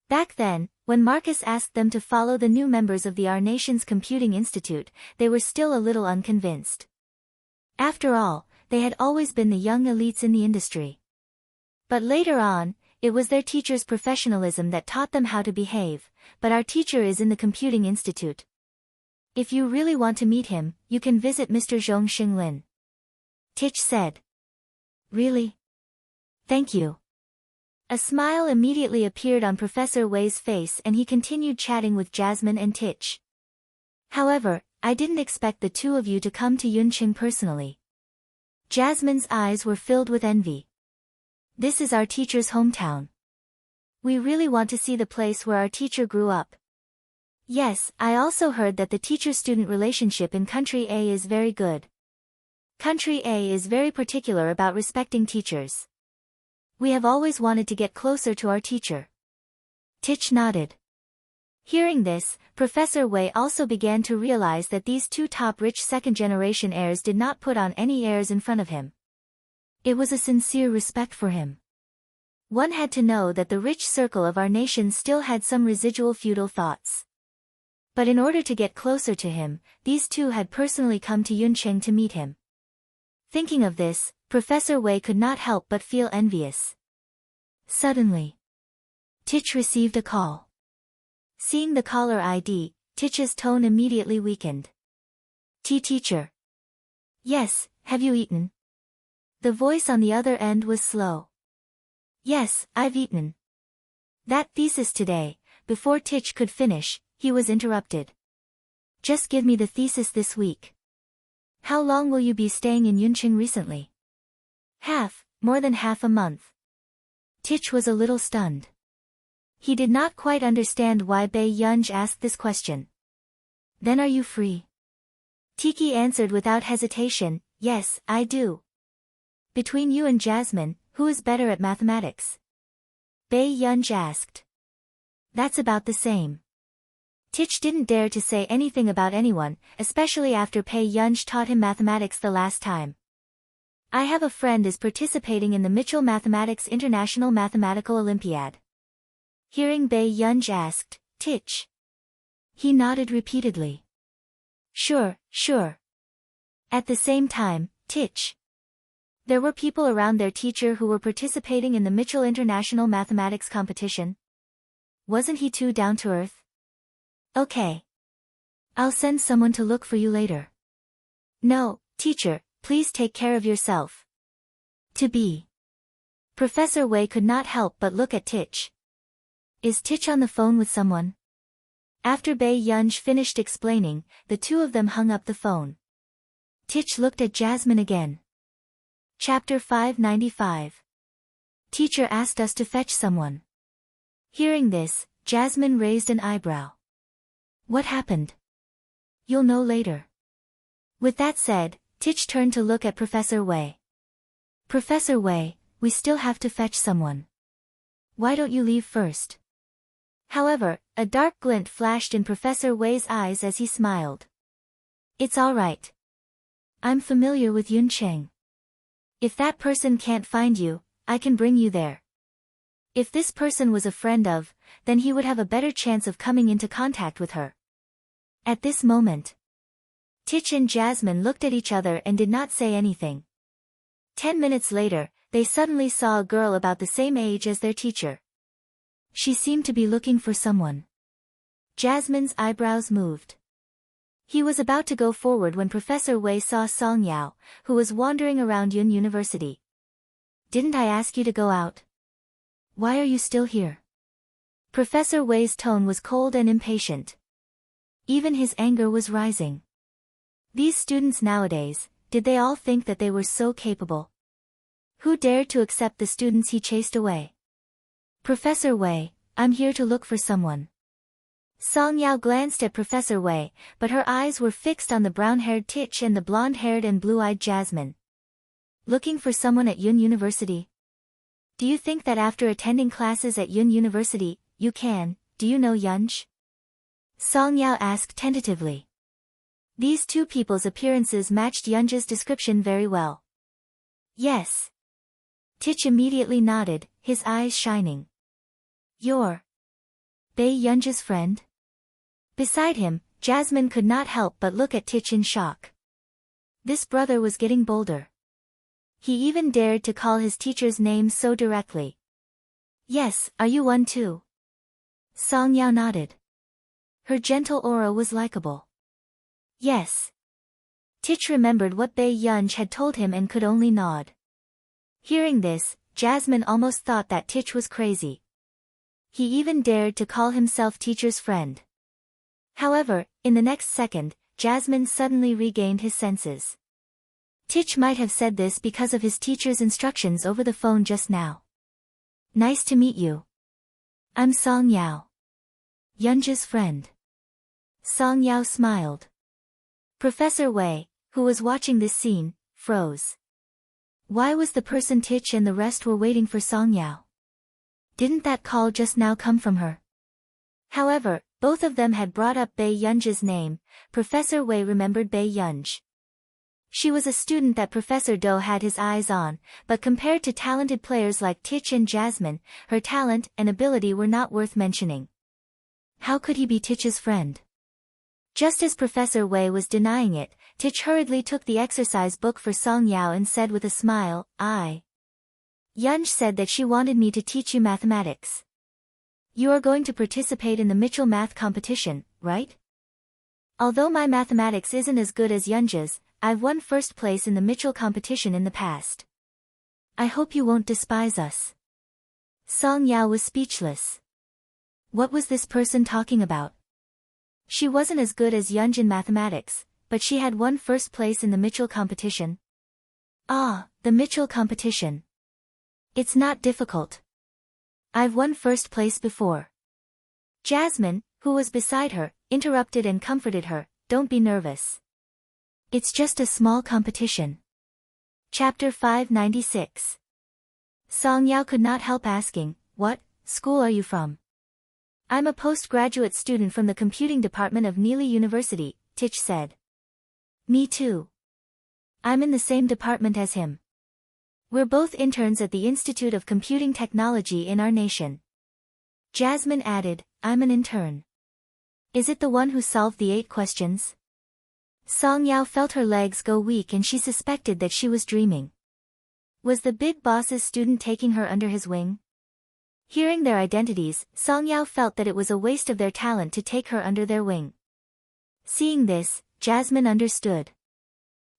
Back then, when Marcus asked them to follow the new members of the Our Nation's Computing Institute, they were still a little unconvinced. After all, they had always been the young elites in the industry. But later on, it was their teacher's professionalism that taught them how to behave, but our teacher is in the Computing Institute. If you really want to meet him, you can visit Mr. Zhong Xinglin. Titch said. Really? Thank you. A smile immediately appeared on Professor Wei's face and he continued chatting with Jasmine and Titch. However, I didn't expect the two of you to come to Yuncheng personally. Jasmine's eyes were filled with envy. This is our teacher's hometown. We really want to see the place where our teacher grew up. Yes, I also heard that the teacher-student relationship in Country A is very good. Country A is very particular about respecting teachers. We have always wanted to get closer to our teacher. Titch nodded. Hearing this, Professor Wei also began to realize that these two top rich second-generation heirs did not put on any airs in front of him. It was a sincere respect for him. One had to know that the rich circle of our nation still had some residual feudal thoughts. But in order to get closer to him, these two had personally come to Yuncheng to meet him. Thinking of this, Professor Wei could not help but feel envious. Suddenly, Titch received a call. Seeing the caller ID, Titch's tone immediately weakened. Teacher. Yes, have you eaten? The voice on the other end was slow. Yes, I've eaten. That thesis today. Before Titch could finish, he was interrupted. Just give me the thesis this week. How long will you be staying in Yuncheng recently? More than half a month. Titch was a little stunned. He did not quite understand why Bei Yunj asked this question. Then are you free? Tiki answered without hesitation, yes, I do. Between you and Jasmine, who is better at mathematics? Bei Yunj asked. That's about the same. Titch didn't dare to say anything about anyone, especially after Bei Yunj taught him mathematics the last time. I have a friend is participating in the Mitchell Mathematics International Mathematical Olympiad. Hearing Bei Yunj asked, Titch. He nodded repeatedly. Sure. At the same time, Titch. There were people around their teacher who were participating in the Mitchell International Mathematics competition. Wasn't he too down to earth? Okay. I'll send someone to look for you later. No, teacher, please take care of yourself. To be. Professor Wei could not help but look at Titch. Is Titch on the phone with someone? After Bei Yunj finished explaining, the two of them hung up the phone. Titch looked at Jasmine again. Chapter 595. Teacher asked us to fetch someone. Hearing this, Jasmine raised an eyebrow. What happened? You'll know later. With that said, Titch turned to look at Professor Wei. Professor Wei, we still have to fetch someone. Why don't you leave first? However, a dark glint flashed in Professor Wei's eyes as he smiled. It's all right. I'm familiar with Yuncheng. If that person can't find you, I can bring you there. If this person was a friend of, then he would have a better chance of coming into contact with her. At this moment, Titch and Jasmine looked at each other and did not say anything. 10 minutes later, they suddenly saw a girl about the same age as their teacher. She seemed to be looking for someone. Jasmine's eyebrows moved. He was about to go forward when Professor Wei saw Song Yao, who was wandering around Yun University. Didn't I ask you to go out? Why are you still here? Professor Wei's tone was cold and impatient. Even his anger was rising. These students nowadays, did they all think that they were so capable? Who dared to accept the students he chased away? Professor Wei, I'm here to look for someone. Song Yao glanced at Professor Wei, but her eyes were fixed on the brown-haired Tich and the blonde-haired and blue-eyed Jasmine. Looking for someone at Yun University? Do you think that after attending classes at Yun University, you can, do you know Yunj? Song Yao asked tentatively. These two people's appearances matched Yunj's description very well. Yes. Tich immediately nodded, his eyes shining. You're Bei Yunj's friend? Beside him, Jasmine could not help but look at Tich in shock. This brother was getting bolder. He even dared to call his teacher's name so directly. Yes, are you one too? Song Yao nodded. Her gentle aura was likable. Yes. Tich remembered what Bei Yunj had told him and could only nod. Hearing this, Jasmine almost thought that Tich was crazy. He even dared to call himself teacher's friend. However, in the next second, Jasmine suddenly regained his senses. Tich might have said this because of his teacher's instructions over the phone just now. Nice to meet you. I'm Song Yao. Yunj's friend. Song Yao smiled. Professor Wei, who was watching this scene, froze. Why was the person Tich and the rest were waiting for Song Yao? Didn't that call just now come from her? However, both of them had brought up Bei Yunj's name. Professor Wei remembered Bei Yunj. She was a student that Professor Do had his eyes on, but compared to talented players like Tich and Jasmine, her talent and ability were not worth mentioning. How could he be Tich's friend? Just as Professor Wei was denying it, Tich hurriedly took the exercise book for Song Yao and said with a smile, Yunj said that she wanted me to teach you mathematics. You are going to participate in the Mitchell math competition, right? Although my mathematics isn't as good as Yunj's, I've won first place in the Mitchell competition in the past. I hope you won't despise us. Song Yao was speechless. What was this person talking about? She wasn't as good as Yunj in mathematics, but she had won first place in the Mitchell competition. Ah, the Mitchell competition. It's not difficult. I've won first place before. Jasmine, who was beside her, interrupted and comforted her, don't be nervous. It's just a small competition. Chapter 596. Song Yao could not help asking, what school are you from? I'm a postgraduate student from the computing department of Neely University, Tich said. Me too. I'm in the same department as him. We're both interns at the Institute of Computing Technology in our nation. Jasmine added, I'm an intern. Is it the one who solved the 8 questions? Song Yao felt her legs go weak and she suspected that she was dreaming. Was the big boss's student taking her under his wing? Hearing their identities, Song Yao felt that it was a waste of their talent to take her under their wing. Seeing this, Jasmine understood.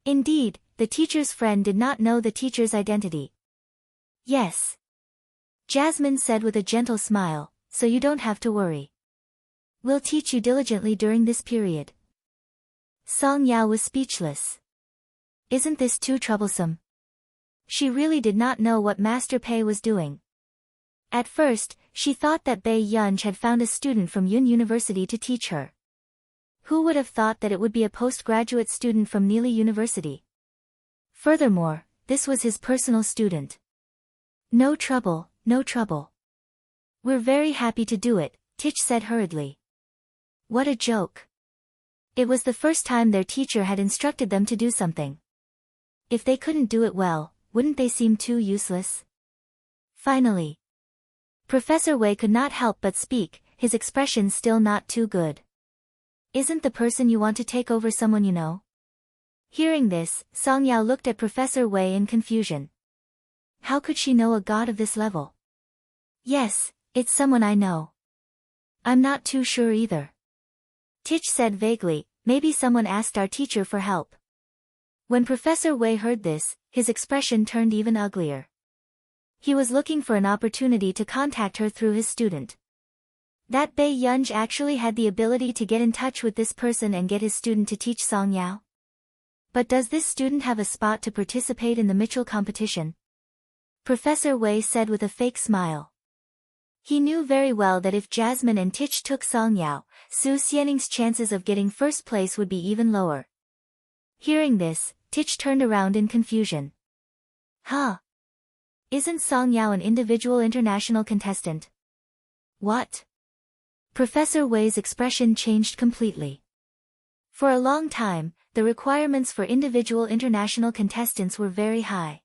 Indeed, the teacher's friend did not know the teacher's identity. Yes. Jasmine said with a gentle smile, so you don't have to worry. We'll teach you diligently during this period. Song Yao was speechless. Isn't this too troublesome? She really did not know what Master Pei was doing. At first, she thought that Bei Yunj had found a student from Yun University to teach her. Who would have thought that it would be a postgraduate student from Neely University? Furthermore, this was his personal student. No trouble, no trouble. We're very happy to do it, Tich said hurriedly. What a joke. It was the first time their teacher had instructed them to do something. If they couldn't do it well, wouldn't they seem too useless? Finally, Professor Wei could not help but speak, his expression still not too good. Isn't the person you want to take over someone you know? Hearing this, Song Yao looked at Professor Wei in confusion. How could she know a god of this level? Yes, it's someone I know. I'm not too sure either. Tich said vaguely, maybe someone asked our teacher for help. When Professor Wei heard this, his expression turned even uglier. He was looking for an opportunity to contact her through his student. That Bei Yunj actually had the ability to get in touch with this person and get his student to teach Song Yao. But does this student have a spot to participate in the Mitchell competition? Professor Wei said with a fake smile. He knew very well that if Jasmine and Tich took Song Yao, Su Xianing's chances of getting first place would be even lower. Hearing this, Tich turned around in confusion. Huh? Isn't Song Yao an individual international contestant? What? Professor Wei's expression changed completely. For a long time, the requirements for individual international contestants were very high.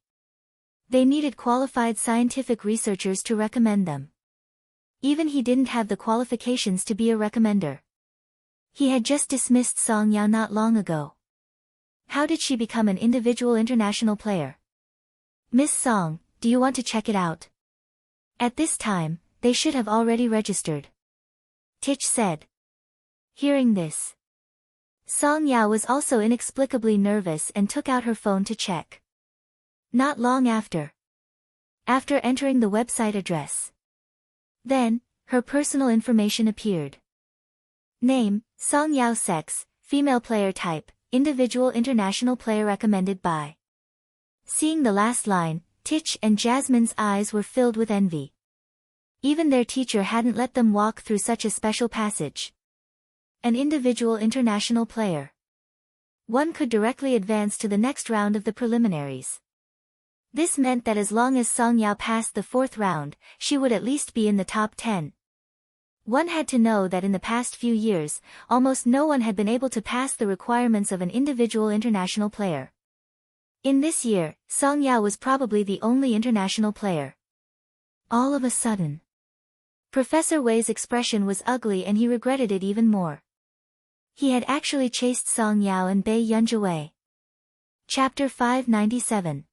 They needed qualified scientific researchers to recommend them. Even he didn't have the qualifications to be a recommender. He had just dismissed Song Yao not long ago. How did she become an individual international player? Miss Song, do you want to check it out? At this time, they should have already registered. Tich said. Hearing this, Song Yao was also inexplicably nervous and took out her phone to check. Not long after entering the website address. Then, her personal information appeared. Name, Song Yao. Sex, female. Player type, individual international player recommended by. Seeing the last line, Tich and Jasmine's eyes were filled with envy. Even their teacher hadn't let them walk through such a special passage. An individual international player. One could directly advance to the next round of the preliminaries. This meant that as long as Song Yao passed the 4th round, she would at least be in the top 10. One had to know that in the past few years, almost no one had been able to pass the requirements of an individual international player. In this year, Song Yao was probably the only international player. All of a sudden, Professor Wei's expression was ugly and he regretted it even more. He had actually chased Song Yao and Bei Yunj away. Chapter 597.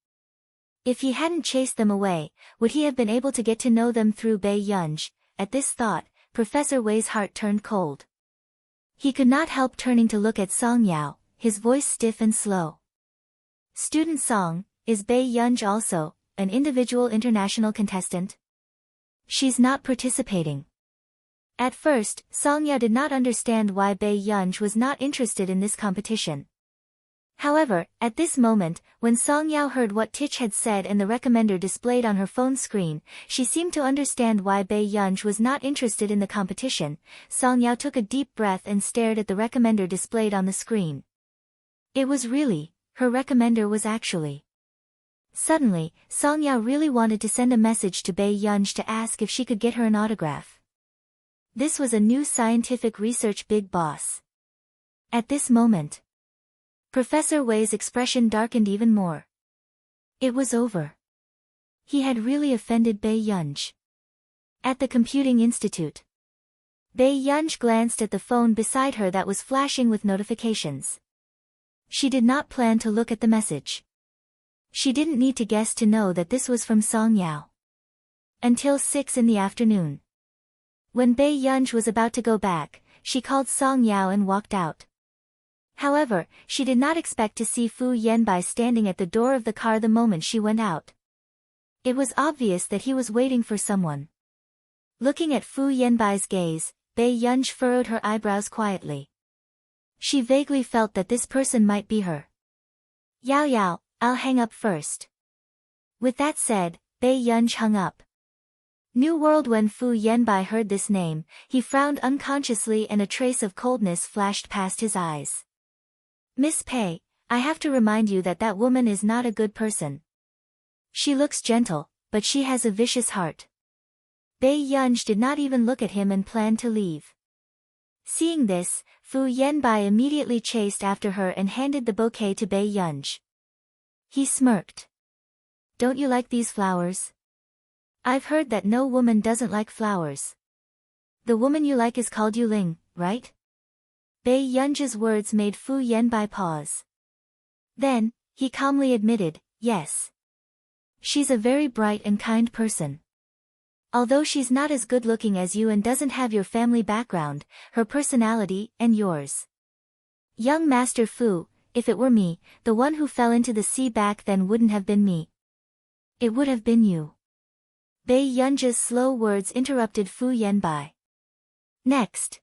If he hadn't chased them away, would he have been able to get to know them through Bei Yunj? At this thought, Professor Wei's heart turned cold. He could not help turning to look at Song Yao, his voice stiff and slow. Student Song, is Bei Yunj also an individual international contestant? She's not participating. At first, Song Yao did not understand why Bei Yunj was not interested in this competition. However, at this moment, when Song Yao heard what Tich had said and the recommender displayed on her phone screen, she seemed to understand why Bei Yunj was not interested in the competition. Song Yao took a deep breath and stared at the recommender displayed on the screen. It was really, her recommender was actually. Suddenly, Song Yao really wanted to send a message to Bei Yunj to ask if she could get her an autograph. This was a new scientific research big boss. At this moment, Professor Wei's expression darkened even more. It was over. He had really offended Bei Yunj. At the Computing Institute, Bei Yunj glanced at the phone beside her that was flashing with notifications. She did not plan to look at the message. She didn't need to guess to know that this was from Song Yao. Until 6 in the afternoon. When Bei Yunj was about to go back, she called Song Yao and walked out. However, she did not expect to see Fu Yanbai standing at the door of the car the moment she went out. It was obvious that he was waiting for someone. Looking at Fu Yanbai's gaze, Bei Yunj furrowed her eyebrows quietly. She vaguely felt that this person might be her. Yao Yao, I'll hang up first. With that said, Bei Yunj hung up. New World. When Fu Yanbai heard this name, he frowned unconsciously and a trace of coldness flashed past his eyes. Miss Pei, I have to remind you that that woman is not a good person. She looks gentle, but she has a vicious heart. Bei Yunj did not even look at him and planned to leave. Seeing this, Fu Yanbai immediately chased after her and handed the bouquet to Bei Yunj. He smirked. Don't you like these flowers? I've heard that no woman doesn't like flowers. The woman you like is called Yuling, right? Bei Yunj's words made Fu Yanbai pause. Then, he calmly admitted, yes. She's a very bright and kind person. Although she's not as good-looking as you and doesn't have your family background, her personality, and yours. Young Master Fu, if it were me, the one who fell into the sea back then wouldn't have been me. It would have been you. Bei Yunji's slow words interrupted Fu Yanbai. Next.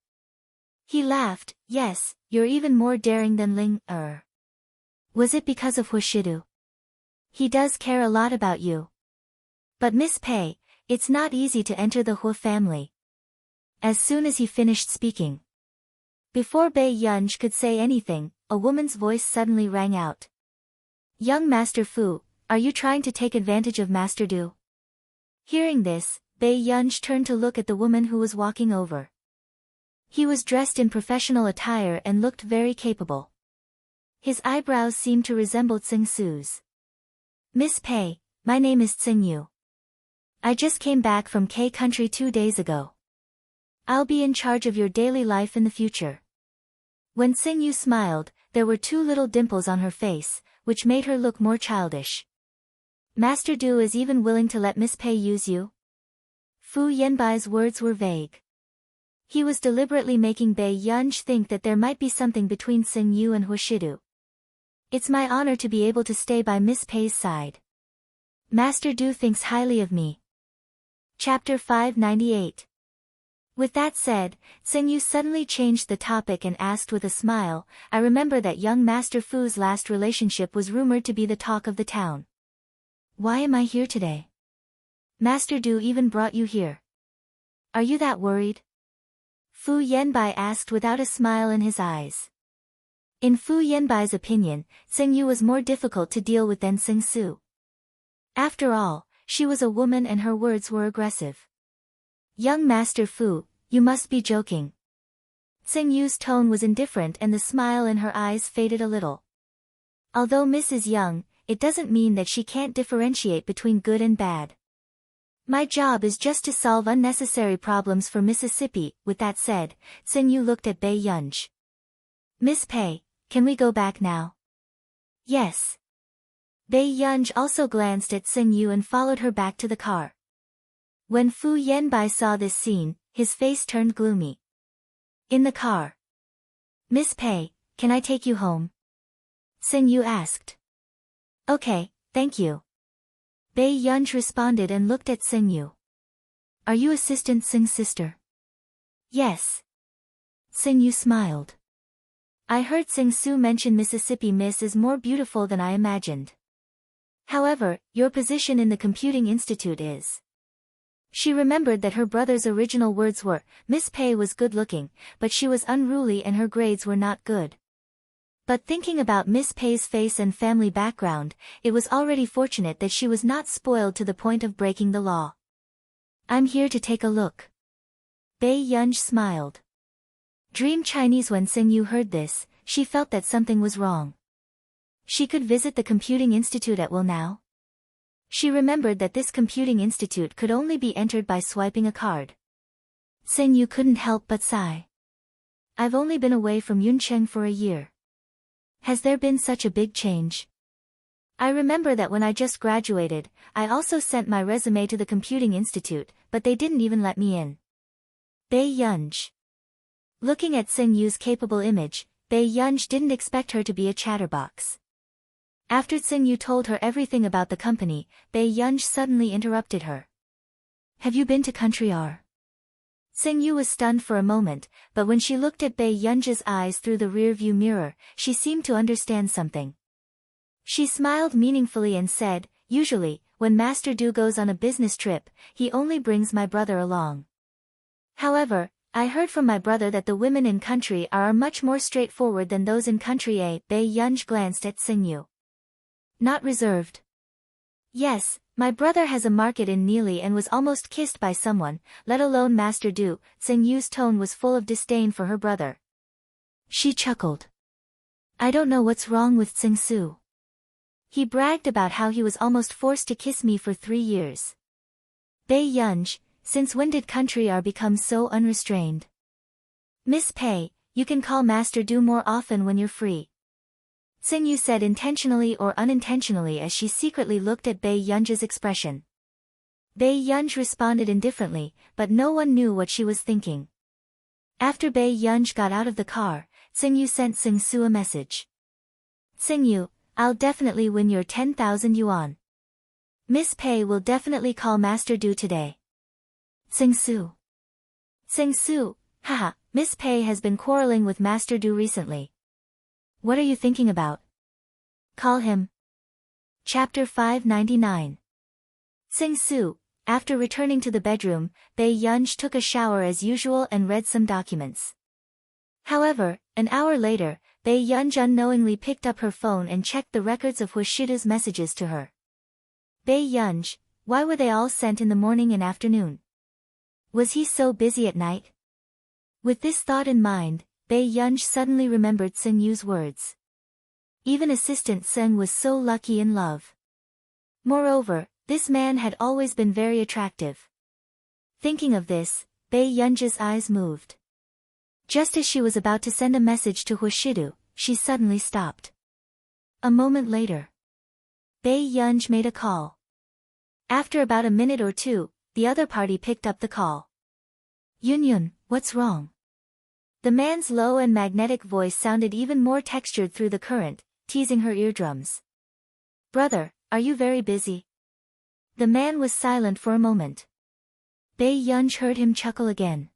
He laughed, yes, you're even more daring than Ling, Was it because of Hushidu? He does care a lot about you. But Miss Pei, it's not easy to enter the Hu family. As soon as he finished speaking. Before Bei Yunj could say anything, a woman's voice suddenly rang out. Young Master Fu, are you trying to take advantage of Master Du? Hearing this, Bei Yunj turned to look at the woman who was walking over. He was dressed in professional attire and looked very capable. His eyebrows seemed to resemble Tsing Su's. Miss Pei, my name is Tsing Yu. I just came back from K country 2 days ago. I'll be in charge of your daily life in the future. When Tsing Yu smiled, there were 2 little dimples on her face, which made her look more childish. Master Du is even willing to let Miss Pei use you? Fu Yanbai's words were vague. He was deliberately making Bei Yunj think that there might be something between Tsing Yu and Hushidu. It's my honor to be able to stay by Miss Pei's side. Master Du thinks highly of me. Chapter 598. With that said, Tsing Yu suddenly changed the topic and asked with a smile, I remember that young Master Fu's last relationship was rumored to be the talk of the town. Why am I here today? Master Du even brought you here. Are you that worried? Fu Yanbai asked without a smile in his eyes. In Fu Yanbai's opinion, Tsing Yu was more difficult to deal with than Tsing Su. After all, she was a woman and her words were aggressive. Young Master Fu, you must be joking. Tsing Yu's tone was indifferent and the smile in her eyes faded a little. Although Miss is young, it doesn't mean that she can't differentiate between good and bad. My job is just to solve unnecessary problems for Mississippi. With that said, Tsing Yu looked at Bei Yunj. Miss Pei, can we go back now? Yes. Bei Yunj also glanced at Tsing Yu and followed her back to the car. When Fu Yanbai saw this scene, his face turned gloomy. In the car. Miss Pei, can I take you home? Tsing Yu asked. Okay, thank you. Bei Yunj responded and looked at Tsing Yu. Are you Assistant Tsing's sister? Yes. Tsing Yu smiled. I heard Tsing Su mention Mississippi Miss is more beautiful than I imagined. However, your position in the Computing Institute is. She remembered that her brother's original words were, Miss Pei was good-looking, but she was unruly and her grades were not good. But thinking about Miss Pei's face and family background, it was already fortunate that she was not spoiled to the point of breaking the law. I'm here to take a look. Bei Yunj smiled. Dream Chinese. When Tsing Yu heard this, she felt that something was wrong. She could visit the Computing Institute at will now? She remembered that this Computing Institute could only be entered by swiping a card. Tsing Yu couldn't help but sigh. I've only been away from Yuncheng for a year. Has there been such a big change? I remember that when I just graduated, I also sent my resume to the Computing Institute, but they didn't even let me in. Bei Yunj. Looking at Tsing Yu's capable image, Bei Yunj didn't expect her to be a chatterbox. After Tsing Yu told her everything about the company, Bei Yunj suddenly interrupted her. Have you been to Country R? Tsing Yu was stunned for a moment, but when she looked at Bei Yunj's eyes through the rear-view mirror, she seemed to understand something. She smiled meaningfully and said, usually, when Master Du goes on a business trip, he only brings my brother along. However, I heard from my brother that the women in Country R are much more straightforward than those in Country A. Bei Yunj glanced at Tsing Yu. Not reserved. Yes, my brother has a market in Neely and was almost kissed by someone, let alone Master Du. Tsing Yu's tone was full of disdain for her brother. She chuckled. I don't know what's wrong with Tsing Su. He bragged about how he was almost forced to kiss me for 3 years. Bei Yunj, since when did Country R become so unrestrained? Miss Pei, you can call Master Du more often when you're free. Tsing Yu said intentionally or unintentionally as she secretly looked at Bei Yunj's expression. Bei Yunj responded indifferently, but no one knew what she was thinking. After Bei Yunj got out of the car, Tsingyu sent Tsing-su a message. Tsingyu, I'll definitely win your 10,000 yuan. Miss Pei will definitely call Master Du today. Tsing-su. Tsing-su, haha, Miss Pei has been quarreling with Master Du recently. What are you thinking about? Call him. Chapter 599. Tsing-su. After returning to the bedroom, Bei Yunj took a shower as usual and read some documents. However, an hour later, Bei Yunj unknowingly picked up her phone and checked the records of Hushido's messages to her. Bei Yunj, why were they all sent in the morning and afternoon? Was he so busy at night? With this thought in mind, Bei Yunj suddenly remembered Tsingyu's words. Even Assistant Tseng was so lucky in love. Moreover, this man had always been very attractive. Thinking of this, Bei Yunj's eyes moved. Just as she was about to send a message to Hushido, she suddenly stopped. A moment later, Bei Yunj made a call. After about a minute or two, the other party picked up the call. Yunyun, what's wrong? The man's low and magnetic voice sounded even more textured through the current, teasing her eardrums. Brother, are you very busy? The man was silent for a moment. Bei Yunj heard him chuckle again.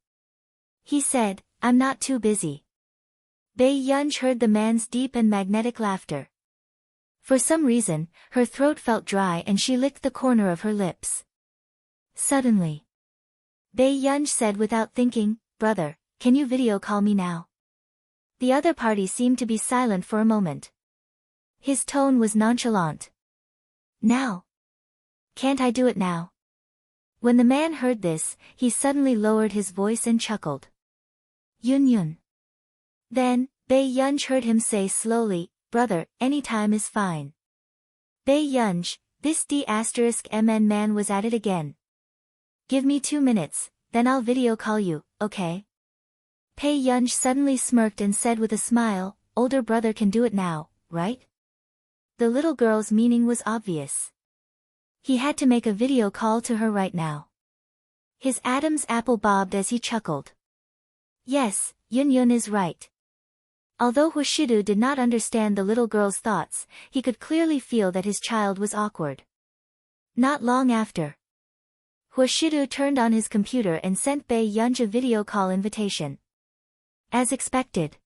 He said, I'm not too busy. Bei Yunj heard the man's deep and magnetic laughter. For some reason, her throat felt dry and she licked the corner of her lips. Suddenly, Bei Yunj said without thinking, Brother, can you video call me now? The other party seemed to be silent for a moment. His tone was nonchalant. Now? Can't I do it now? When the man heard this, he suddenly lowered his voice and chuckled. Yunyun. Then, Bei Yunj heard him say slowly, Brother, any time is fine. Bei Yunj, this D*MN man was at it again. Give me 2 minutes, then I'll video call you, okay? Bei Yunj suddenly smirked and said with a smile, older brother can do it now, right? The little girl's meaning was obvious. He had to make a video call to her right now. His Adam's apple bobbed as he chuckled. Yes, Yunyun is right. Although Hushido did not understand the little girl's thoughts, he could clearly feel that his child was awkward. Not long after, Hushido turned on his computer and sent Bei Yunj a video call invitation. As expected,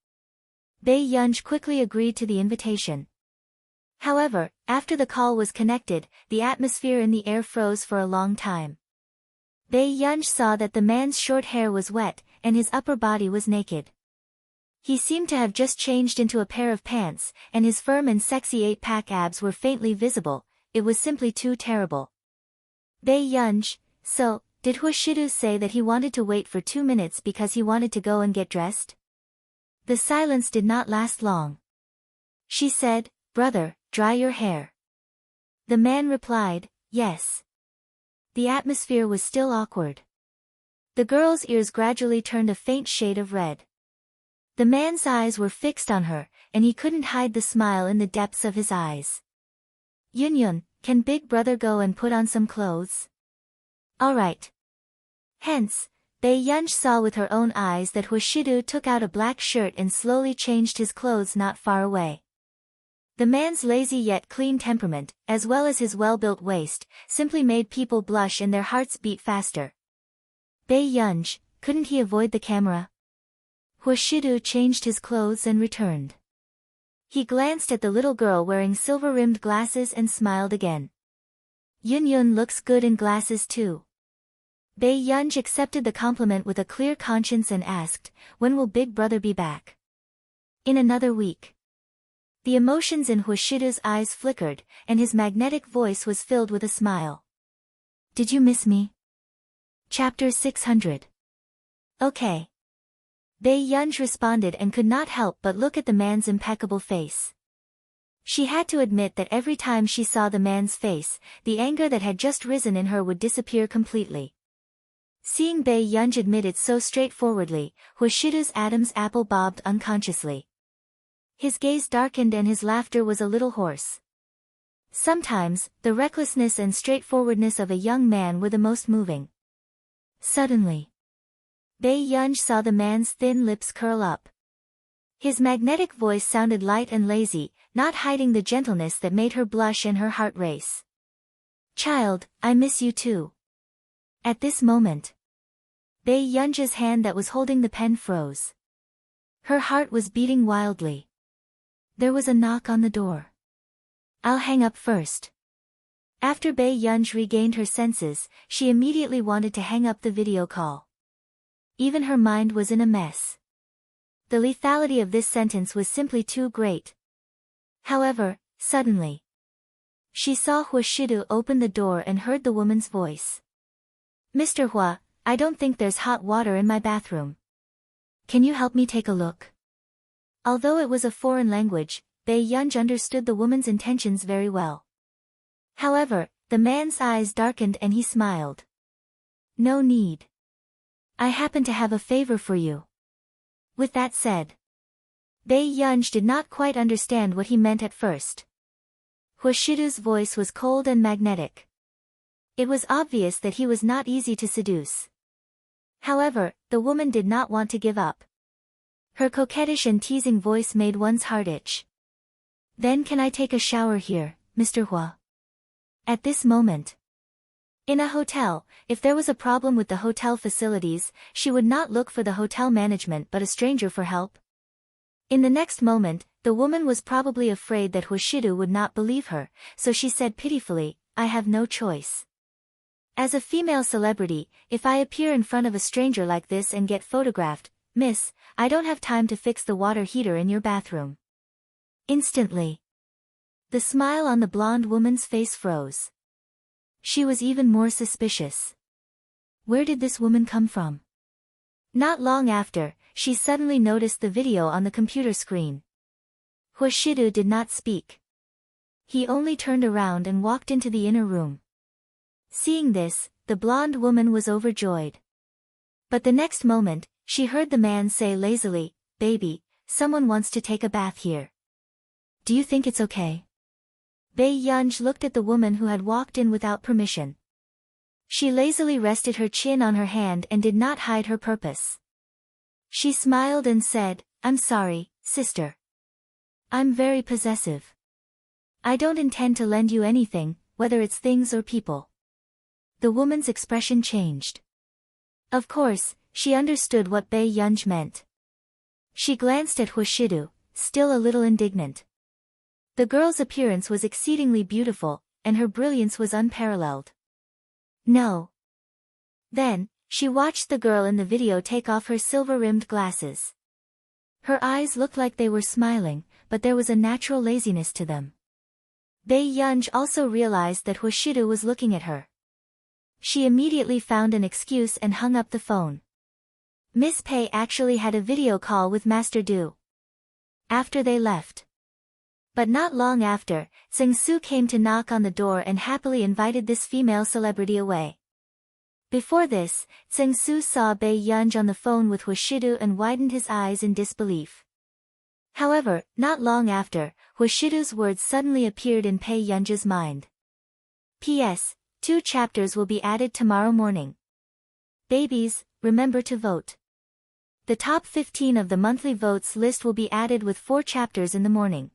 Bei Yunj quickly agreed to the invitation. However, after the call was connected, the atmosphere in the air froze for a long time. Bei Yunj saw that the man's short hair was wet, and his upper body was naked. He seemed to have just changed into a pair of pants, and his firm and sexy 8-pack abs were faintly visible. It was simply too terrible. Bei Yunj, so, did Hushido say that he wanted to wait for 2 minutes because he wanted to go and get dressed? The silence did not last long. She said, Brother, dry your hair. The man replied, yes. The atmosphere was still awkward. The girl's ears gradually turned a faint shade of red. The man's eyes were fixed on her, and he couldn't hide the smile in the depths of his eyes. Yunyun, can big brother go and put on some clothes? All right. Hence, Bei Yunj saw with her own eyes that Hushido took out a black shirt and slowly changed his clothes not far away. The man's lazy yet clean temperament, as well as his well-built waist, simply made people blush and their hearts beat faster. Bei Yunj, couldn't he avoid the camera? Hushido changed his clothes and returned. He glanced at the little girl wearing silver-rimmed glasses and smiled again. Yunyun looks good in glasses too. Bei Yunj accepted the compliment with a clear conscience and asked, when will Big Brother be back? In another week. The emotions in Hushido's eyes flickered, and his magnetic voice was filled with a smile. Did you miss me? Chapter 600. Okay. Bei Yunj responded and could not help but look at the man's impeccable face. She had to admit that every time she saw the man's face, the anger that had just risen in her would disappear completely. Seeing Bei Yunj admit it so straightforwardly, Hushido's Adam's apple bobbed unconsciously. His gaze darkened and his laughter was a little hoarse. Sometimes, the recklessness and straightforwardness of a young man were the most moving. Suddenly, Bei Yunj saw the man's thin lips curl up. His magnetic voice sounded light and lazy, not hiding the gentleness that made her blush and her heart race. "Child, I miss you too." At this moment, Bae Yunja's hand that was holding the pen froze. Her heart was beating wildly. There was a knock on the door. "I'll hang up first." After Bae Yunj regained her senses, she immediately wanted to hang up the video call. Even her mind was in a mess. The lethality of this sentence was simply too great. However, suddenly, she saw Hua Shidu open the door and heard the woman's voice. "Mr. Hua, I don't think there's hot water in my bathroom. Can you help me take a look?" Although it was a foreign language, Bae Yunj understood the woman's intentions very well. However, the man's eyes darkened and he smiled. "No need. I happen to have a favor for you." With that said, Bae Yunj did not quite understand what he meant at first. Hua Shidu's voice was cold and magnetic. It was obvious that he was not easy to seduce. However, the woman did not want to give up. Her coquettish and teasing voice made one's heart itch. "Then can I take a shower here, Mr. Hua?" At this moment, in a hotel, if there was a problem with the hotel facilities, she would not look for the hotel management but a stranger for help. In the next moment, the woman was probably afraid that Hua Shidu would not believe her, so she said pitifully, "I have no choice. As a female celebrity, if I appear in front of a stranger like this and get photographed, miss, I don't have time to fix the water heater in your bathroom." Instantly, the smile on the blonde woman's face froze. She was even more suspicious. Where did this woman come from? Not long after, she suddenly noticed the video on the computer screen. Hua Shidu did not speak. He only turned around and walked into the inner room. Seeing this, the blonde woman was overjoyed. But the next moment, she heard the man say lazily, "Baby, someone wants to take a bath here. Do you think it's okay?" Bae Yunj looked at the woman who had walked in without permission. She lazily rested her chin on her hand and did not hide her purpose. She smiled and said, "I'm sorry, sister. I'm very possessive. I don't intend to lend you anything, whether it's things or people." The woman's expression changed. Of course, she understood what Bae Yunj meant. She glanced at Hua Shidu, still a little indignant. The girl's appearance was exceedingly beautiful, and her brilliance was unparalleled. No. Then, she watched the girl in the video take off her silver-rimmed glasses. Her eyes looked like they were smiling, but there was a natural laziness to them. Bae Yunj also realized that Hua Shidu was looking at her. She immediately found an excuse and hung up the phone. Miss Pei actually had a video call with Master Du. After they left. But not long after, Tseng Su came to knock on the door and happily invited this female celebrity away. Before this, Tseng Su saw Bae Yunj on the phone with Hua Shidu and widened his eyes in disbelief. However, not long after, Hua Shidu's words suddenly appeared in Bae Yunja's mind. P.S. 2 chapters will be added tomorrow morning. Babies, remember to vote. The top 15 of the monthly votes list will be added with 4 chapters in the morning.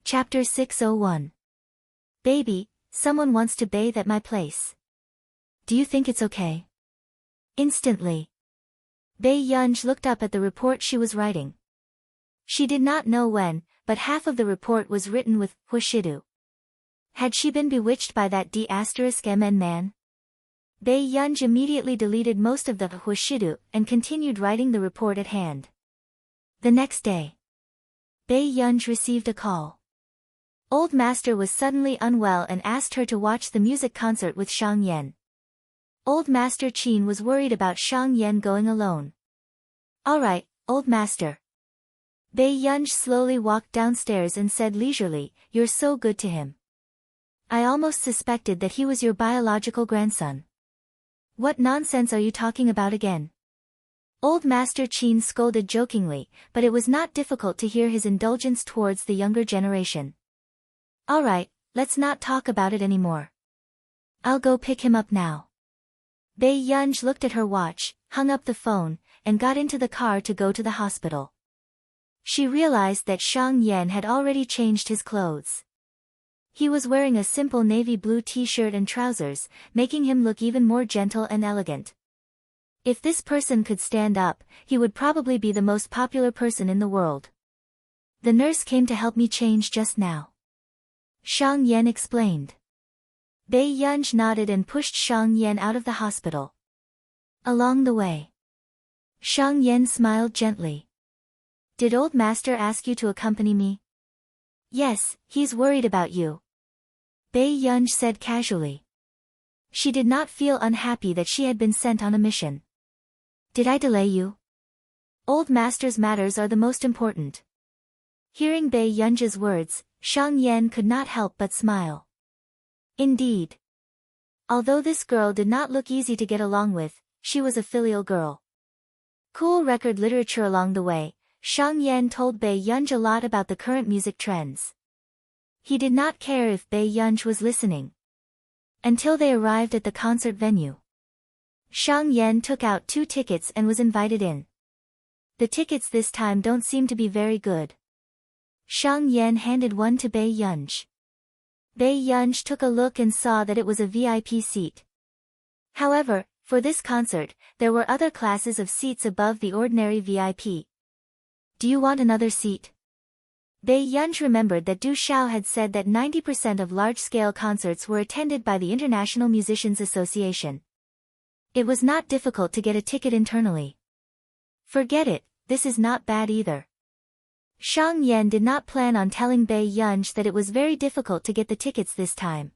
Chapter 601. Baby, someone wants to bathe at my place. Do you think it's okay? Instantly, Bae Yunj looked up at the report she was writing. She did not know when, but half of the report was written with Hua Shidu. Had she been bewitched by that D***MN man? Bae Yunj immediately deleted most of the Hua Shidu and continued writing the report at hand. The next day, Bae Yunj received a call. Old Master was suddenly unwell and asked her to watch the music concert with Shang Yan. Old Master Qin was worried about Shang Yan going alone. "Alright, Old Master." Bae Yunj slowly walked downstairs and said leisurely, "You're so good to him. I almost suspected that he was your biological grandson." "What nonsense are you talking about again?" Old Master Qin scolded jokingly, but it was not difficult to hear his indulgence towards the younger generation. "Alright, let's not talk about it anymore. I'll go pick him up now." Bae Yunj looked at her watch, hung up the phone, and got into the car to go to the hospital. She realized that Xiang Yan had already changed his clothes. He was wearing a simple navy blue t-shirt and trousers, making him look even more gentle and elegant. If this person could stand up, he would probably be the most popular person in the world. The nurse came to help me change just now, Xiang Yan explained. Bei Yunj nodded and pushed Xiang Yan out of the hospital. Along the way, Xiang Yan smiled gently. Did old master ask you to accompany me? Yes, he's worried about you, Bei Yunj said casually. She did not feel unhappy that she had been sent on a mission. Did I delay you? Old master's matters are the most important. Hearing Bei Yunj's words, Xiang Yan could not help but smile. Indeed. Although this girl did not look easy to get along with, she was a filial girl. Cool record literature. Along the way, Xiang Yan told Bei Yunj a lot about the current music trends. He did not care if Bei Yunj was listening. Until they arrived at the concert venue. Xiang Yan took out 2 tickets and was invited in. The tickets this time don't seem to be very good. Xiang Yan handed one to Bei Yunj. Bei Yunj took a look and saw that it was a VIP seat. However, for this concert, there were other classes of seats above the ordinary VIP. Do you want another seat? Bei Yunj remembered that Du Xiao had said that 90% of large-scale concerts were attended by the International Musicians Association. It was not difficult to get a ticket internally. Forget it, this is not bad either. Xiang Yan did not plan on telling Bei Yunj that it was very difficult to get the tickets this time.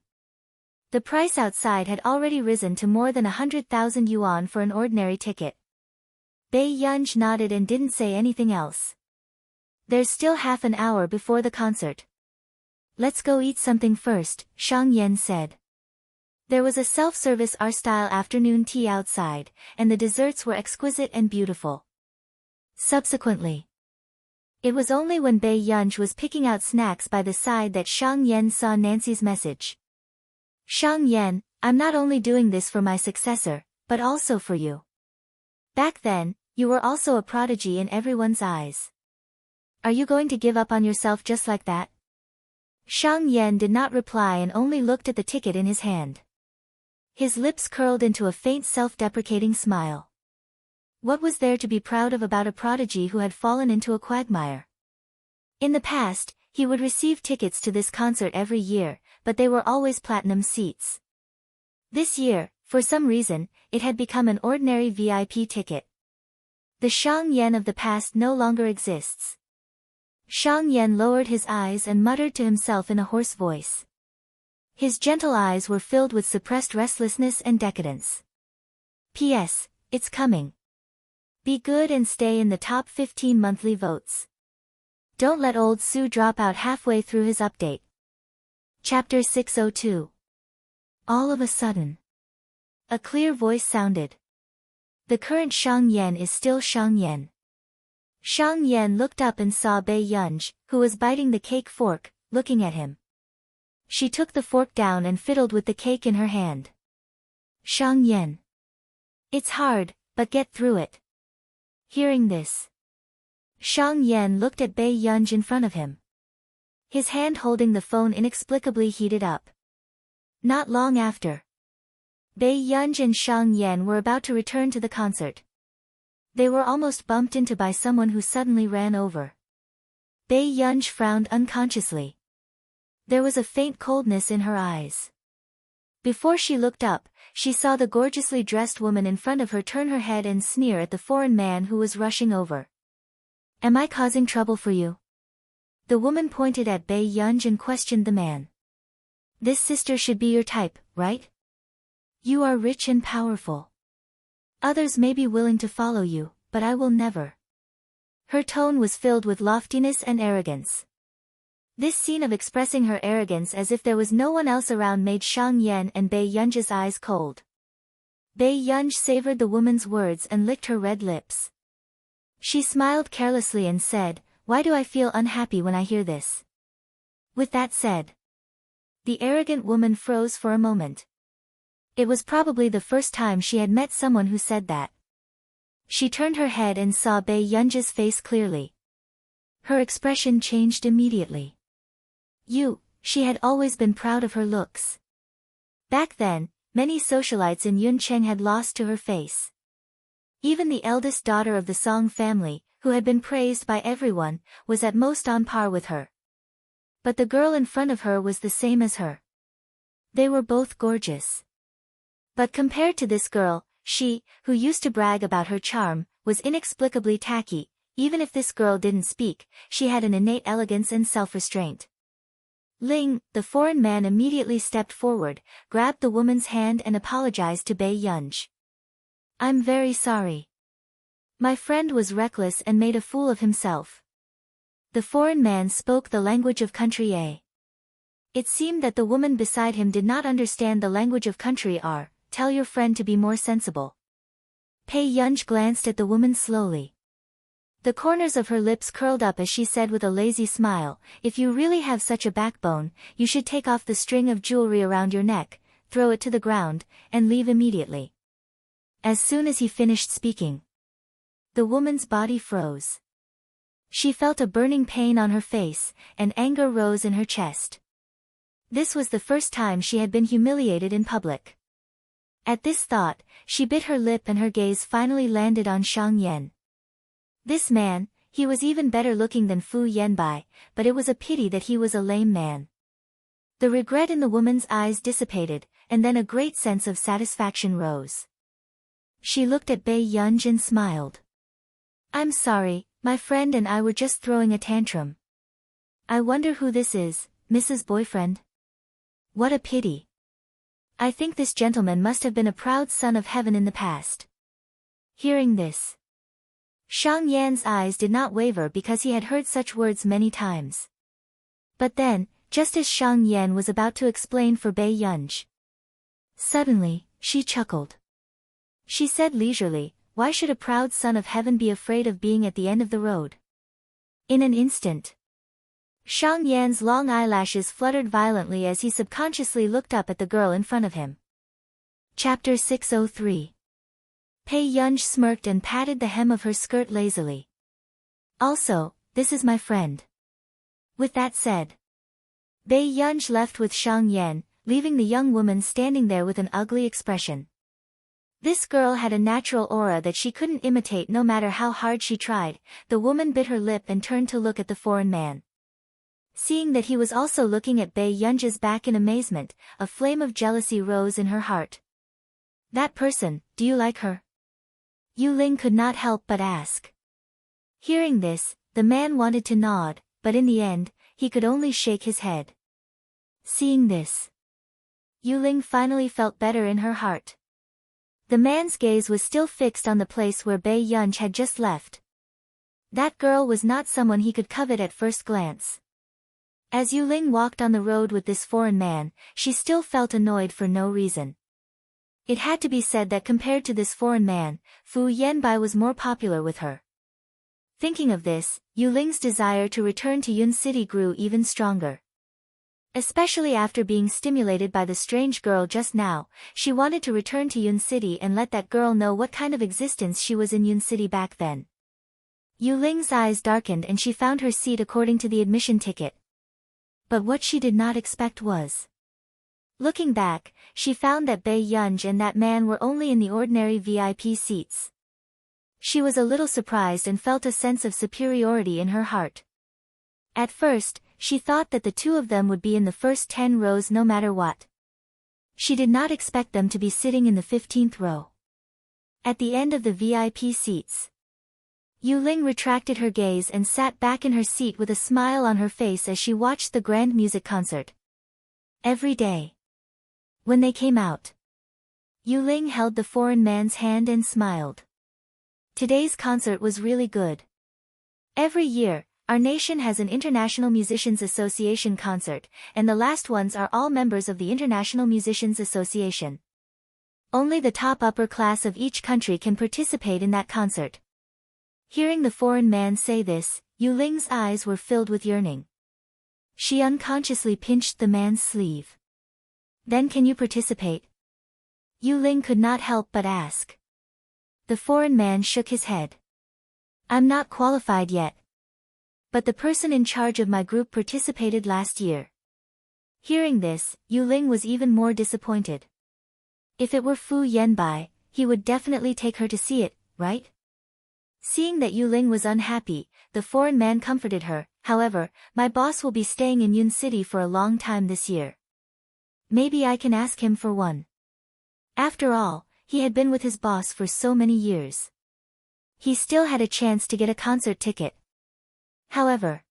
The price outside had already risen to more than 100,000 yuan for an ordinary ticket. Bei Yunj nodded and didn't say anything else. There's still half an hour before the concert. Let's go eat something first, Xiang Yan said. There was a self-service R-style afternoon tea outside, and the desserts were exquisite and beautiful. Subsequently, it was only when Bei Yunj was picking out snacks by the side that Xiang Yan saw Nancy's message. Xiang Yan, I'm not only doing this for my successor, but also for you. Back then, you were also a prodigy in everyone's eyes. Are you going to give up on yourself just like that? Xiang Yan did not reply and only looked at the ticket in his hand. His lips curled into a faint self-deprecating smile. What was there to be proud of about a prodigy who had fallen into a quagmire? In the past, he would receive tickets to this concert every year, but they were always platinum seats. This year, for some reason, it had become an ordinary VIP ticket. The Xiang Yan of the past no longer exists. Xiang Yan lowered his eyes and muttered to himself in a hoarse voice. His gentle eyes were filled with suppressed restlessness and decadence. P.S. It's coming. Be good and stay in the top 15 monthly votes. Don't let old Su drop out halfway through his update. Chapter 602. All of a sudden, a clear voice sounded. The current Xiang Yan is still Xiang Yan. Xiang Yan looked up and saw Bei Yunj, who was biting the cake fork, looking at him. She took the fork down and fiddled with the cake in her hand. Xiang Yan. It's hard, but get through it. Hearing this, Xiang Yan looked at Bei Yunj in front of him. His hand holding the phone inexplicably heated up. Not long after, Bei Yunj and Xiang Yan were about to return to the concert. They were almost bumped into by someone who suddenly ran over. Bei Yunj frowned unconsciously. There was a faint coldness in her eyes. Before she looked up, she saw the gorgeously dressed woman in front of her turn her head and sneer at the foreign man who was rushing over. Am I causing trouble for you? The woman pointed at Bei Yunj and questioned the man. This sister should be your type, right? You are rich and powerful. Others may be willing to follow you, but I will never. Her tone was filled with loftiness and arrogance. This scene of expressing her arrogance as if there was no one else around made Xiang Yan and Bei Yunj's eyes cold. Bei Yunj savored the woman's words and licked her red lips. She smiled carelessly and said, "Why do I feel unhappy when I hear this?" With that said, the arrogant woman froze for a moment. It was probably the first time she had met someone who said that. She turned her head and saw Bei Yunj's face clearly. Her expression changed immediately. She had always been proud of her looks. Back then, many socialites in Yuncheng had lost to her face. Even the eldest daughter of the Song family, who had been praised by everyone, was at most on par with her. But the girl in front of her was the same as her. They were both gorgeous. But compared to this girl, she, who used to brag about her charm, was inexplicably tacky. Even if this girl didn't speak, she had an innate elegance and self-restraint. Ling, the foreign man, immediately stepped forward, grabbed the woman's hand and apologized to Bei Yunj. "I'm very sorry. My friend was reckless and made a fool of himself." The foreign man spoke the language of country A. It seemed that the woman beside him did not understand the language of country R. "Tell your friend to be more sensible." Bei Yunj glanced at the woman slowly. The corners of her lips curled up as she said with a lazy smile, "If you really have such a backbone, you should take off the string of jewelry around your neck, throw it to the ground, and leave immediately." As soon as he finished speaking, the woman's body froze. She felt a burning pain on her face, and anger rose in her chest. This was the first time she had been humiliated in public. At this thought, she bit her lip and her gaze finally landed on Shang Yan. This man, he was even better looking than Fu Yanbai, but it was a pity that he was a lame man. The regret in the woman's eyes dissipated, and then a great sense of satisfaction rose. She looked at Bei Yunj and smiled. "I'm sorry, my friend and I were just throwing a tantrum. I wonder who this is, Mrs. Boyfriend? What a pity. I think this gentleman must have been a proud son of heaven in the past." Hearing this, Shang Yan's eyes did not waver because he had heard such words many times. But then, just as Shang Yan was about to explain for Bei Yunj, suddenly, she chuckled. She said leisurely, "Why should a proud son of heaven be afraid of being at the end of the road?" In an instant, Shang Yan's long eyelashes fluttered violently as he subconsciously looked up at the girl in front of him. Chapter 603. Bei Yunj smirked and patted the hem of her skirt lazily. "Also, this is my friend." With that said, Bei Yunj left with Shang Yan, leaving the young woman standing there with an ugly expression. This girl had a natural aura that she couldn't imitate no matter how hard she tried. The woman bit her lip and turned to look at the foreign man. Seeing that he was also looking at Bei Yunj's back in amazement, a flame of jealousy rose in her heart. "That person, do you like her?" Yu Ling could not help but ask. Hearing this, the man wanted to nod, but in the end, he could only shake his head. Seeing this, Yu Ling finally felt better in her heart. The man's gaze was still fixed on the place where Bei Yunj had just left. That girl was not someone he could covet at first glance. As Yu Ling walked on the road with this foreign man, she still felt annoyed for no reason. It had to be said that compared to this foreign man, Fu Yanbai was more popular with her. Thinking of this, Yu Ling's desire to return to Yun City grew even stronger. Especially after being stimulated by the strange girl just now, she wanted to return to Yun City and let that girl know what kind of existence she was in Yun City back then. Yu Ling's eyes darkened and she found her seat according to the admission ticket. But what she did not expect was, looking back, she found that Bei Yunj and that man were only in the ordinary VIP seats. She was a little surprised and felt a sense of superiority in her heart. At first, she thought that the two of them would be in the first 10 rows no matter what. She did not expect them to be sitting in the 15th row. At the end of the VIP seats, Yu Ling retracted her gaze and sat back in her seat with a smile on her face as she watched the grand music concert. Every day, when they came out, Yu Ling held the foreign man's hand and smiled. Today's concert was really good. Every year, our nation has an International Musicians Association concert, and the last ones are all members of the International Musicians Association. Only the top upper class of each country can participate in that concert. Hearing the foreign man say this, Yu Ling's eyes were filled with yearning. She unconsciously pinched the man's sleeve. "Then can you participate?" Yu Ling could not help but ask. The foreign man shook his head. "I'm not qualified yet." But the person in charge of my group participated last year. Hearing this, Yu Ling was even more disappointed. If it were Fu Yanbai, he would definitely take her to see it, right? Seeing that Yu Ling was unhappy, the foreign man comforted her. However, my boss will be staying in Yun City for a long time this year. Maybe I can ask him for one. After all, he had been with his boss for so many years. He still had a chance to get a concert ticket. However,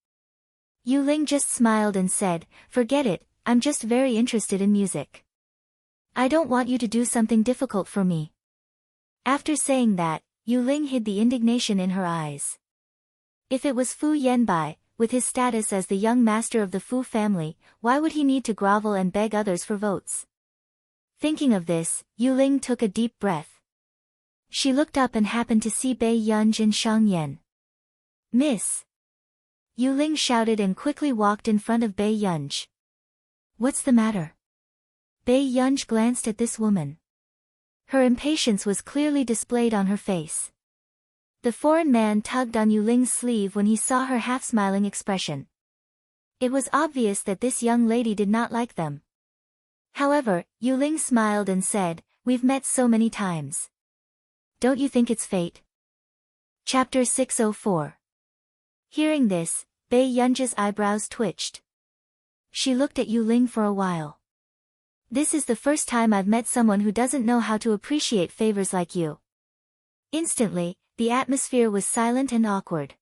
Yu Ling just smiled and said, "Forget it, I'm just very interested in music. I don't want you to do something difficult for me." After saying that, Yu Ling hid the indignation in her eyes. If it was Fu Yanbai, with his status as the young master of the Fu family, why would he need to grovel and beg others for votes? Thinking of this, Yu Ling took a deep breath. She looked up and happened to see Bai Yunj and Shang Yan. "Miss!" Yu Ling shouted and quickly walked in front of Bai Yunj. "What's the matter?" Bai Yunj glanced at this woman. Her impatience was clearly displayed on her face. The foreign man tugged on Yu Ling's sleeve when he saw her half-smiling expression. It was obvious that this young lady did not like them. However, Yu Ling smiled and said, "We've met so many times. Don't you think it's fate?" Chapter 604. Hearing this, Bai Yunj's eyebrows twitched. She looked at Yu Ling for a while. "This is the first time I've met someone who doesn't know how to appreciate favors like you." Instantly, the atmosphere was silent and awkward.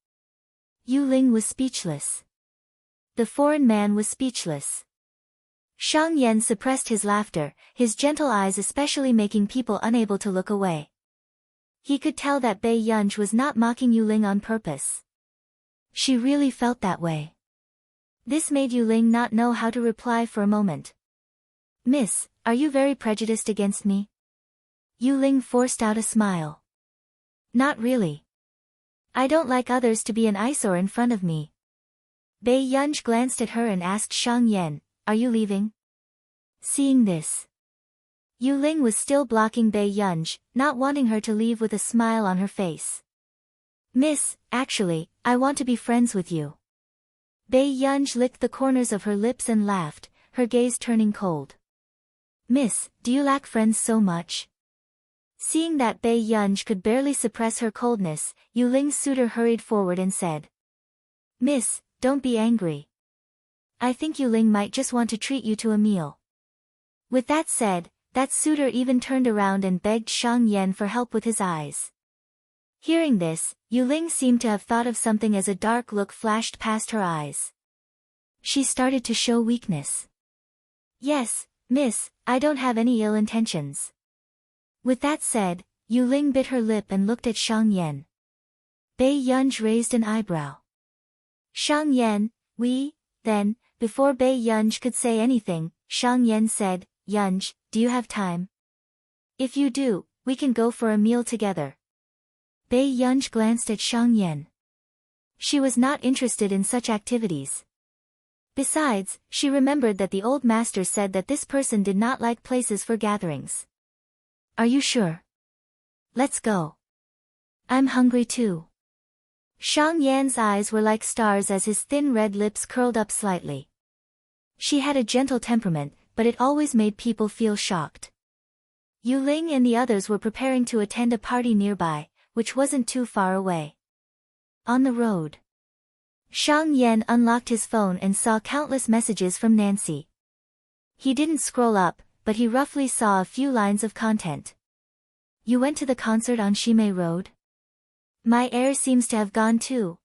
Yu Ling was speechless. The foreign man was speechless. Shang Yan suppressed his laughter, his gentle eyes especially making people unable to look away. He could tell that Bai Yunj was not mocking Yu Ling on purpose. She really felt that way. This made Yu Ling not know how to reply for a moment. "Miss, are you very prejudiced against me?" Yu Ling forced out a smile. "Not really. I don't like others to be an eyesore in front of me." Bai Yunj glanced at her and asked Shang Yan, "Are you leaving?" Seeing this, Yu Ling was still blocking Bai Yunj, not wanting her to leave with a smile on her face. "Miss, actually, I want to be friends with you." Bai Yunj licked the corners of her lips and laughed, her gaze turning cold. "Miss, do you lack friends so much?" Seeing that Bai Yunj could barely suppress her coldness, Yu Ling's suitor hurried forward and said, "Miss, don't be angry. I think Yu Ling might just want to treat you to a meal." With that said, that suitor even turned around and begged Shang Yan for help with his eyes. Hearing this, Yu Ling seemed to have thought of something as a dark look flashed past her eyes. She started to show weakness. "Yes, miss, I don't have any ill intentions." With that said, Yu Ling bit her lip and looked at Shang Yan. Bai Yunj raised an eyebrow. "Shang Yan, then, before Bai Yunj could say anything, Shang Yan said, "Yunj, do you have time? If you do, we can go for a meal together." Bai Yunj glanced at Shang Yan. She was not interested in such activities. Besides, she remembered that the old master said that this person did not like places for gatherings. "Are you sure? Let's go. I'm hungry too." Shang Yan's eyes were like stars as his thin red lips curled up slightly. She had a gentle temperament, but it always made people feel shocked. Yu Ling and the others were preparing to attend a party nearby, which wasn't too far away. On the road, Shang Yan unlocked his phone and saw countless messages from Nancy. He didn't scroll up, but he roughly saw a few lines of content. "You went to the concert on Shimei Road? My heir seems to have gone too.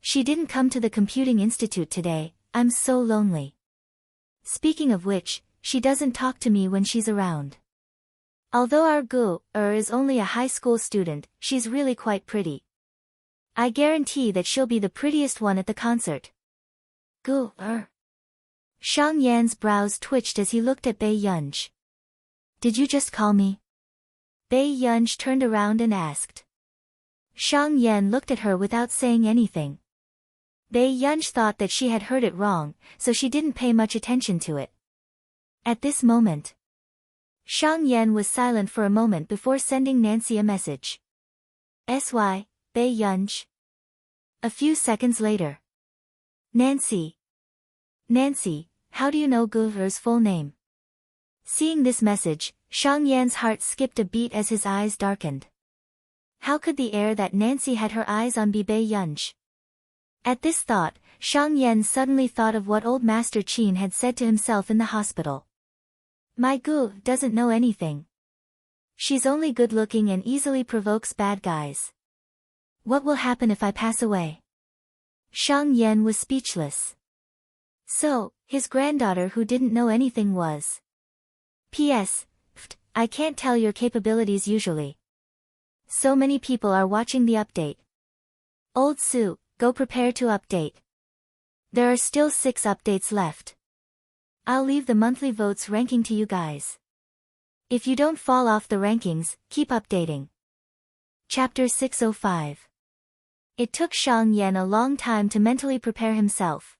She didn't come to the computing institute today, I'm so lonely. Speaking of which, she doesn't talk to me when she's around. Although our Gu-er is only a high school student, she's really quite pretty. I guarantee that she'll be the prettiest one at the concert." Gu-er. Shang Yan's brows twitched as he looked at Bai Yunj. "Did you just call me?" Bai Yunj turned around and asked. Shang Yan looked at her without saying anything. Bai Yunj thought that she had heard it wrong, so she didn't pay much attention to it. At this moment, Shang Yan was silent for a moment before sending Nancy a message. "Sy, Bai Yunj." A few seconds later, Nancy. Nancy, how do you know Guher's full name? Seeing this message, Shang Yan's heart skipped a beat as his eyes darkened. How could the air that Nancy had her eyes on be Bei Yunj? At this thought, Shang Yan suddenly thought of what old Master Qin had said to himself in the hospital. My Gu doesn't know anything. She's only good-looking and easily provokes bad guys. What will happen if I pass away? Shang Yan was speechless. So, his granddaughter who didn't know anything was. P.S. I can't tell your capabilities usually. So many people are watching the update. Old Sue, go prepare to update. There are still 6 updates left. I'll leave the monthly votes ranking to you guys. If you don't fall off the rankings, keep updating. Chapter 605. It took Shang Yan a long time to mentally prepare himself.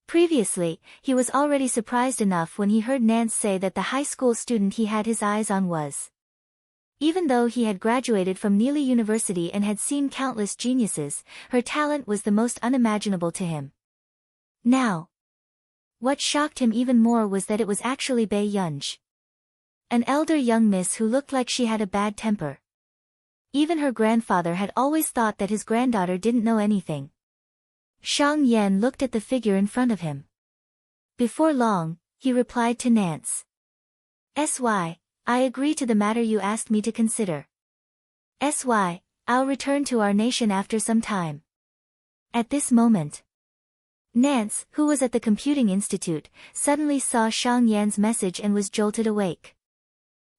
Previously, he was already surprised enough when he heard Nance say that the high school student he had his eyes on was. Even though he had graduated from Neely University and had seen countless geniuses, her talent was the most unimaginable to him. Now, what shocked him even more was that it was actually Bei Yunj. An elder young miss who looked like she had a bad temper. Even her grandfather had always thought that his granddaughter didn't know anything. Shang Yan looked at the figure in front of him. Before long, he replied to Nance. "Sy, I agree to the matter you asked me to consider. Sy, I'll return to our nation after some time." At this moment, Nance, who was at the computing institute, suddenly saw Shang Yan's message and was jolted awake.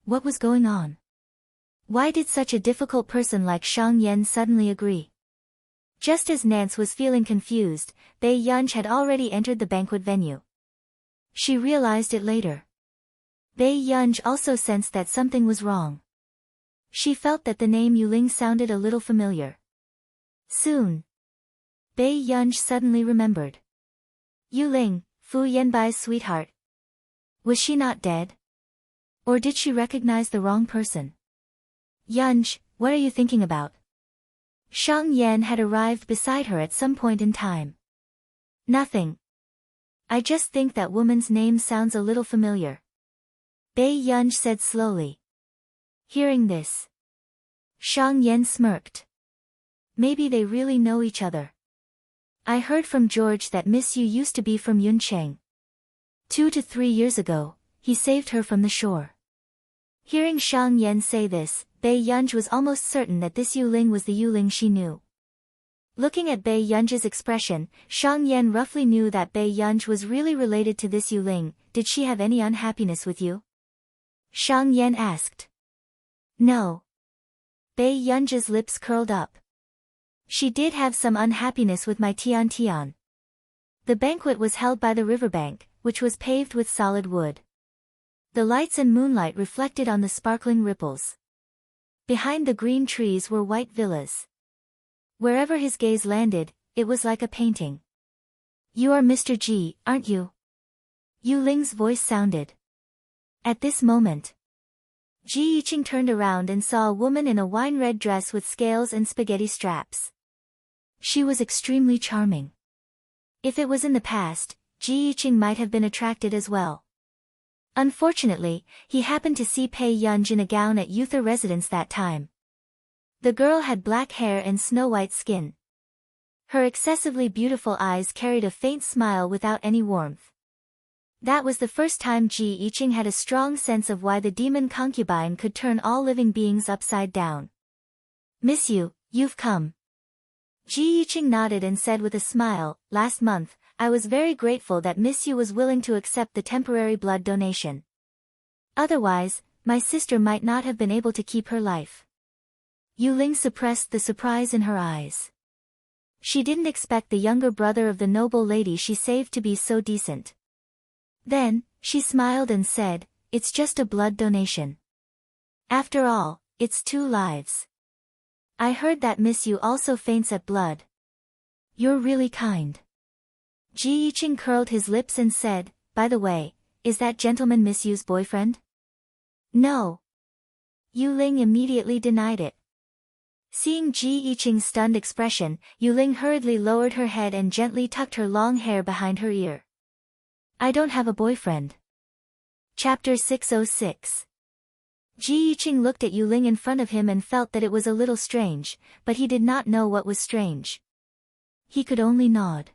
What was going on? Why did such a difficult person like Shang Yan suddenly agree? Just as Nance was feeling confused, Bei Yunj had already entered the banquet venue. She realized it later. Bei Yunj also sensed that something was wrong. She felt that the name Yuling sounded a little familiar. Soon, Bei Yunj suddenly remembered. Yuling, Fu Yanbai's sweetheart. Was she not dead? Or did she recognize the wrong person? Yunj, what are you thinking about? Shang Yan had arrived beside her at some point in time. Nothing. I just think that woman's name sounds a little familiar. Bei Yunj said slowly. Hearing this, Shang Yan smirked. Maybe they really know each other. I heard from George that Miss Yu used to be from Yuncheng. 2 to 3 years ago, he saved her from the shore. Hearing Shang Yan say this, Bei Yunj was almost certain that this Yuling was the Yuling she knew. Looking at Bei Yunj's expression, Shang Yan roughly knew that Bei Yunj was really related to this Yuling. Did she have any unhappiness with you? Shang Yan asked. No. Bei Yunj's lips curled up. She did have some unhappiness with my Tian Tian. The banquet was held by the riverbank, which was paved with solid wood. The lights and moonlight reflected on the sparkling ripples. Behind the green trees were white villas. Wherever his gaze landed, it was like a painting. You are Mr. Ji, aren't you? Yu Ling's voice sounded. At this moment, Ji Yiqing turned around and saw a woman in a wine-red dress with scales and spaghetti straps. She was extremely charming. If it was in the past, Ji Yiqing might have been attracted as well. Unfortunately, he happened to see Bei Yunj in a gown at Yuther residence that time. The girl had black hair and snow-white skin. Her excessively beautiful eyes carried a faint smile without any warmth. That was the first time Ji Yiqing had a strong sense of why the demon concubine could turn all living beings upside down. Miss Yu, you've come. Ji Yiqing nodded and said with a smile, last month, I was very grateful that Miss Yu was willing to accept the temporary blood donation. Otherwise, my sister might not have been able to keep her life. Yu Ling suppressed the surprise in her eyes. She didn't expect the younger brother of the noble lady she saved to be so decent. Then, she smiled and said, it's just a blood donation. After all, it's 2 lives. I heard that Miss Yu also faints at blood. You're really kind. Ji Yiqing curled his lips and said, by the way, is that gentleman Miss Yu's boyfriend? No. Yu Ling immediately denied it. Seeing Ji Yiqing's stunned expression, Yuling hurriedly lowered her head and gently tucked her long hair behind her ear. I don't have a boyfriend. Chapter 606. Ji Yiqing looked at Yuling in front of him and felt that it was a little strange, but he did not know what was strange. He could only nod.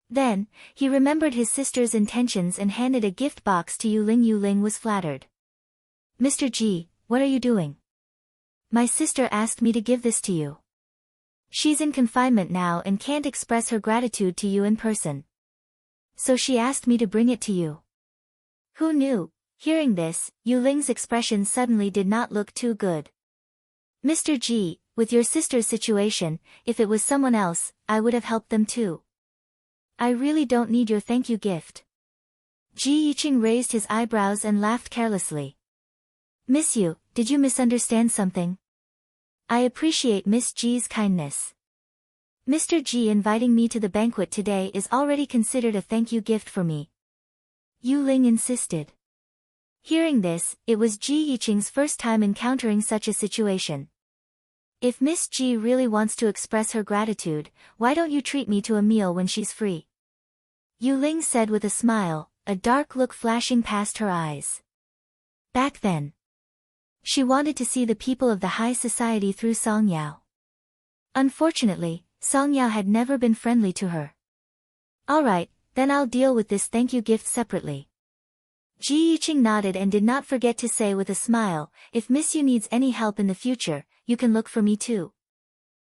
Then, he remembered his sister's intentions and handed a gift box to Yuling. Yuling was flattered. Mr. Ji, what are you doing? My sister asked me to give this to you. She's in confinement now and can't express her gratitude to you in person. So she asked me to bring it to you. Who knew? Hearing this, Yuling's expression suddenly did not look too good. Mr. Ji, with your sister's situation, if it was someone else, I would have helped them too. I really don't need your thank you gift. Ji Yiqing raised his eyebrows and laughed carelessly. Miss Yu, did you misunderstand something? I appreciate Miss Ji's kindness. Mr. Ji inviting me to the banquet today is already considered a thank you gift for me. Yuling insisted. Hearing this, it was Ji Yiqing's first time encountering such a situation. If Miss Ji really wants to express her gratitude, why don't you treat me to a meal when she's free? Yuling said with a smile, a dark look flashing past her eyes. Back then, she wanted to see the people of the high society through Song Yao. Unfortunately, Song Yao had never been friendly to her. Alright, then I'll deal with this thank you gift separately. Ji Yiqing nodded and did not forget to say with a smile, if Miss Yu needs any help in the future, you can look for me too.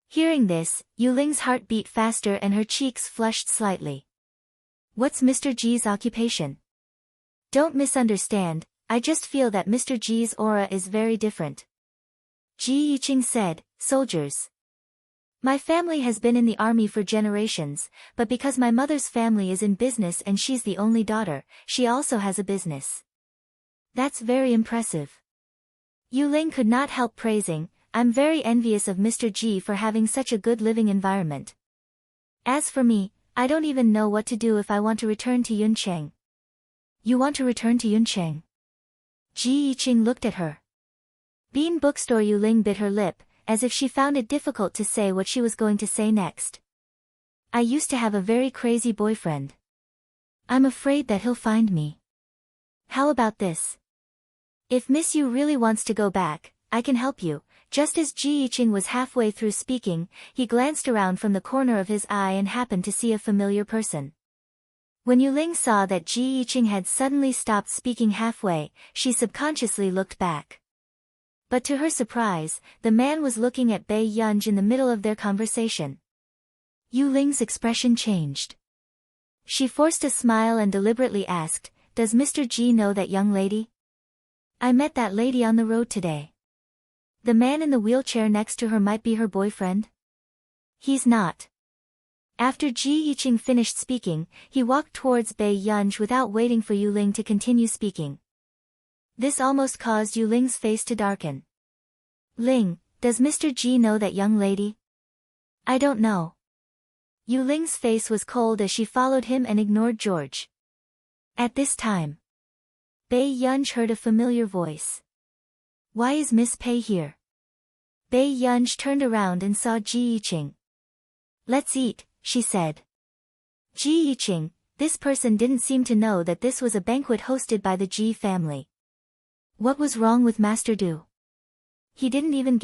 Hearing this, Yuling's heart beat faster and her cheeks flushed slightly. What's Mr. Ji's occupation? Don't misunderstand, I just feel that Mr. Ji's aura is very different. Ji Yiqing said, soldiers. My family has been in the army for generations, but because my mother's family is in business and she's the only daughter, she also has a business. That's very impressive. Yuling could not help praising, I'm very envious of Mr. Ji for having such a good living environment. As for me, I don't even know what to do if I want to return to Yuncheng. You want to return to Yuncheng? Ji Yiqing looked at her. Bean Bookstore. Yuling bit her lip, as if she found it difficult to say what she was going to say next. I used to have a very crazy boyfriend. I'm afraid that he'll find me. How about this? If Miss Yu really wants to go back, I can help you. Just as Ji Yiqing was halfway through speaking, he glanced around from the corner of his eye and happened to see a familiar person. When Yuling saw that Ji Yiqing had suddenly stopped speaking halfway, she subconsciously looked back. But to her surprise, the man was looking at Bai Yunj in the middle of their conversation. Yuling's expression changed. She forced a smile and deliberately asked, Does Mr. Ji know that young lady? I met that lady on the road today. The man in the wheelchair next to her might be her boyfriend? He's not. After Ji Yiqing finished speaking, he walked towards Bai Yunj without waiting for Yuling to continue speaking. This almost caused Yuling's face to darken. Ling, does Mr. Ji know that young lady? I don't know. Yuling's face was cold as she followed him and ignored George. At this time, Bai Yunj heard a familiar voice. Why is Miss Pei here? Bai Yunj turned around and saw Ji Yiqing. Let's eat, she said. Ji Yiqing, this person didn't seem to know that this was a banquet hosted by the Ji family. What was wrong with Master Du? He didn't even